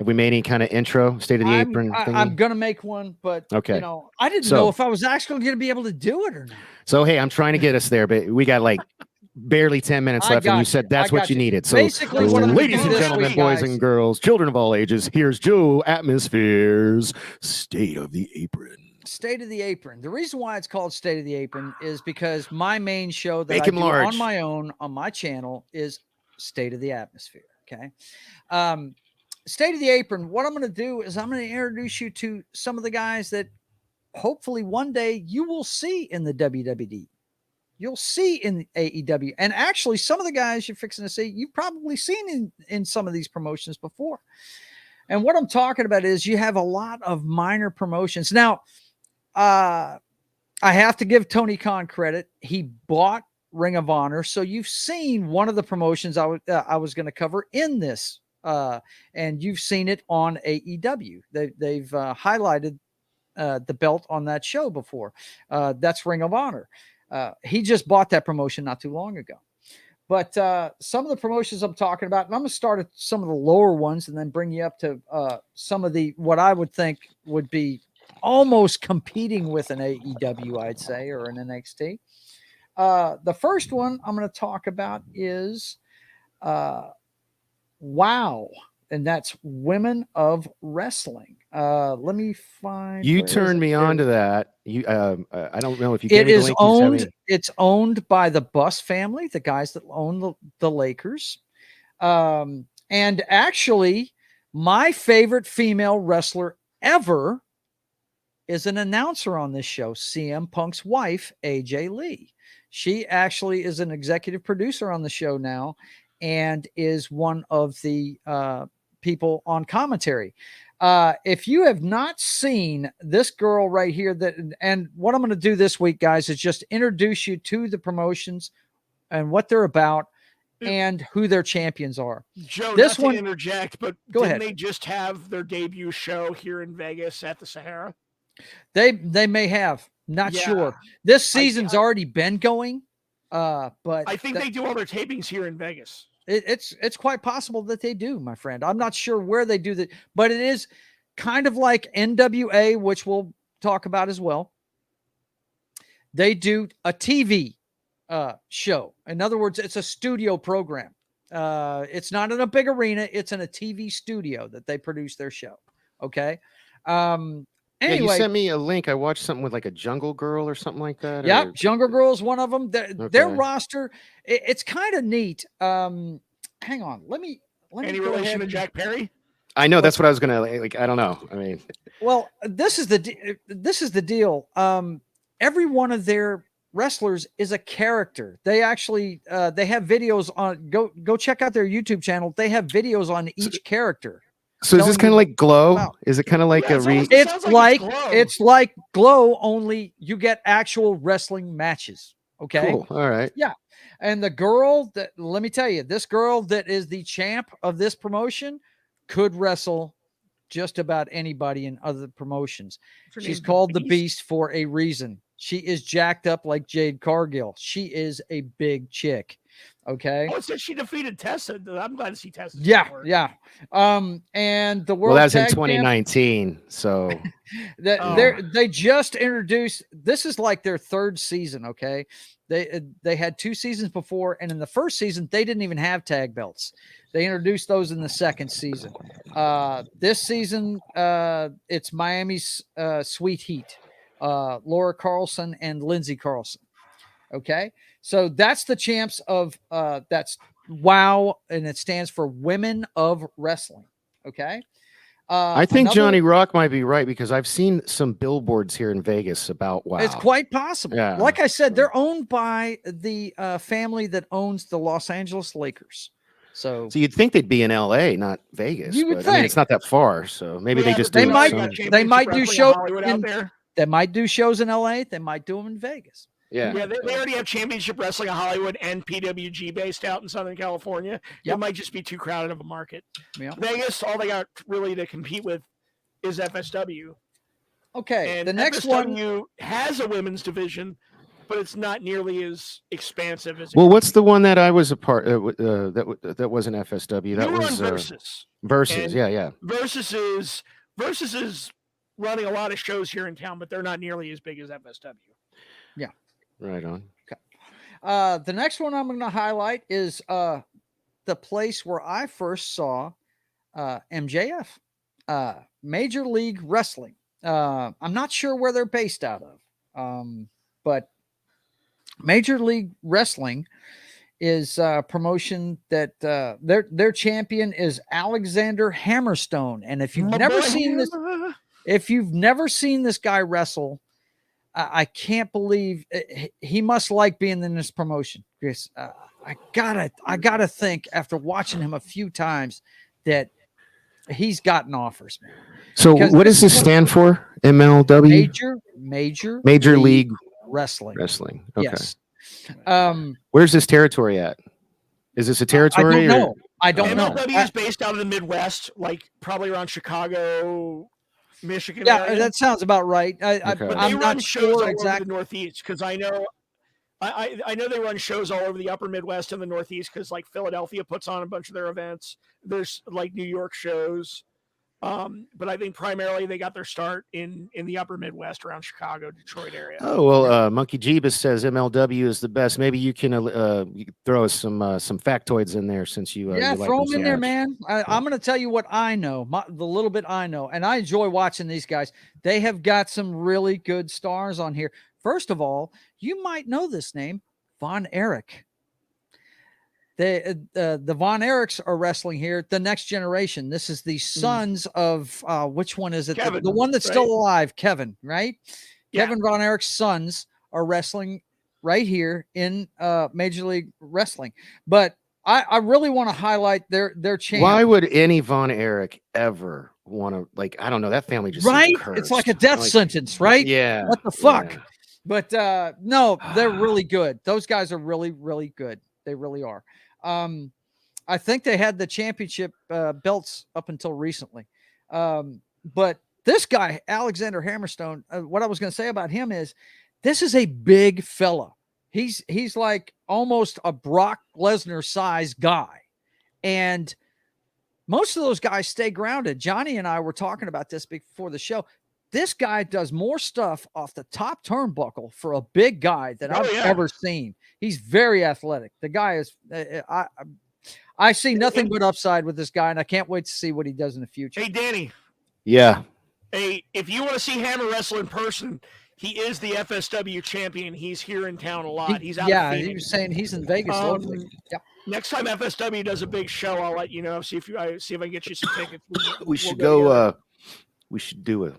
we made any kind of intro, State of the Apron thingy? I'm gonna make one, but okay. You know, I didn't know if I was actually gonna be able to do it or not. So hey, I'm trying to get us there, but we got like barely 10 minutes left, and you said that's what you needed. So, basically, ladies and gentlemen, boys and girls, children of all ages, here's JoesAtmosfere's State of the Apron. State of the Apron. The reason why it's called State of the Apron is because my main show that I do on my own on my channel is State of the Atmosphere. Okay. State of the Apron. What I'm going to do is I'm going to introduce you to some of the guys that hopefully one day you will see in the WWE. You'll see in AEW. And actually, some of the guys you're fixing to see, you've probably seen in some of these promotions before. And what I'm talking about is you have a lot of minor promotions. Now, I have to give Tony Khan credit. He bought Ring of Honor. So you've seen one of the promotions I was going to cover in this. And you've seen it on AEW. They've highlighted the belt on that show before. That's Ring of Honor. He just bought that promotion not too long ago. But some of the promotions I'm talking about, and I'm going to start at some of the lower ones and then bring you up to some of the what I would think would be almost competing with an AEW, I'd say, or an NXT. The first one I'm going to talk about is WOW, and that's Women of Wrestling. Let me find. You turned me on to that. You, I don't know if you. It is owned. It's owned by the Buss family, the guys that own the Lakers. And actually, my favorite female wrestler ever is an announcer on this show, CM Punk's wife, AJ Lee. She actually is an executive producer on the show now and is one of the people on commentary. If you have not seen this girl right here, and what I'm going to do this week, guys, is just introduce you to the promotions and what they're about and who their champions are. Joe, this not one, to interject, but didn't they just have their debut show here in Vegas at the Sahara? They may have. Not sure. This season's already been going, but I think they do all their tapings here in Vegas. It's quite possible that they do, my friend. I'm not sure where they do that, but it is kind of like NWA, which we'll talk about as well. They do a TV show. In other words, it's a studio program. It's not in a big arena. It's in a TV studio that they produce their show. Okay. Yeah, you Anyway, sent me a link. I watched something with like a Jungle Girl or something like that. yep, or- Jungle Girl is one of them. Their Okay. roster, it's kind of neat. Hang on, let me Any go relation ahead to and- Jack Perry? I know that's what I was gonna like. I don't know. I mean, Well, this is the deal. Every one of their wrestlers is a character. They actually they have videos on. Go check out their YouTube channel. They have videos on each character. so is this Telling kind you of like Glow? about- Is it kind of like Yeah, a it's re? almost- It sounds like It's like Glow, only you get actual wrestling matches. Okay. Cool. All right. And the girl that, let me tell you, this girl that is the champ of this promotion could wrestle just about anybody in other promotions. Her She's name's called the Beast for a reason. She is jacked up like Jade Cargill. She is a big chick. Okay. Oh, it said she defeated Tessa. I'm glad to see Tessa. Yeah. Yeah. And the world Well, that's in Tag Champ- 2019. So they just introduced, this is like their third season. Okay. They had 2 seasons before, and in the first season they didn't even have tag belts. They introduced those in the second season. This season it's Miami's Sweet Heat, Laura Carlson and Lindsay Carlson. Okay, so that's the champs of that's WOW, and it stands for Women of Wrestling. Okay. I think Another- Johnny Rock might be right because I've seen some billboards here in Vegas about WOW. It's quite possible. Yeah. Like I said, they're owned by the family that owns the Los Angeles Lakers. So So you'd think they'd be in LA, not Vegas. You would but, I mean, think. it's not that far, so maybe they Yeah, just but they do might- some- they might do Championship shows Wrestling Hollywood in- out there. they might do shows in LA. They might do them in Vegas. Yeah. Yeah, they already have Championship Wrestling of Hollywood and PWG based out in Southern California. Yep. It might just be too crowded of a market. Yeah. Vegas, all they got really to compete with is FSW. Okay. And the next FSW one. has a women's division, but it's not nearly as expansive as. Well, what's the one that I was a part that wasn't FSW? That you were on was Versus. Versus. and- Yeah. Versus is running a lot of shows here in town, but they're not nearly as big as FSW. Right on. The next one I'm going to highlight is the place where I first saw MJF, Major League Wrestling. I'm not sure where they're based out of, but Major League Wrestling is a promotion that their champion is Alexander Hammerstone. And if you've never seen this, if you've never seen this guy wrestle, I can't believe he must like being in this promotion. Because I gotta think after watching him a few times that he's gotten offers, man. So Because what does this stand for? MLW? Major League Wrestling. Wrestling. Okay. Yes. Where's this territory at? Is this a I territory? don't or- know. I don't know. MLW is based out of the Midwest, like probably around Chicago, Michigan. Yeah, area. that sounds about right. Okay. But they I'm run not shows all sure over exactly. the Northeast because I know. I know they run shows all over the upper Midwest and the Northeast because like Philadelphia puts on a bunch of their events. There's like New York shows. But I think primarily they got their start in the upper Midwest around Chicago, Detroit area. Oh well, Monkey Jeebus says MLW is the best. Maybe you can throw us some factoids in there since you Yeah, you like throw them them so in there, much. man. I'm going to tell you what I know, the little bit I know, and I enjoy watching these guys. They have got some really good stars on here. First of all, you might know this name, Von Erich. The Von Erichs are wrestling here. The Next Generation. This is the sons of which one is it? Kevin, the one that's still right? alive, Kevin, right? Yeah. Kevin Von Erich's sons are wrestling right here in Major League Wrestling. But I really want to highlight their champ. Why would any Von Erich ever want to I don't know, that family just seems Right? It's cursed. like a death sentence, right? Yeah. What the fuck? yeah. But no, they're really good. Those guys are really, really good. They really are. I think they had the championship belts up until recently. But this guy, Alexander Hammerstone, what I was going to say about him is this is a big fella. He's like almost a Brock Lesnar size guy. And most of those guys stay grounded. Johnny and I were talking about this before the show. this guy does more stuff off the top turnbuckle for a big guy than I've ever seen. He's very athletic. The guy is. I see nothing but upside with this guy, and I can't wait to see what he does in the future. Hey, Danny. Yeah. Hey, if you want to see Hammer wrestle in person, he is the FSW champion. He's here in town a lot. He's out. Yeah, he was saying he's in Vegas locally. Yep. Next time FSW does a big show, I'll let you know. See if I can get you some tickets. We should go. We should do a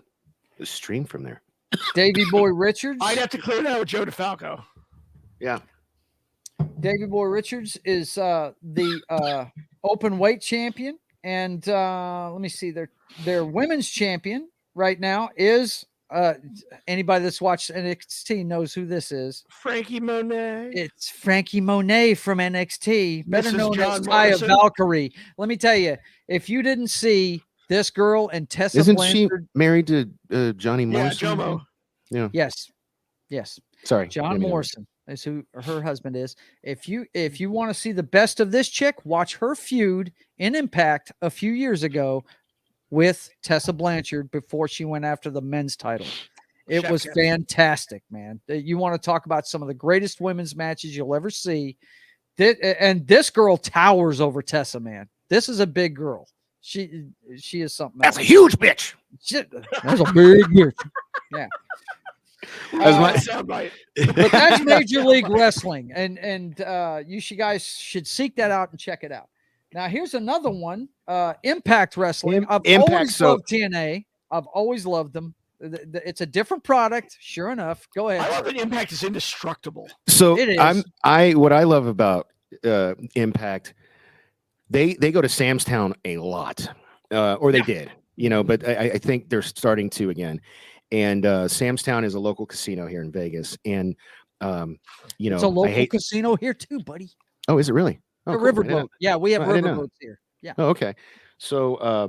stream from there. Davey Boy Richards. I'd have to clear that with Joe DeFalco. Yeah. Davey Boy Richards is the open weight champion, and let me see, their women's champion right now is anybody that's watched NXT knows who this is. Frankie Monet. It's Frankie Monet from NXT, better Mrs. known John as Taya Morrison. Valkyrie. Let me tell you, if you didn't see this girl and Tessa Isn't Blanchard, she married to Johnny Morrison? Jomo. Yeah. yes, Sorry. John Maybe Morrison is who her husband is. If you want to see the best of this chick, watch her feud in Impact a few years ago with Tessa Blanchard before she went after the men's title. It was fantastic, man. You want to talk about some of the greatest women's matches you'll ever see. And this girl towers over Tessa, man. This is a big girl. She is something That's else. a huge bitch. That's a big bitch. Yeah. Soundbite. But that's Major League Wrestling, and you guys should seek that out and check it out. Now, here's another one, Impact Wrestling. I've always loved TNA. I've always loved them. It's a different product, sure enough. Go ahead. I love that Impact is indestructible. So It is. what I love about Impact, they go to Samstown a lot, or they did, but I think they're starting to again. And Samstown is a local casino here in Vegas, and it's a local casino here too, buddy. Oh, is it really? Oh, a cool. riverboat. Yeah, we have riverboats here. Yeah. Oh, okay. So a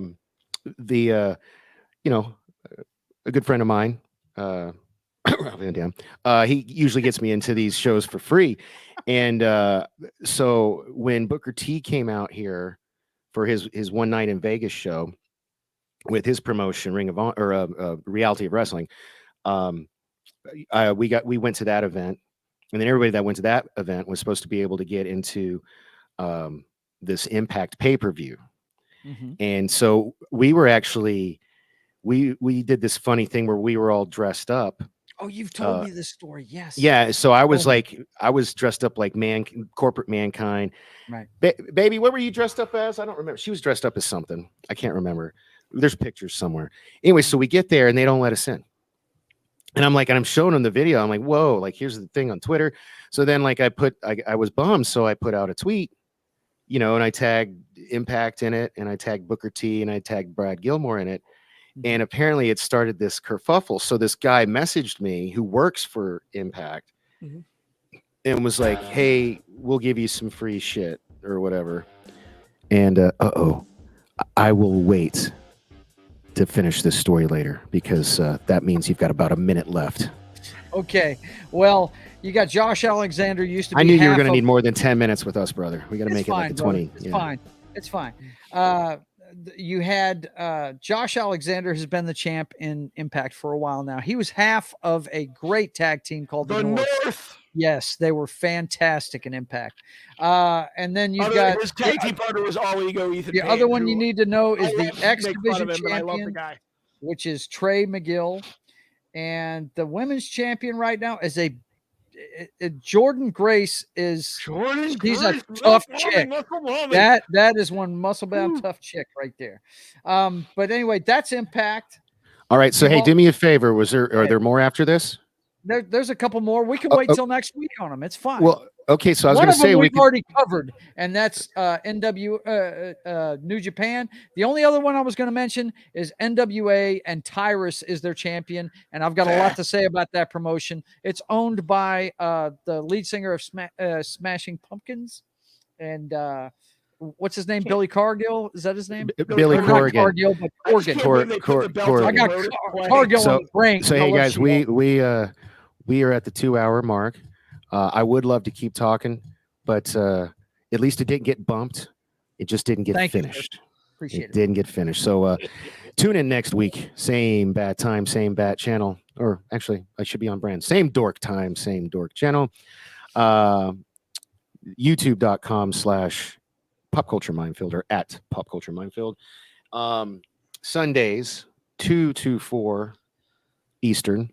good friend of mine, Rob Van Dam, he usually gets me into these shows for free. And so when Booker T came out here for his one night in Vegas show with his promotion, Ring of Honor, or Reality of Wrestling, we went to that event, and then everybody that went to that event was supposed to be able to get into this Impact pay-per-view. Mm-hmm. And so we were actually we did this funny thing where we were all dressed up. Oh, you've told me this story. Yes. Yeah. So I was I was dressed up like corporate mankind. Right. Baby, what were you dressed up as? I don't remember. She was dressed up as something. I can't remember. There's pictures somewhere. Anyway, so we get there and they don't let us in. And I'm showing them the video. I'm like, whoa, like here's the thing on Twitter. So then I was bummed. So I put out a tweet, and I tagged Impact in it, and I tagged Booker T, and I tagged Brad Gilmore in it. And apparently it started this kerfuffle. So this guy messaged me who works for Impact and was like, hey, we'll give you some free shit or whatever. And I will wait to finish this story later because that means you've got about a minute left. Okay. Well, you got Josh Alexander used to be. I knew you were going to need more than 10 minutes with us, brother. We got to make it like a 20. It's fine. It's fine. You had Josh Alexander has been the champ in Impact for a while now. He was half of a great tag team called the North. Yes, they were fantastic in Impact. And then you got his tag team partner was All Ego Ethan. The other one you need to know is the X make fun Division of him, but I love the champion, guy. which is Trey McGill, and the women's champion right now is a Jordan Grace. She's a tough chick. That is one muscle-bound tough chick right there. But anyway, that's Impact. All right. So hey, do me a favor. Are there more after this? There's a couple more. We can wait till next week on them. It's fine. Well, okay. So I was going to say we've already covered, and that's New Japan. The only other one I was going to mention is NWA, and Tyrus is their champion. And I've got a lot to say about that promotion. It's owned by the lead singer of Smashing Pumpkins, and what's his name? Billy Cargill. Is that his name? Billy Corgan. Cargill, but Corgan. I got Cargill on the brain. So hey guys, we are at the 2-hour mark. I would love to keep talking, but at least it didn't get bumped. It just didn't get finished. Appreciate it. Didn't get finished. So Tune in next week. Same bad time, same bad channel. Or actually, I should be on brand. Same dork time, same dork channel. YouTube.com/popcultureminefield or at popcultureminefield. Sundays, 2 to 4 Eastern.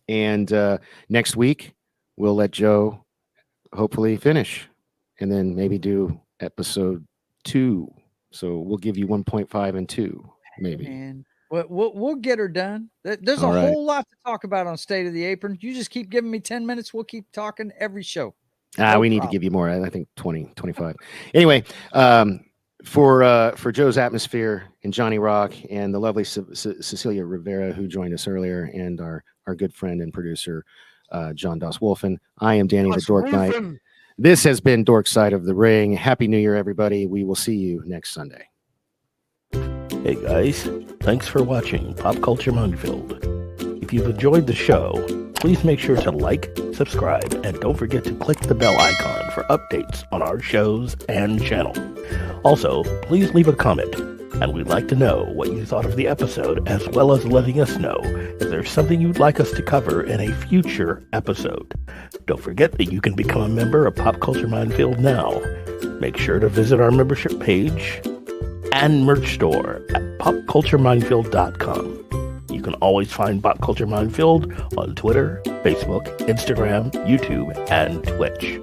And next week, we'll let Joe hopefully finish and then maybe do episode 2. So we'll give you 1.5 and 2, maybe. And we'll get her done. There's a whole lot to talk about on State of the Apron. You just keep giving me 10 minutes. We'll keep talking every show. We need to give you more. I think 20, 25. Anyway, for Joe's Atmosphere and Johnny Rock and the lovely Cecilia Rivera, who joined us earlier, and our good friend and producer, John Daswolfen, I am Danny the Dork Knight. This has been Dork Side of the Ring. Happy New Year, everybody. We will see you next Sunday. Hey guys, thanks for watching Pop Culture Minefield. If you've enjoyed the show, please make sure to like, subscribe, and don't forget to click the bell icon for updates on our shows and channel. Also, please leave a comment, and we'd like to know what you thought of the episode, as well as letting us know if there's something you'd like us to cover in a future episode. Don't forget that you can become a member of Pop Culture Minefield now. Make sure to visit our membership page and merch store at popcultureminefield.com. You can always find Pop Culture Minefield on Twitter, Facebook, Instagram, YouTube, and Twitch.